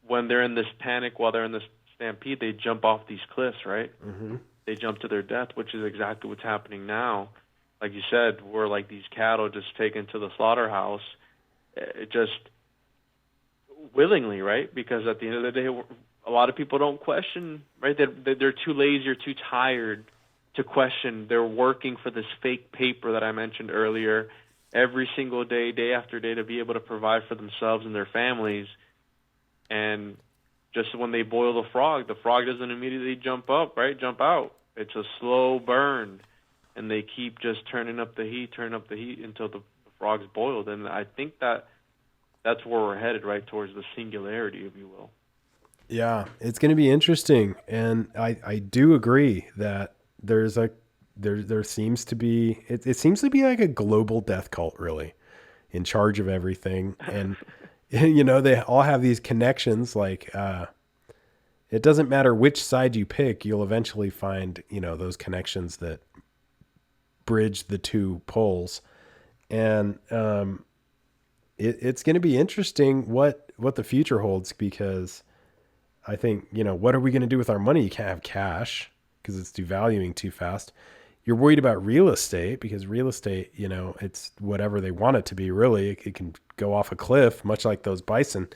when they're in this panic, while they're in this stampede, they jump off these cliffs, right? Mm-hmm. They jump to their death, which is exactly what's happening now. Like you said, we're like these cattle just taken to the slaughterhouse, just willingly, right? Because at the end of the day, a lot of people don't question, right? They're too lazy or too tired to question. They're working for this fake paper that I mentioned earlier every single day, day after day, to be able to provide for themselves and their families. And just when they boil the frog doesn't immediately jump up, right? Jump out. It's a slow burn, and they keep just turning up the heat until the frog's boiled. And I think that's where we're headed, right, towards the singularity, if you will. Yeah, it's going to be interesting. And I do agree that there seems to be, it seems to be like a global death cult, really, in charge of everything. And, you know, they all have these connections. Like, it doesn't matter which side you pick, you'll eventually find, you know, those connections that bridge the two poles. And, it's going to be interesting what the future holds, because I think, you know, what are we going to do with our money? You can't have cash because it's devaluing too fast. You're worried about real estate because real estate, you know, it's whatever they want it to be, really. It can go off a cliff, much like those bison.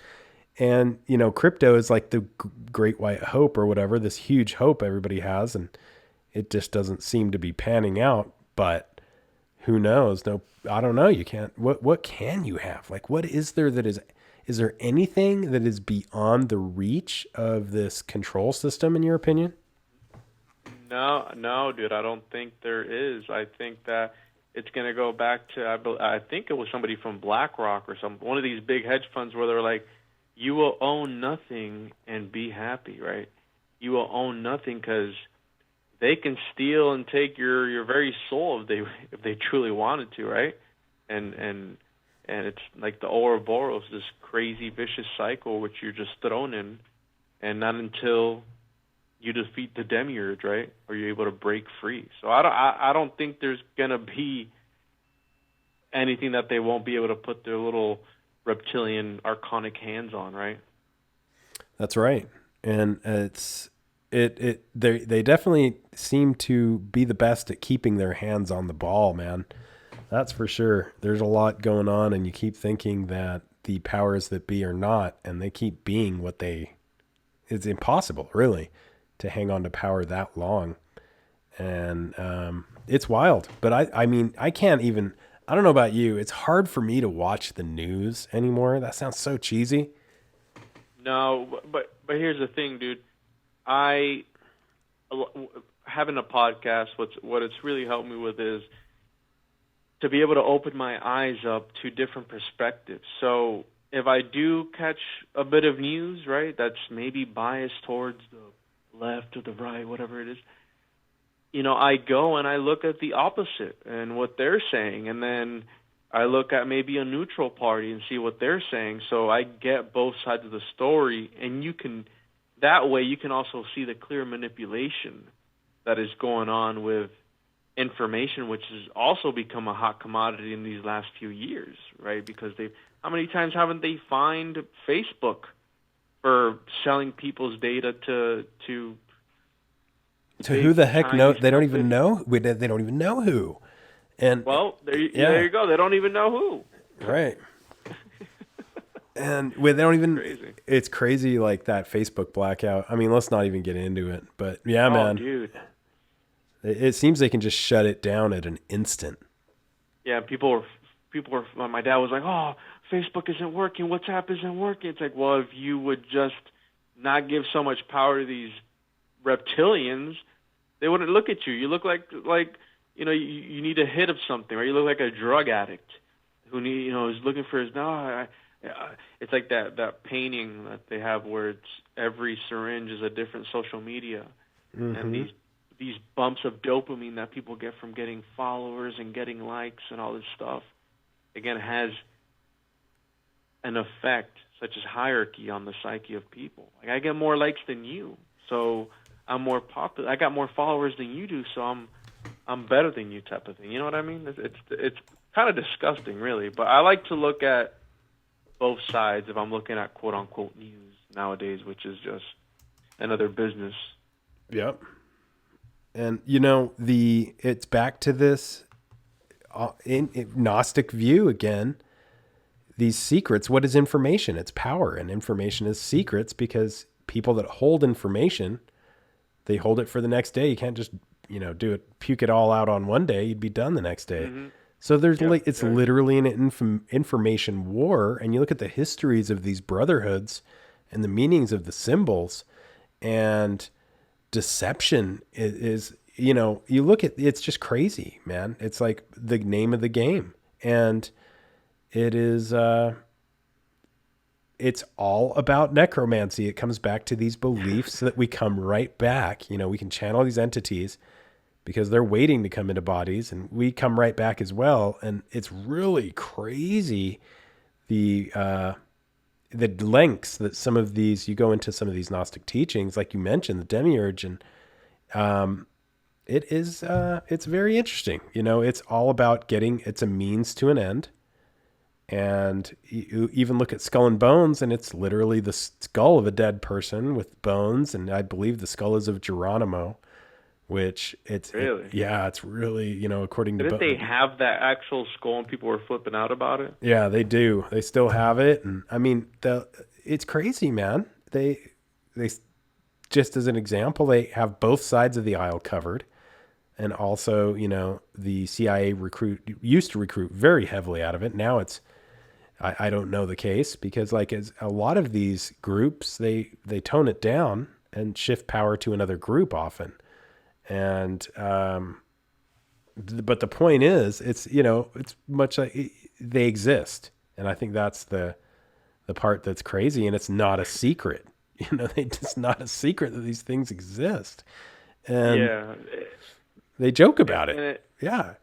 And, you know, crypto is like the great white hope or whatever, this huge hope everybody has. And it just doesn't seem to be panning out. But who knows? No, I don't know. You can't. What can you have? Like, what is there that is there anything that is beyond the reach of this control system, in your opinion? No, dude, I don't think there is. I think that it's going to go back to, I think it was somebody from BlackRock or one of these big hedge funds where they're like, you will own nothing and be happy, right? You will own nothing because they can steal and take your very soul if they truly wanted to, right? And it's like the Ouroboros, this crazy vicious cycle which you're just thrown in, and not until you defeat the demiurge, right, are you able to break free. So I don't think there's gonna be anything that they won't be able to put their little reptilian archonic hands on, right? That's right, and they definitely seem to be the best at keeping their hands on the ball, man. That's for sure. There's a lot going on, and you keep thinking that the powers that be are not, and they keep being what it's impossible, really, to hang on to power that long. And it's wild. But I mean, I can't even, I don't know about you, it's hard for me to watch the news anymore. That sounds so cheesy. No, but here's the thing, dude. Having a podcast, what it's really helped me with is to be able to open my eyes up to different perspectives. So if I do catch a bit of news, right, that's maybe biased towards the left or the right, whatever it is, you know, I go and I look at the opposite and what they're saying, and then I look at maybe a neutral party and see what they're saying. So I get both sides of the story, and that way you can also see the clear manipulation that is going on with information, which has also become a hot commodity in these last few years, right? Because how many times haven't they fined Facebook for selling people's data to who the heck know? They don't even know. They don't even know who. And well, there you go. They don't even know who. Right. And they don't even. Crazy. It's crazy, like that Facebook blackout. I mean, let's not even get into it. But yeah, man, dude. It seems they can just shut it down at an instant. Yeah, people were. My dad was like, "Oh, Facebook isn't working. WhatsApp isn't working." It's like, well, if you would just not give so much power to these reptilians, they wouldn't look at you. You look like you know, you need a hit of something, or you look like a drug addict who is looking for his. It's like that painting that they have where it's every syringe is a different social media, and these bumps of dopamine that people get from getting followers and getting likes and all this stuff, again, has an effect such as hierarchy on the psyche of people. Like, I get more likes than you, so I'm more popular. I got more followers than you do, so I'm better than you, type of thing. You know what I mean? It's kind of disgusting, really. But I like to look at both sides if I'm looking at quote unquote news nowadays, which is just another business. Yep. And, you know, it's back to this in Gnostic view again. These secrets, what is information? It's power, and information is secrets because people that hold information, they hold it for the next day. You can't just, puke it all out on one day. You'd be done the next day. Mm-hmm. So it's literally an information war. And you look at the histories of these brotherhoods and the meanings of the symbols, and deception is you look at, it's just crazy, man. It's like the name of the game. And it is, it's all about necromancy. It comes back to these beliefs that we come right back. We can channel these entities because they're waiting to come into bodies, and we come right back as well. And it's really crazy the lengths that some of these, you go into some of these Gnostic teachings, like you mentioned, the demiurge, and it's very interesting. It's all about it's a means to an end. And you even look at Skull and Bones, and it's literally the skull of a dead person with bones. And I believe the skull is of Geronimo, which it's really, it's really, according to. Didn't they have that actual skull and people were flipping out about it? Yeah, they do. They still have it. And I mean, it's crazy, man. They just as an example, they have both sides of the aisle covered. And also, the CIA used to recruit very heavily out of it. Now I don't know the case, because as a lot of these groups, they tone it down and shift power to another group often. And, but the point is, it's much like they exist. And I think that's the part that's crazy. And it's not a secret, it's not a secret that these things exist. And they joke about it.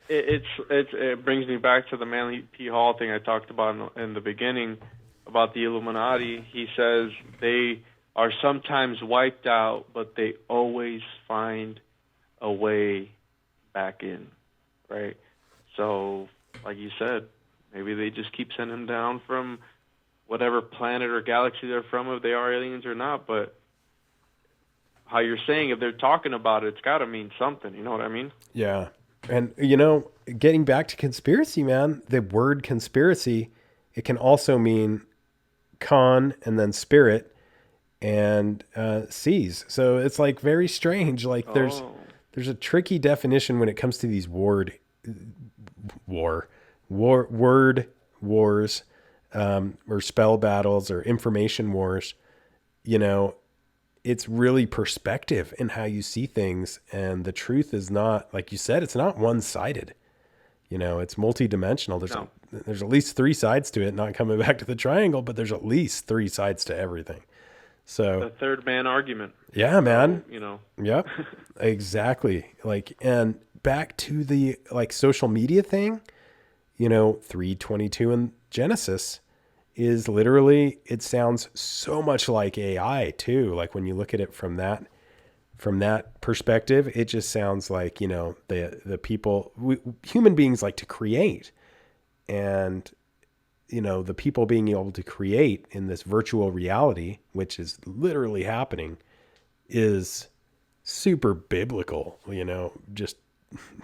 It brings me back to the Manly P. Hall thing I talked about in the beginning about the Illuminati. He says they are sometimes wiped out, but they always find a way back in, right? So, like you said, maybe they just keep sending them down from whatever planet or galaxy they're from, if they are aliens or not. But how you're saying, if they're talking about it, it's got to mean something. You know what I mean? Yeah. And, getting back to conspiracy, man, the word conspiracy, it can also mean con and then spirit and seas. So it's like very strange. Like there's a tricky definition when it comes to these word wars, or spell battles or information wars. It's really perspective in how you see things. And the truth is not, like you said, it's not one-sided. It's multidimensional. There's at least three sides to it, not coming back to the triangle, but there's at least three sides to everything. So the third man argument. Yeah, man. So, Yep. Exactly. And back to the social media thing, 322 in Genesis is literally, it sounds so much like AI too. Like when you look at it from that perspective, it just sounds like, the people, human beings like to create, and, the people being able to create in this virtual reality, which is literally happening, is super biblical, just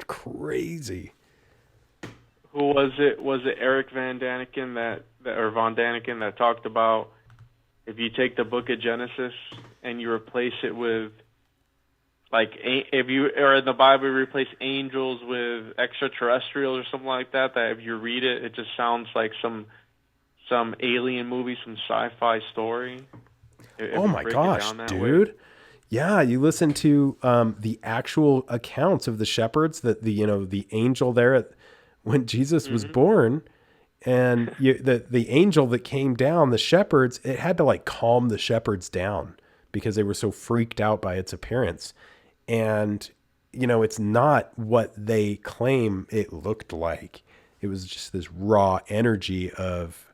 crazy. Who was it? Was it Eric Van Daniken or Von Daniken that talked about if you take the book of Genesis and you replace it with, if you, or in the Bible, you replace angels with extraterrestrials or something like that, that if you read it, it just sounds like some alien movie, some sci-fi story. Oh my gosh, dude. Yeah, you listen to the actual accounts of the shepherds, that the angel there when Jesus was born, and the angel that came down, the shepherds, it had to calm the shepherds down because they were so freaked out by its appearance. And, it's not what they claim it looked like. It was just this raw energy of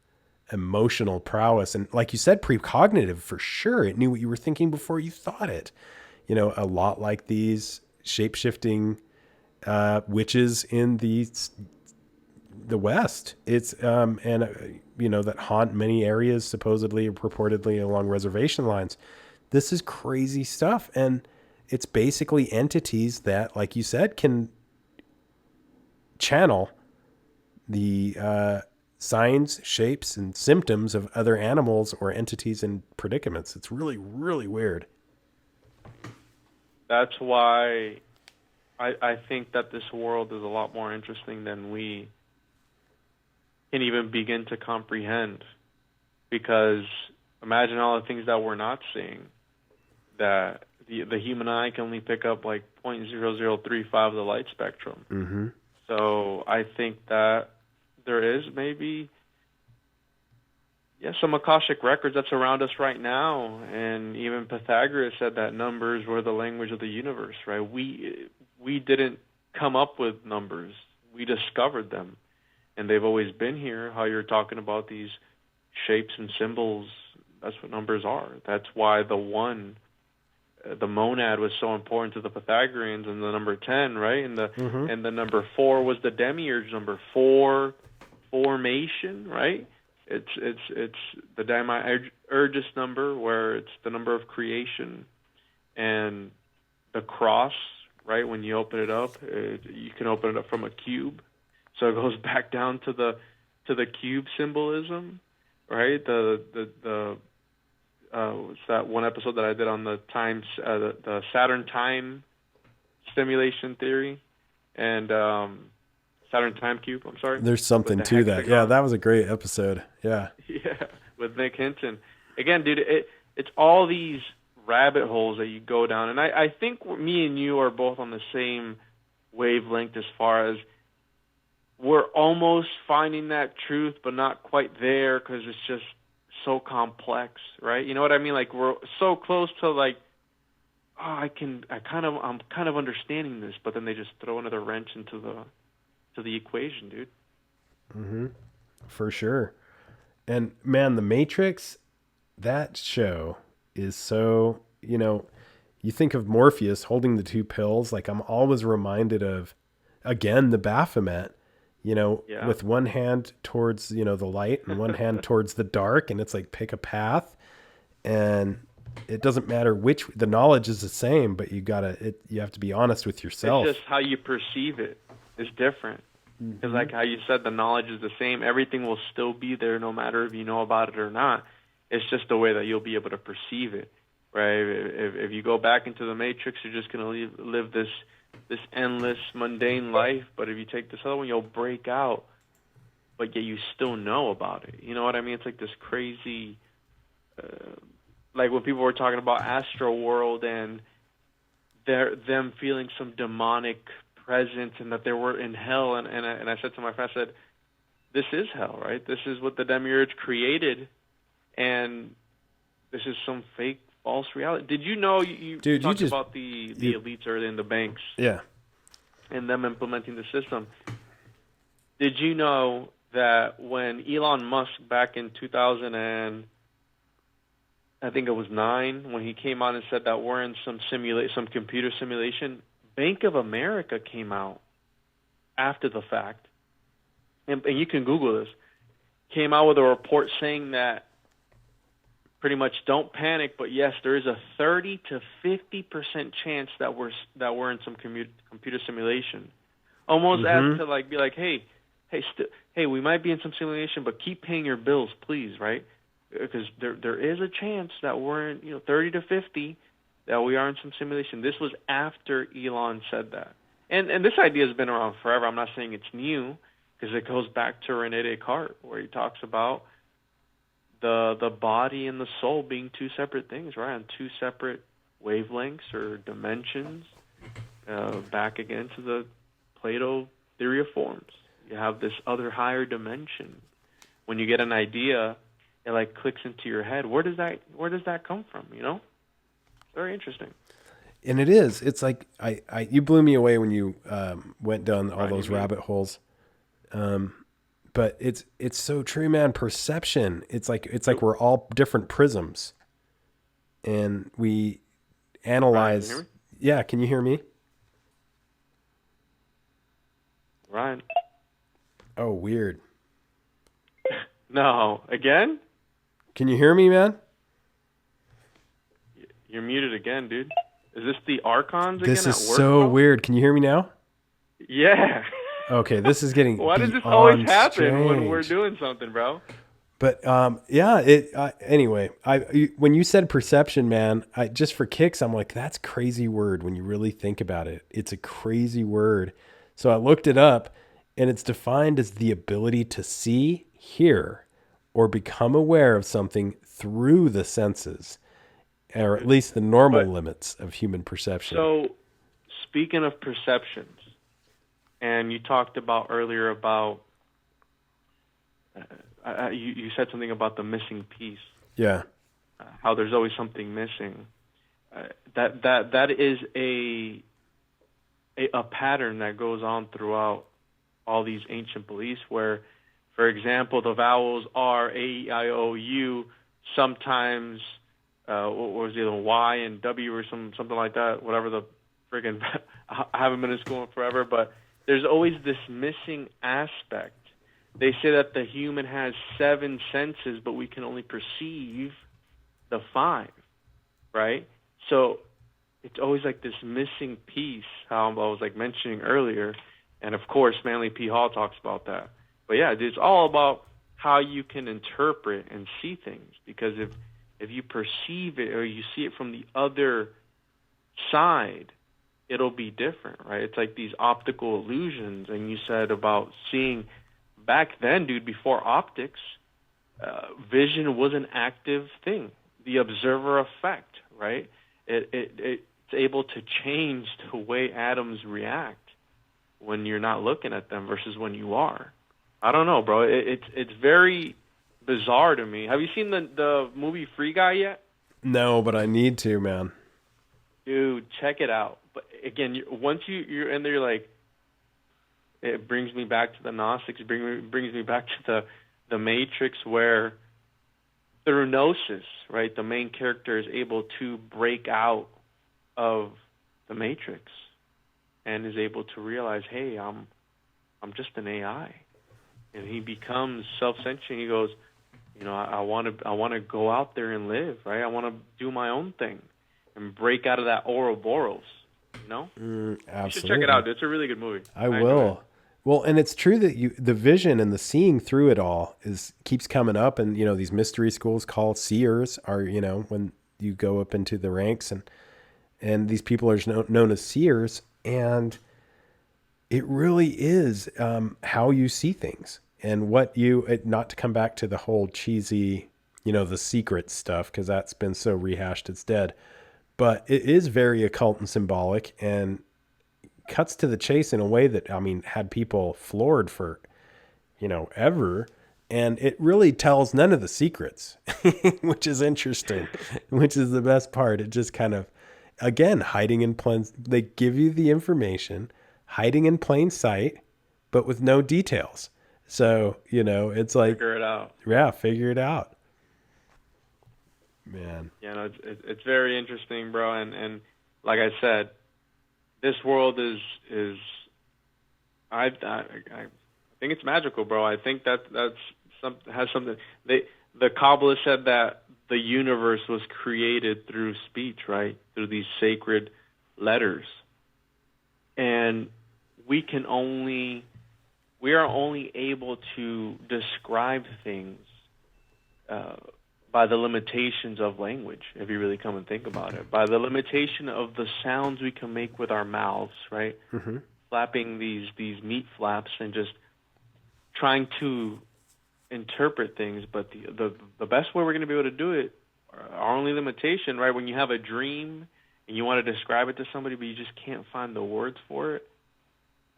emotional prowess. And like you said, precognitive for sure. It knew what you were thinking before you thought it. A lot like these shape-shifting witches in the West. It's that haunt many areas, supposedly or purportedly along reservation lines. This is crazy stuff, and it's basically entities that, like you said, can channel the signs, shapes, and symptoms of other animals or entities in predicaments. It's really, really weird. That's why I think that this world is a lot more interesting than we can even begin to comprehend. Because imagine all the things that we're not seeing, that the human eye can only pick up like 0.0035 of the light spectrum. Mm-hmm. So I think that there is maybe, some Akashic records that's around us right now. And even Pythagoras said that numbers were the language of the universe, right? We didn't come up with numbers. We discovered them. And they've always been here. How you're talking about these shapes and symbols, that's what numbers are. That's why the one, the monad, was so important to the Pythagoreans, and the number 10, right? And the number 4 was the demiurge number. 4, formation, right? It's the demiurgus number, where it's the number of creation. And the cross, right? When you open it up, you can open it up from a cube. So it goes back down to the cube symbolism, right? What's that one episode that I did on the Saturn time simulation theory, and Saturn time cube. I'm sorry. There's something to that. Yeah, that was a great episode. Yeah. Yeah, with Nick Hinton. Again, dude, it's all these rabbit holes that you go down, and I think me and you are both on the same wavelength as far as we're almost finding that truth, but not quite there, because it's just so complex, right? You know what I mean? Like, we're so close to like, I'm kind of understanding this, but then they just throw another wrench into the equation, dude. Mm-hmm. For sure. And man, The Matrix, that show is so, you think of Morpheus holding the two pills. Like, I'm always reminded of, again, the Baphomet, with one hand towards, the light and one hand towards the dark. And it's like, pick a path, and it doesn't matter which, the knowledge is the same, but you have to be honest with yourself. It's just how you perceive it is different. Because like how you said, the knowledge is the same. Everything will still be there no matter if you know about it or not. It's just the way that you'll be able to perceive it, right? If you go back into the Matrix, you're just going to live this endless, mundane life. But if you take this other one, you'll break out, but yet you still know about it. You know what I mean? It's like this crazy, like when people were talking about Astro World and them feeling some demonic presence and that they were in hell. And I said to my friend, I said, this is hell, right? This is what the demiurge created, and this is some fake, false reality. Did you know you talked about the elites earlier in the banks? Yeah. And them implementing the system. Did you know that when Elon Musk back in 2000 and I think it was 9, when he came out and said that we're in some computer simulation, Bank of America came out after the fact, and you can Google this, came out with a report saying that pretty much don't panic, but yes, there is a 30 to 50% chance that we're in some computer simulation. Almost as to like be like, hey, we might be in some simulation, but keep paying your bills, please, right? Because there is a chance that we're in 30 to 50 that we are in some simulation. This was after Elon said that, and this idea has been around forever. I'm not saying it's new, because it goes back to René Descartes, where he talks about the body and the soul being two separate things, right? On two separate wavelengths or dimensions. Back again to the Plato theory of forms. You have this other higher dimension. When you get an idea, it like clicks into your head. Where does that come from? Very interesting. And it is. It's like you blew me away when you went down all those rabbit holes. But it's so true, man. Perception. It's like we're all different prisms, and we analyze. Ryan, yeah, can you hear me? Ryan. Oh, weird. No, again? Can you hear me, man? You're muted again, dude. Is this the Archons again? This is at work, so bro? weird. Can you hear me now? Yeah. Okay, this is getting Why does this always beyond happen when we're strange. doing something, bro? But yeah, anyway, when you said perception, man, just for kicks, I'm like, that's a crazy word when you really think about it. It's a crazy word. So I looked it up, and it's defined as the ability to see, hear, or become aware of something through the senses, or at least the normal limits of human perception. So, speaking of perceptions, and you talked about earlier about you said something about the missing piece. Yeah. How there's always something missing. That is a pattern that goes on throughout all these ancient beliefs. Where, for example, the vowels R, A, E, I, O, U. Sometimes what was the other one? Y and W or something like that. Whatever the friggin' I haven't been in school in forever, but there's always this missing aspect. They say that the human has 7 senses, but we can only perceive the 5, right? So it's always like this missing piece, how I was like mentioning earlier. And of course, Manly P. Hall talks about that. But yeah, it's all about how you can interpret and see things. Because if you perceive it or you see it from the other side, it'll be different, right? It's like these optical illusions. And you said about seeing... Back then, dude, before optics, vision was an active thing. The observer effect, right? It's able to change the way atoms react when you're not looking at them versus when you are. I don't know, bro. It's very bizarre to me. Have you seen the movie Free Guy yet? No, but I need to, man. Dude, check it out. But again, once you're in there, you're like, it brings me back to the Gnostics. It brings me back to the Matrix, where through gnosis, right, the main character is able to break out of the Matrix and is able to realize, hey, I'm just an AI, and he becomes self-sentient. He goes, I want to go out there and live, right? I want to do my own thing and break out of that Ouroboros. Absolutely. You should check it out. It's a really good movie. I will. Well, and it's true that the vision and the seeing through it all keeps coming up, and these mystery schools called seers are when you go up into the ranks, and these people are known as seers, and it really is how you see things and what not to come back to the whole cheesy the secret stuff, because that's been so rehashed it's dead, but it is very occult and symbolic and cuts to the chase in a way that, had people floored for, ever. And it really tells none of the secrets, which is interesting, which is the best part. It just kind of, again, hiding in plain, they give you the information, hiding in plain sight, but with no details. So, it's like, figure it out. Yeah, figure it out. Man. Yeah, no, it's very interesting, bro. And like I said, this world is I think it's magical, bro. I think has something. The Kabbalah said that the universe was created through speech, right? Through these sacred letters, and we are only able to describe things by the limitations of language, if you really come and think about it. By the limitation of the sounds we can make with our mouths, right? Mm-hmm. Flapping these meat flaps and just trying to interpret things. But the best way we're going to be able to do it, our only limitation, right? When you have a dream and you want to describe it to somebody, but you just can't find the words for it.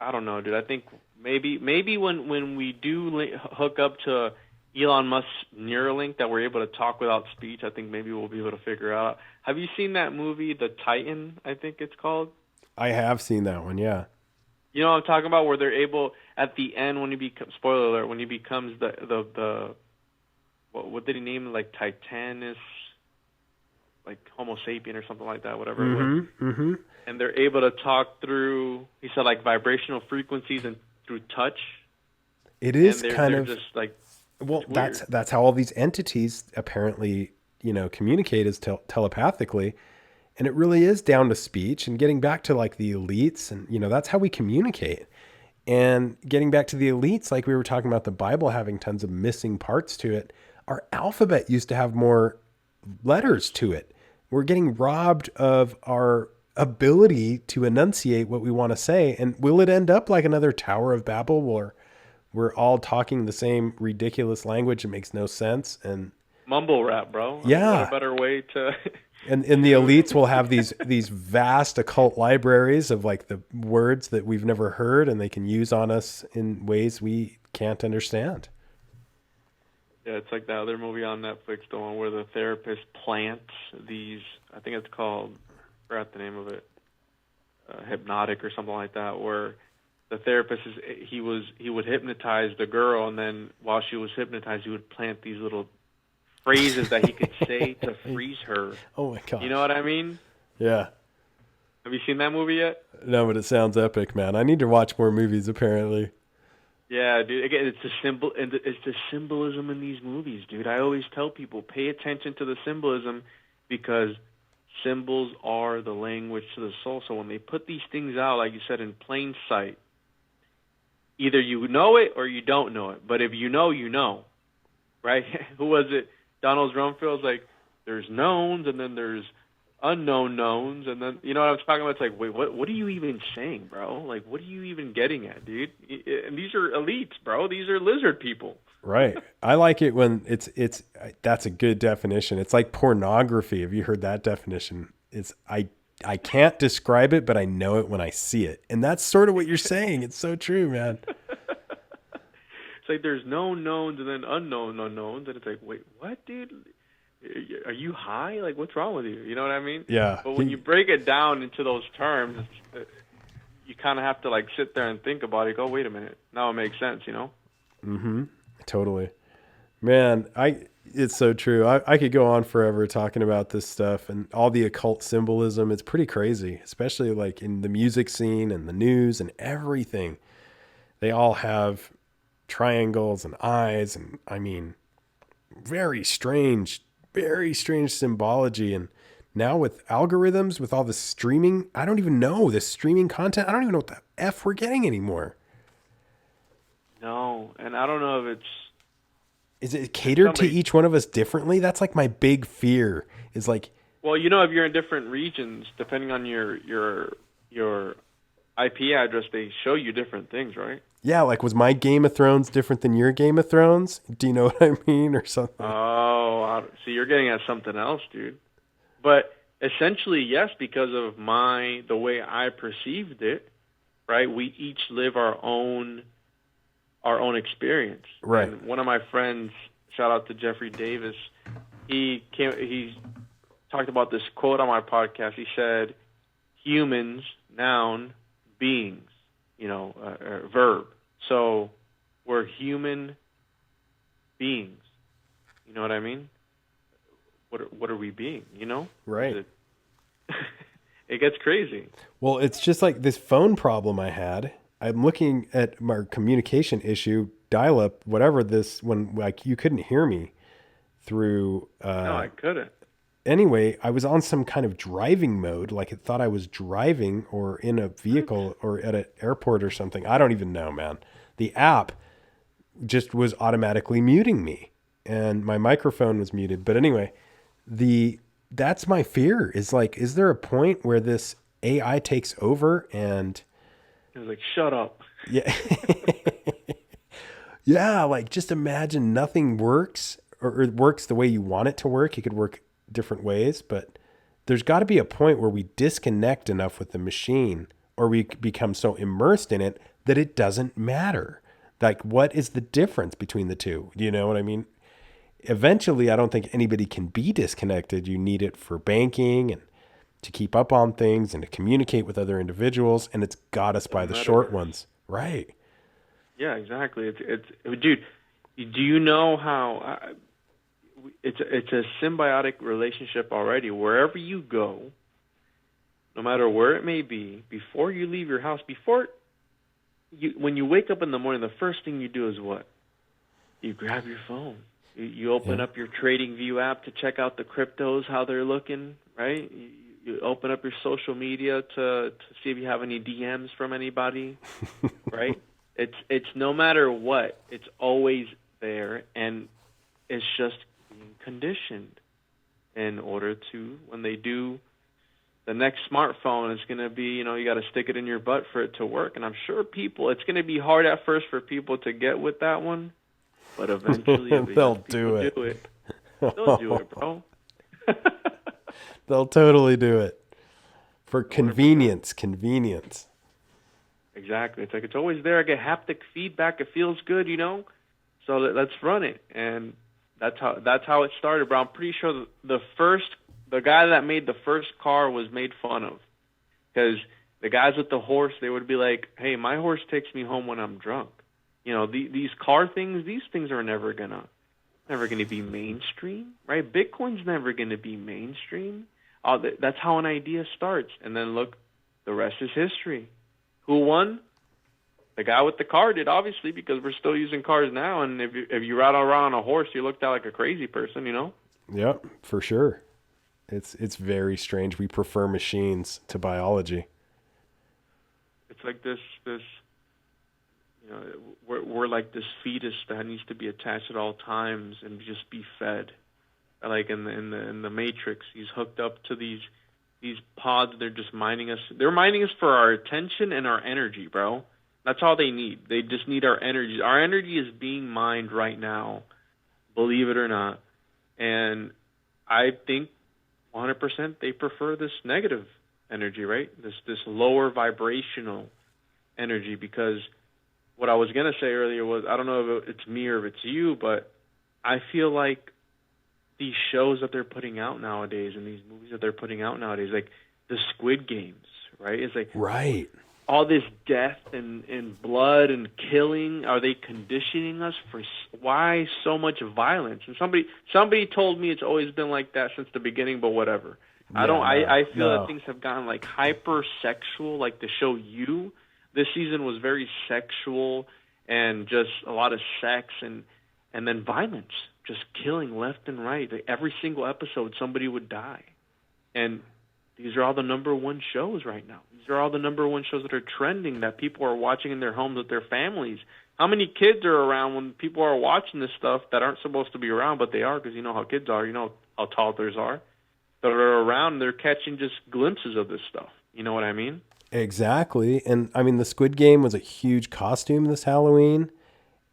I don't know, dude. I think maybe when we do hook up to Elon Musk's Neuralink that we're able to talk without speech, I think maybe we'll be able to figure out. Have you seen that movie, The Titan, I think it's called? I have seen that one, yeah. You know what I'm talking about, where they're able, at the end, when he becomes, spoiler alert, when he becomes the what did he name it, like Titanus, like Homo sapien or something like that, whatever it was. Mm-hmm. And they're able to talk through, he said, like vibrational frequencies and through touch. It is they're just like, well, that's how all these entities apparently, communicate is telepathically. And it really is down to speech and getting back to like the elites. And, that's how we communicate. And getting back to the elites, like we were talking about the Bible having tons of missing parts to it, our alphabet used to have more letters to it. We're getting robbed of our ability to enunciate what we want to say. And will it end up like another Tower of Babel where we're all talking the same ridiculous language that makes no sense? And mumble rap, bro. Yeah. What a better way to... And the elites will have these vast occult libraries of like the words that we've never heard, and they can use on us in ways we can't understand. Yeah, it's like the other movie on Netflix, the one where the therapist plants these, I think it's called, I forgot the name of it, Hypnotic or something like that, where the therapist he would hypnotize the girl, and then while she was hypnotized, he would plant these little phrases that he could say to freeze her. Oh my god! You know what I mean? Yeah. Have you seen that movie yet? No, but it sounds epic, man. I need to watch more movies. Apparently. Yeah, dude. Again, it's the symbolism in these movies, dude. I always tell people, pay attention to the symbolism, because symbols are the language to the soul. So when they put these things out, like you said, in plain sight, either you know it or you don't know it. But if you know, you know, right? Who was it? Donald Rumsfeld's like, there's knowns, and then there's unknown knowns, and then, you know what I'm talking about? It's like, wait, what are you even saying, bro? Like, what are you even getting at, dude? And these are elites, bro. These are lizard people. Right. I like it when it's that's a good definition. It's like pornography. Have you heard that definition? It's I can't describe it, but I know it when I see it. And that's sort of what you're saying. It's so true, man. It's like there's known knowns and then unknown unknowns, and it's like, wait, what, dude? Are you high? Like, what's wrong with you? You know what I mean? Yeah. But when you break it down into those terms, you kind of have to like sit there and think about it. Go, wait a minute. Now it makes sense, you know? Mm-hmm. Totally. Man, it's so true. I could go on forever talking about this stuff and all the occult symbolism. It's pretty crazy, especially like in the music scene and the news and everything. They all have triangles and eyes, and I mean, very strange symbology. And now with algorithms, with all the streaming, I don't even know this streaming content. I don't even know what the F we're getting anymore. No, and I don't know if is it catered to each one of us differently? That's like my big fear is like, well, you know, if you're in different regions, depending on your IP address, they show you different things, right? Yeah, like was my Game of Thrones different than your Game of Thrones? Do you know what I mean, or something? Oh, see, you're getting at something else, dude. But essentially, yes, because of the way I perceived it, right? We each live our own experience. Right. And one of my friends, shout out to Jeffrey Davis, he talked about this quote on my podcast. He said, "Humans, noun, beings." Verb. So we're human beings. You know what I mean? What are we being? You know? Right. It gets crazy. Well, it's just like this phone problem I had. I'm looking at my communication issue, dial-up, whatever this, when like you couldn't hear me through. No, I couldn't. Anyway, I was on some kind of driving mode, like it thought I was driving or in a vehicle or at an airport or something. I don't even know, man. The app just was automatically muting me and my microphone was muted. But anyway, that's my fear is like, is there a point where this AI takes over and it was like, shut up. Yeah. Yeah. Like just imagine nothing works or it works the way you want it to work. It could work different ways, but there's got to be a point where we disconnect enough with the machine or we become so immersed in it that it doesn't matter. Like, what is the difference between the two? Do you know what I mean? Eventually, I don't think anybody can be disconnected. You need it for banking and to keep up on things and to communicate with other individuals, and it's got us by the short ones. Right. Yeah, exactly. It's dude, do you know how it's a symbiotic relationship already. Wherever you go, no matter where it may be, before you leave your house, when you wake up in the morning, the first thing you do is what? You grab your phone. You open up your TradingView app to check out the cryptos, how they're looking, right? You open up your social media to see if you have any DMs from anybody, right? It's no matter what, it's always there, and it's just being conditioned in order to, when they do the next smartphone, it's going to be, you got to stick it in your butt for it to work. And I'm sure it's going to be hard at first for people to get with that one, but eventually they'll do it. They'll do it, bro. They'll totally do it. For convenience. Exactly. It's like, it's always there. I get haptic feedback. It feels good, So let's run it. And that's how it started, bro. I'm pretty sure the guy that made the first car was made fun of. Because the guys with the horse, they would be like, hey, my horse takes me home when I'm drunk. These car things, these things are never gonna be mainstream, right? Bitcoin's never gonna be mainstream. That's how an idea starts. And then look, the rest is history. Who won? The guy with the car did, obviously, because we're still using cars now. And if you ride around on a horse, you looked out like a crazy person, Yep, for sure. It's very strange. We prefer machines to biology. It's like this. We're like this fetus that needs to be attached at all times and just be fed. Like in the Matrix, he's hooked up to these pods. They're just mining us. They're mining us for our attention and our energy, bro. That's all they need. They just need our energy. Our energy is being mined right now, believe it or not. And I think 100% they prefer this negative energy, right? This lower vibrational energy, because what I was going to say earlier was, I don't know if it's me or if it's you, but I feel like these shows that they're putting out nowadays and these movies that they're putting out nowadays, like the Squid Games, right? It's like right. All this death and blood and killing. Are they conditioning us for why so much violence? And somebody told me it's always been like that since the beginning, but whatever. Yeah, I feel that things have gotten like hyper sexual. Like the show You, this season was very sexual and just a lot of sex and then violence, just killing left and right. Like every single episode, somebody would die. And these are all the number one shows right now. These are all the number one shows that are trending, that people are watching in their homes with their families. How many kids are around when people are watching this stuff that aren't supposed to be around, but they are, because you know how kids are, you know how toddlers are, that are around, they're catching just glimpses of this stuff. You know what I mean? Exactly. And I mean, the Squid Game was a huge costume this Halloween.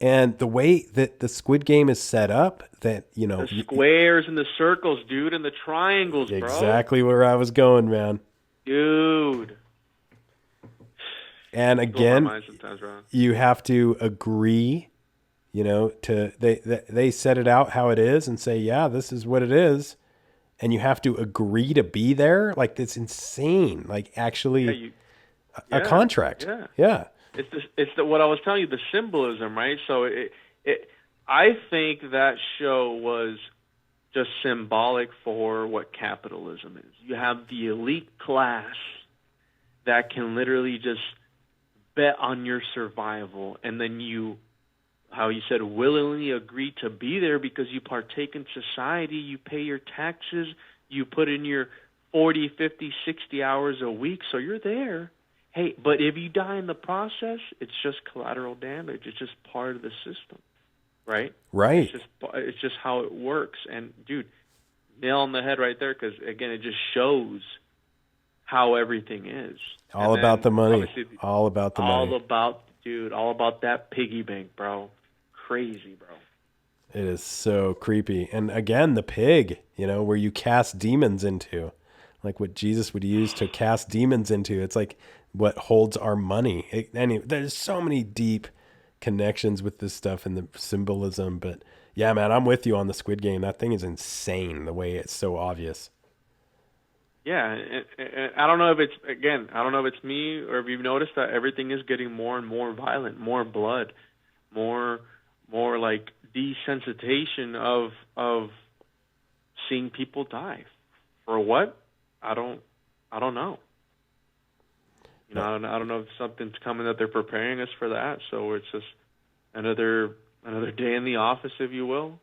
And the way that the Squid Game is set up, that, the squares and the circles, dude, and the triangles, bro. Exactly where I was going, man. Dude. And again, you have to agree, they set it out how it is and say, yeah, this is what it is. And you have to agree to be there. Like, it's insane. Like, actually a contract. Yeah. It's what I was telling you, the symbolism, right? So I think that show was just symbolic for what capitalism is. You have the elite class that can literally just bet on your survival, and then you, how you said, willingly agree to be there because you partake in society, you pay your taxes, you put in your 40, 50, 60 hours a week, so you're there. Hey, but if you die in the process, it's just collateral damage. It's just part of the system, right? Right. It's just how it works. And, dude, nail on the head right there, because, again, it just shows how everything is. All about the money. All about the money. All about that piggy bank, bro. Crazy, bro. It is so creepy. And, again, the pig, where you cast demons into. Like what Jesus would use to cast demons into. It's like what holds our money. There's so many deep connections with this stuff and the symbolism. But yeah, man, I'm with you on the Squid Game. That thing is insane, the way it's so obvious. Yeah, and I don't know if it's me or if you've noticed that everything is getting more and more violent, more blood, more like desensitization of seeing people die. For what? I don't know. I don't know if something's coming that they're preparing us for that. So it's just another day in the office, if you will.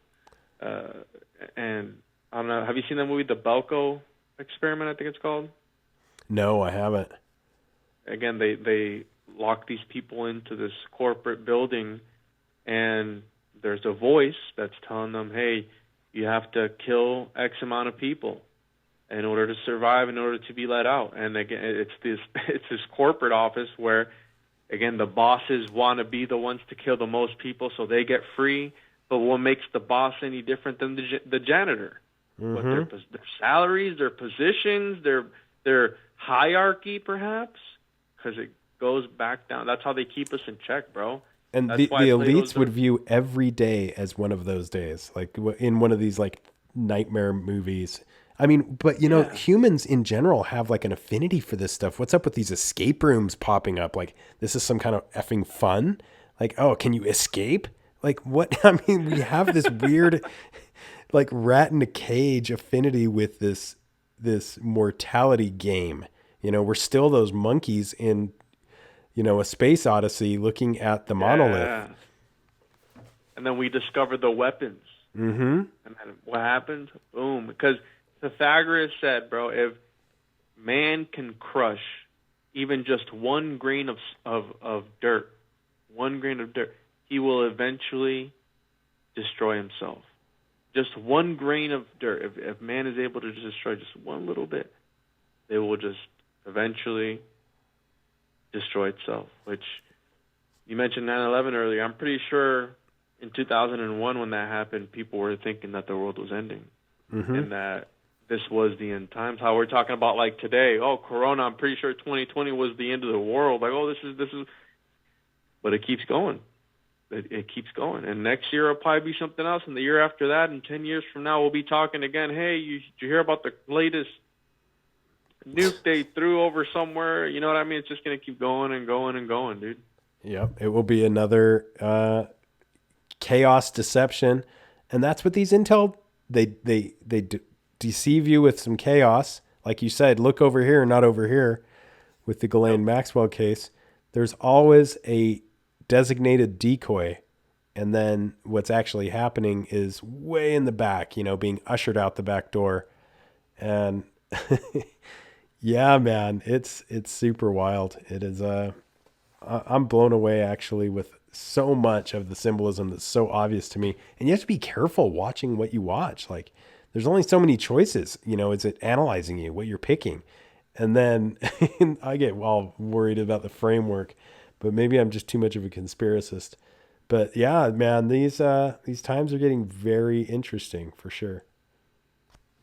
And I don't know. Have you seen that movie, The Belko Experiment? I think it's called. No, I haven't. Again, they lock these people into this corporate building, and there's a voice that's telling them, hey, you have to kill X amount of people in order to survive, in order to be let out. And again, it's this corporate office where, again, the bosses want to be the ones to kill the most people so they get free. But what makes the boss any different than the janitor? What, their salaries, their positions, their hierarchy, perhaps? Because it goes back down. That's how they keep us in check, bro. And the elites would view every day as one of those days, like in one of these like nightmare movies. I mean, but you know, humans in general have like an affinity for this stuff. What's up with these escape rooms popping up? Like, this is some kind of effing fun. Like, oh, can you escape? Like, what? I mean, we have this weird, like, rat in a cage affinity with this mortality game. You know, we're still those monkeys in, you know, a space odyssey looking at the monolith. And then we discover the weapons. Mm-hmm. And then what happened? Boom. Because Pythagoras said, bro, if man can crush even just 1 grain of dirt, 1 grain of dirt, he will eventually destroy himself. Just 1 grain of dirt. If man is able to destroy just one little bit, it will just eventually destroy itself. Which, you mentioned 9/11 earlier. I'm pretty sure in 2001 when that happened, people were thinking that the world was ending. Mm-hmm. And that this was the end times. How we're talking about like today, oh, Corona, I'm pretty sure 2020 was the end of the world. Like, oh, this is, but it keeps going. It keeps going. And next year will probably be something else. And the year after that, and 10 years from now, we'll be talking again. Hey, did you hear about the latest nuke they threw over somewhere? You know what I mean? It's just going to keep going and going and going, dude. Yep. It will be another chaos deception. And that's what these intel, they deceive you with some chaos. Like you said, look over here, not over here with the Ghislaine Maxwell case. There's always a designated decoy, and then what's actually happening is way in the back, you know, being ushered out the back door. And yeah, man, it's super wild. It is I'm blown away actually with so much of the symbolism that's so obvious to me. And you have to be careful watching what you watch. Like, there's only so many choices, you know. Is it analyzing you, what you're picking? And then I get all worried about the framework. But maybe I'm just too much of a conspiracist. But yeah, man, these times are getting very interesting for sure.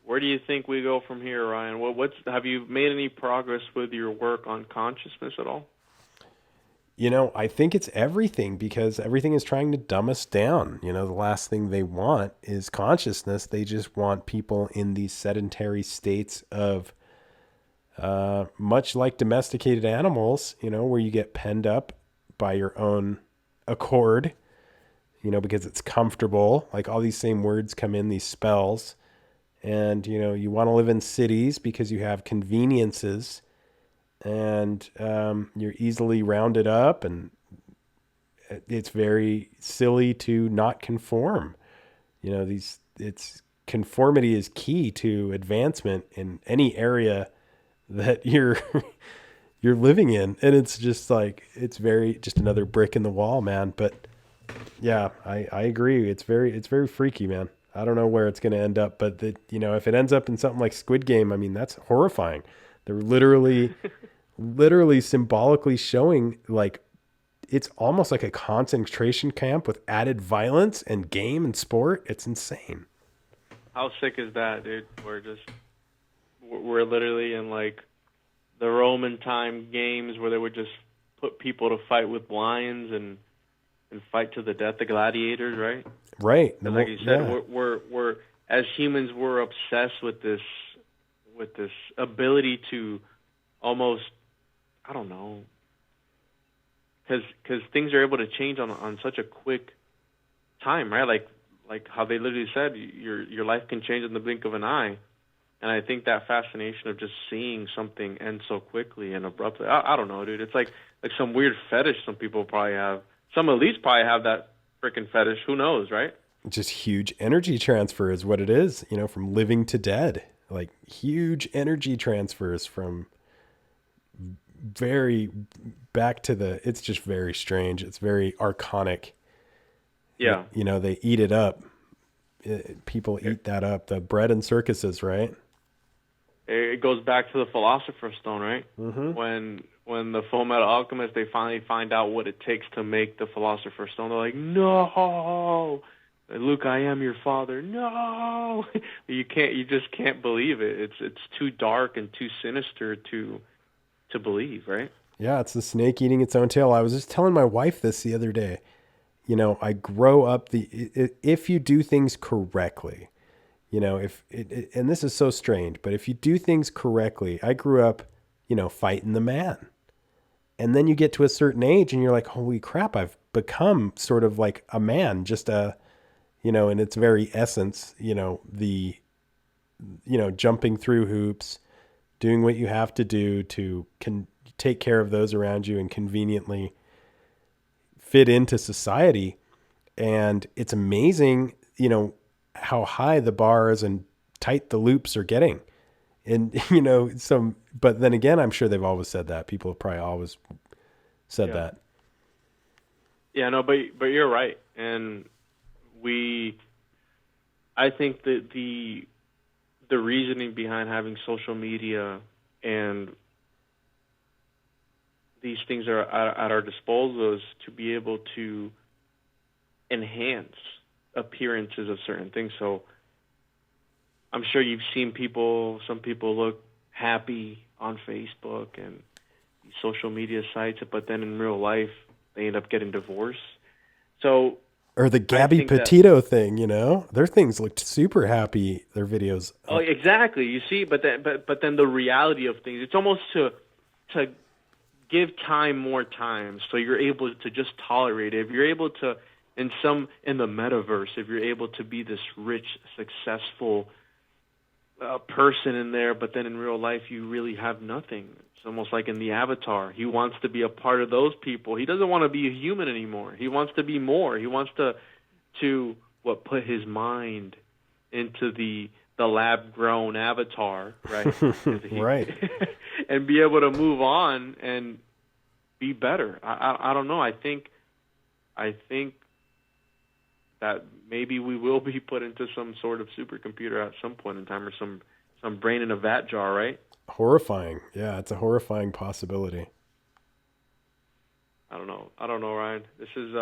Where do you think we go from here, Ryan? Have you made any progress with your work on consciousness at all? You know, I think it's everything, because everything is trying to dumb us down. You know, the last thing they want is consciousness. They just want people in these sedentary states of much like domesticated animals, you know, where you get penned up by your own accord, you know, because it's comfortable. Like, all these same words come in, these spells. And, you know, you want to live in cities because you have conveniences, and you're easily rounded up, and it's very silly to not conform. You know, conformity is key to advancement in any area that you're living in. And it's just like, it's just another brick in the wall, man. But yeah, I agree. It's very freaky, man. I don't know where it's going to end up, but you know, if it ends up in something like Squid Game, I mean, that's horrifying. They're literally symbolically showing, like, it's almost like a concentration camp with added violence and game and sport. It's insane. How sick is that, dude? We're literally in like the Roman time games where they would just put people to fight with lions and fight to the death, the gladiators, right? Right. And like you said, we're as humans, we're obsessed with this ability to almost, I don't know, because things are able to change on such a quick time, right? Like how they literally said, your life can change in the blink of an eye. And I think that fascination of just seeing something end so quickly and abruptly, I don't know, dude. It's like some weird fetish some people probably have. Some elites probably have that freaking fetish. Who knows, right? Just huge energy transfer is what it is, you know, from living to dead. Like, huge energy transfers from very back to it's just very strange. It's very archonic. Yeah. You know, they eat it up. People eat that up. The bread and circuses, right? It goes back to the Philosopher's Stone, right? Mm-hmm. When the Full Metal Alchemist, they finally find out what it takes to make the Philosopher's Stone. They're like, no, Luke, I am your father. No, you just can't believe it. It's too dark and too sinister to believe, right? Yeah, it's the snake eating its own tail. I was just telling my wife this the other day. You know, I grow up if you do things correctly, you know, and this is so strange, but if you do things correctly, I grew up, you know, fighting the man. And then you get to a certain age and you're like, holy crap, I've become sort of like a man, just you know, in its very essence, you know, jumping through hoops, doing what you have to do to take care of those around you and conveniently fit into society. And it's amazing, you know, how high the bars and tight the loops are getting. And, you know, but then again, I'm sure they've always said that. People have probably always said that. Yeah, no, but you're right. And I think that the reasoning behind having social media and these things are at our disposal is to be able to enhance appearances of certain things. So I'm sure you've seen some people look happy on Facebook and these social media sites, but then in real life, they end up getting divorced. So, or the Gabby Petito thing, you know, their things looked super happy. Their videos. Oh, exactly. You see, but then the reality of things, it's almost to give time more time, so you're able to just tolerate it. If you're able to, in the metaverse, if you're able to be this rich, successful person in there, but then in real life you really have nothing. It's almost like in the Avatar. He wants to be a part of those people. He doesn't want to be a human anymore. He wants to be more. He wants to put his mind into the lab-grown avatar, right? Right. And be able to move on and be better. I don't know. I think that maybe we will be put into some sort of supercomputer at some point in time, or some brain in a vat jar, right? Horrifying. Yeah, it's a horrifying possibility. I don't know, Ryan. This is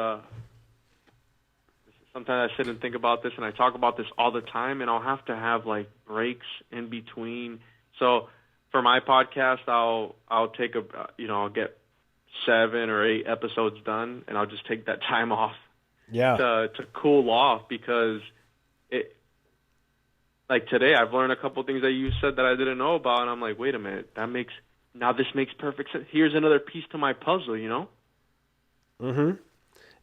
sometimes I sit and think about this, and I talk about this all the time, and I'll have to have like breaks in between. So for my podcast, I'll take I'll get 7 or 8 episodes done, and I'll just take that time off. Yeah. To cool off, because like today I've learned a couple things that you said that I didn't know about, and I'm like, wait a minute, this makes perfect sense. Here's another piece to my puzzle, you know? Mm-hmm.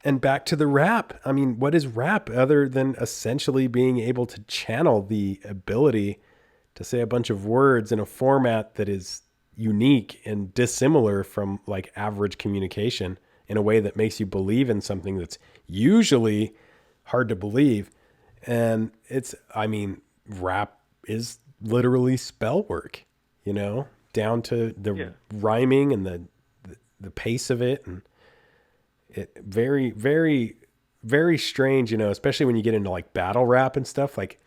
And back to the rap. I mean, what is rap other than essentially being able to channel the ability to say a bunch of words in a format that is unique and dissimilar from like average communication in a way that makes you believe in something that's usually hard to believe. And rap is literally spell work, you know, down to the rhyming and the pace of it. And it very, very, very strange, you know, especially when you get into like battle rap and stuff. Like,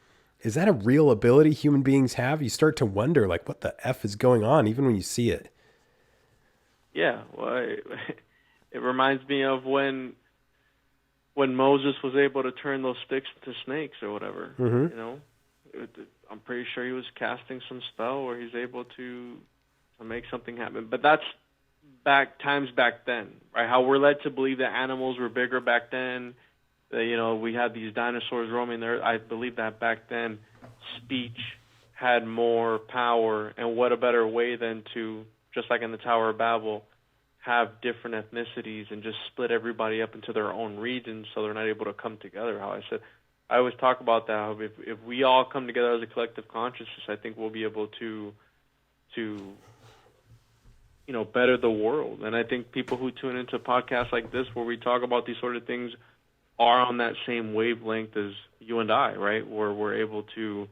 is that a real ability human beings have? You start to wonder, like, what the F is going on, even when you see it. Yeah, well, it reminds me of when Moses was able to turn those sticks into snakes or whatever. Mm-hmm. You know, I'm pretty sure he was casting some spell where he's able to make something happen. But that's back then, right? How we're led to believe that animals were bigger back then. That, you know, we had these dinosaurs roaming there. I believe that back then speech had more power, and what a better way than to, just like in the Tower of Babel, have different ethnicities and just split everybody up into their own regions so they're not able to come together. How I always talk about that. How if we all come together as a collective consciousness, I think we'll be able to better the world. And I think people who tune into podcasts like this, where we talk about these sort of things, are on that same wavelength as you and I, right? Where we're able to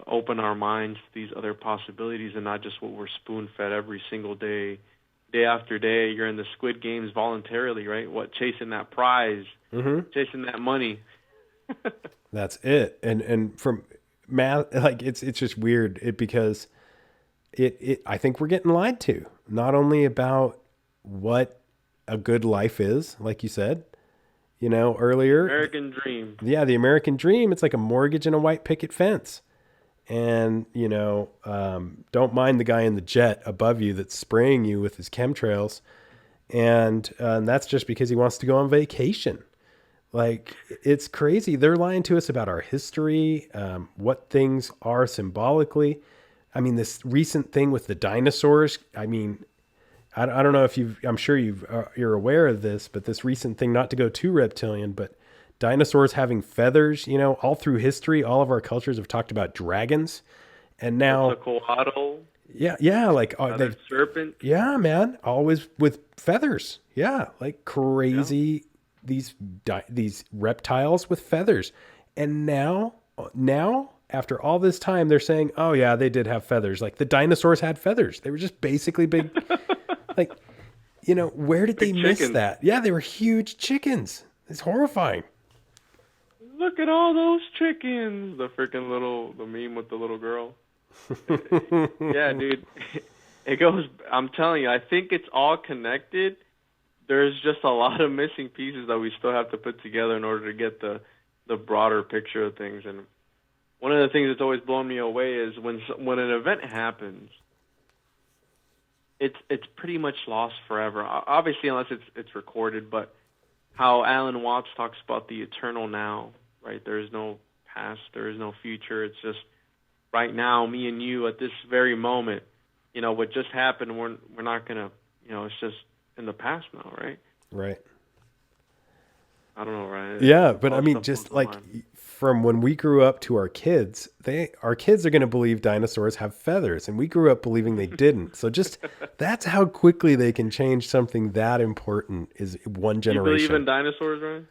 open our minds to these other possibilities and not just what we're spoon-fed every single day day after day. You're in the Squid Games voluntarily, right? What, chasing that prize, chasing that money. That's it. And from math, like it's just weird. Because I think we're getting lied to. Not only about what a good life is, like you said, earlier. American dream. Yeah, the American dream. It's like a mortgage and a white picket fence. And, don't mind the guy in the jet above you that's spraying you with his chemtrails. And that's just because he wants to go on vacation. Like, it's crazy. They're lying to us about our history, what things are symbolically. I mean, this recent thing with the dinosaurs, I mean, I don't know if I'm sure you're aware of this, but this recent thing, not to go too reptilian, but dinosaurs having feathers, all through history, all of our cultures have talked about dragons. And now, Quetzalcoatl. Yeah, like serpent. Yeah, man, always with feathers. Yeah, like crazy. Yeah. These reptiles with feathers, and now after all this time, they're saying, "Oh yeah, they did have feathers. Like the dinosaurs had feathers. They were just basically big." Like, where did they miss that? Yeah, they were huge chickens. It's horrifying. Look at all those chickens. The meme with the little girl. Yeah, dude. It goes, I'm telling you, I think it's all connected. There's just a lot of missing pieces that we still have to put together in order to get the broader picture of things. And one of the things that's always blown me away is when an event happens, it's pretty much lost forever. Obviously, unless it's recorded, but how Alan Watts talks about the eternal now, right? There is no past, there is no future. It's just right now, me and you at this very moment. What just happened, we're not gonna, it's just in the past now, right? Right. I don't know, right? Yeah, but I mean, just like from when we grew up to our kids are going to believe dinosaurs have feathers, and we grew up believing they didn't. So just that's how quickly they can change something that important is one generation. You believe in dinosaurs, Ryan?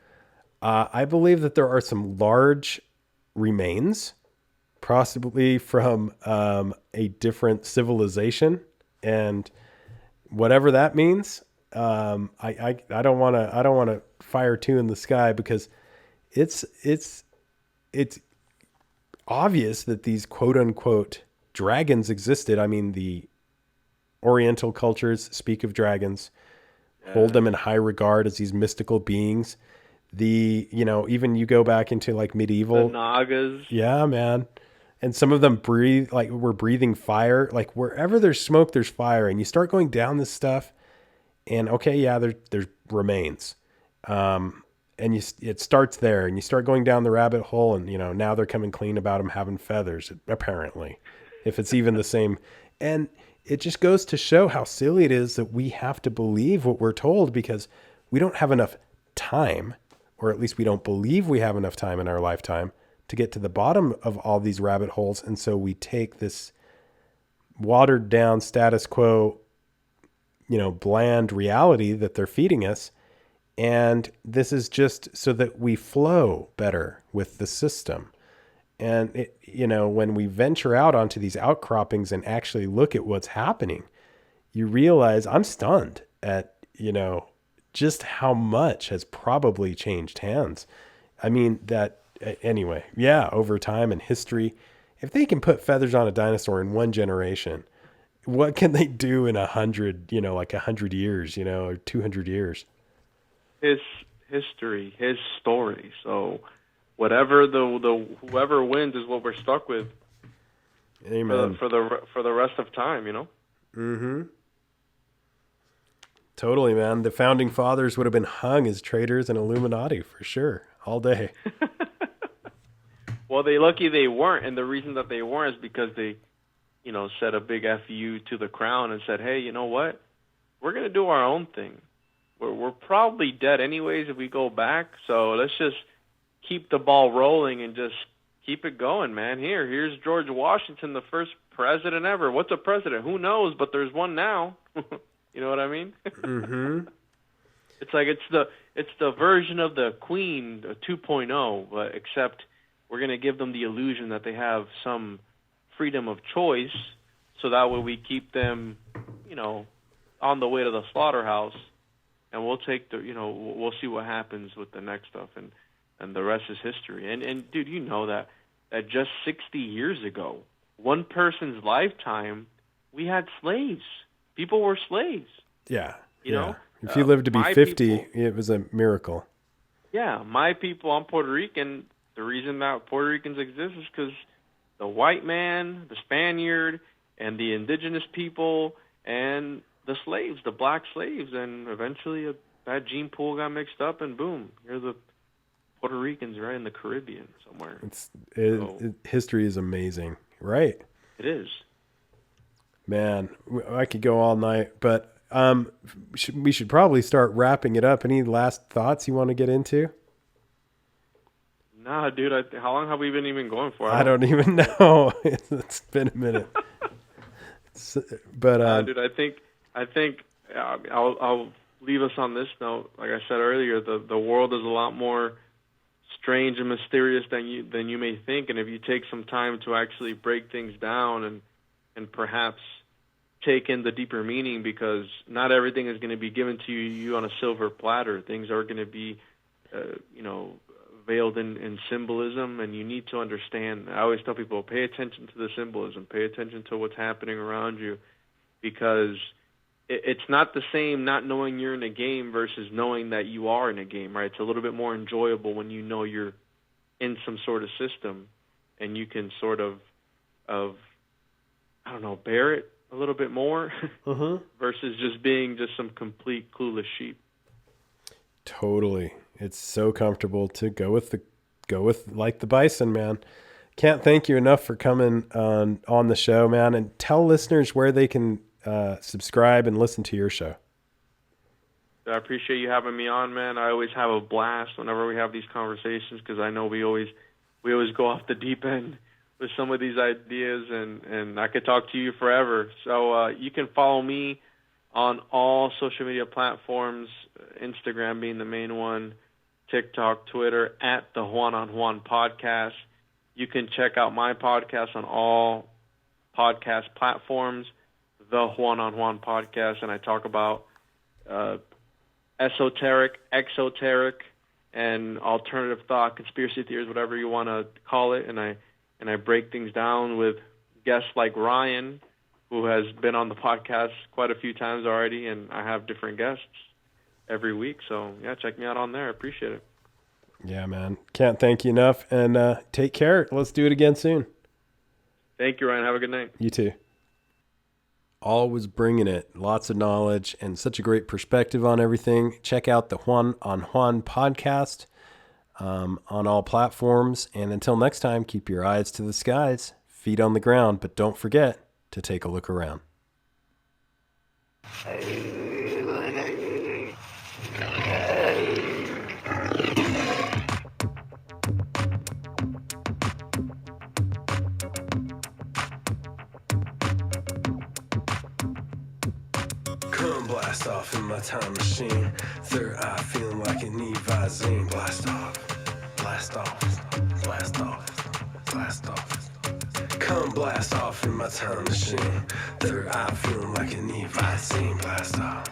I believe that there are some large remains, possibly from a different civilization, and whatever that means. I don't want to fire two in the sky, because it's obvious that these quote unquote dragons existed. I mean, the Oriental cultures speak of dragons, hold them in high regard as these mystical beings. Even you go back into like medieval, the Nagas. Yeah, man. And some of them we're breathing fire. Like wherever there's smoke, there's fire. And you start going down this stuff, and okay, yeah, there's remains. And it starts there, and you start going down the rabbit hole, and now they're coming clean about them having feathers, apparently, if it's even the same. And it just goes to show how silly it is that we have to believe what we're told, because we don't have enough time, or at least we don't believe we have enough time in our lifetime to get to the bottom of all these rabbit holes. And so we take this watered down status quo, bland reality that they're feeding us. And this is just so that we flow better with the system. And when we venture out onto these outcroppings and actually look at what's happening, you realize I'm stunned at, just how much has probably changed hands. I mean, anyway, yeah, over time and history, if they can put feathers on a dinosaur in one generation, what can they do in 100 years, or 200 years? His history, his story. So whatever whoever wins is what we're stuck with. Amen. For the rest of time, Mm-hmm. Totally, man. The founding fathers would have been hung as traitors and Illuminati for sure, all day. Well, lucky they weren't, and the reason that they weren't is because they, said a big FU to the crown and said, hey, you know what? We're going to do our own thing. We're probably dead anyways if we go back, so let's just keep the ball rolling and just keep it going, man. Here's George Washington, the first president ever. What's a president? Who knows? But there's one now. You know what I mean? Mm-hmm. It's like it's the version of the Queen 2.0, but except we're going to give them the illusion that they have some freedom of choice, so that way we keep them, on the way to the slaughterhouse, and we'll take we'll see what happens with the next stuff, and the rest is history. And dude, you know that just 60 years ago, one person's lifetime, we had slaves. People were slaves. Yeah. You know? If you lived to be 50, people, it was a miracle. Yeah, my people, I'm Puerto Rican. The reason that Puerto Ricans exist is because the white man, the Spaniard, and the indigenous people, and the slaves, the black slaves, and eventually that gene pool got mixed up, and boom, here's the Puerto Ricans right in the Caribbean somewhere. History is amazing, right? It is. Man, I could go all night, but we should probably start wrapping it up. Any last thoughts you want to get into? Nah, dude. How long have we been even going for? I don't even know. It's been a minute. But dude, I think I'll leave us on this note. Like I said earlier, the world is a lot more strange and mysterious than you may think. And if you take some time to actually break things down and perhaps take in the deeper meaning, because not everything is going to be given to you on a silver platter. Things are going to be, veiled in symbolism, and you need to understand. I always tell people, pay attention to the symbolism, pay attention to what's happening around you, because it's not the same not knowing you're in a game versus knowing that you are in a game, right? It's a little bit more enjoyable when you know you're in some sort of system and you can sort of bear it a little bit more versus just being just some complete clueless sheep. Totally. It's so comfortable to go with like the bison, man. Can't thank you enough for coming on the show, man, and tell listeners where they can subscribe and listen to your show. I appreciate you having me on, man. I always have a blast whenever we have these conversations, because I know we always go off the deep end with some of these ideas, and I could talk to you forever. So you can follow me on all social media platforms, Instagram being the main one, TikTok, Twitter, at the Juan on Juan podcast. You can check out my podcast on all podcast platforms, the Juan on Juan podcast, and I talk about esoteric, exoteric, and alternative thought, conspiracy theories, whatever you want to call it, and I break things down with guests like Ryan, who has been on the podcast quite a few times already, and I have different guests every week. So, yeah, check me out on there. I appreciate it. Yeah, man. Can't thank you enough, and take care. Let's do it again soon. Thank you, Ryan. Have a good night. You too. Always bringing it. Lots of knowledge and such a great perspective on everything. Check out the Juan on Juan podcast on all platforms. And until next time, keep your eyes to the skies, feet on the ground, but don't forget to take a look around. Come blast off in my time machine. Third eye feeling like an Evazine. Blast off, blast off, blast off, blast off. Come blast off in my time machine. Third eye feeling like an Evazine. Blast off.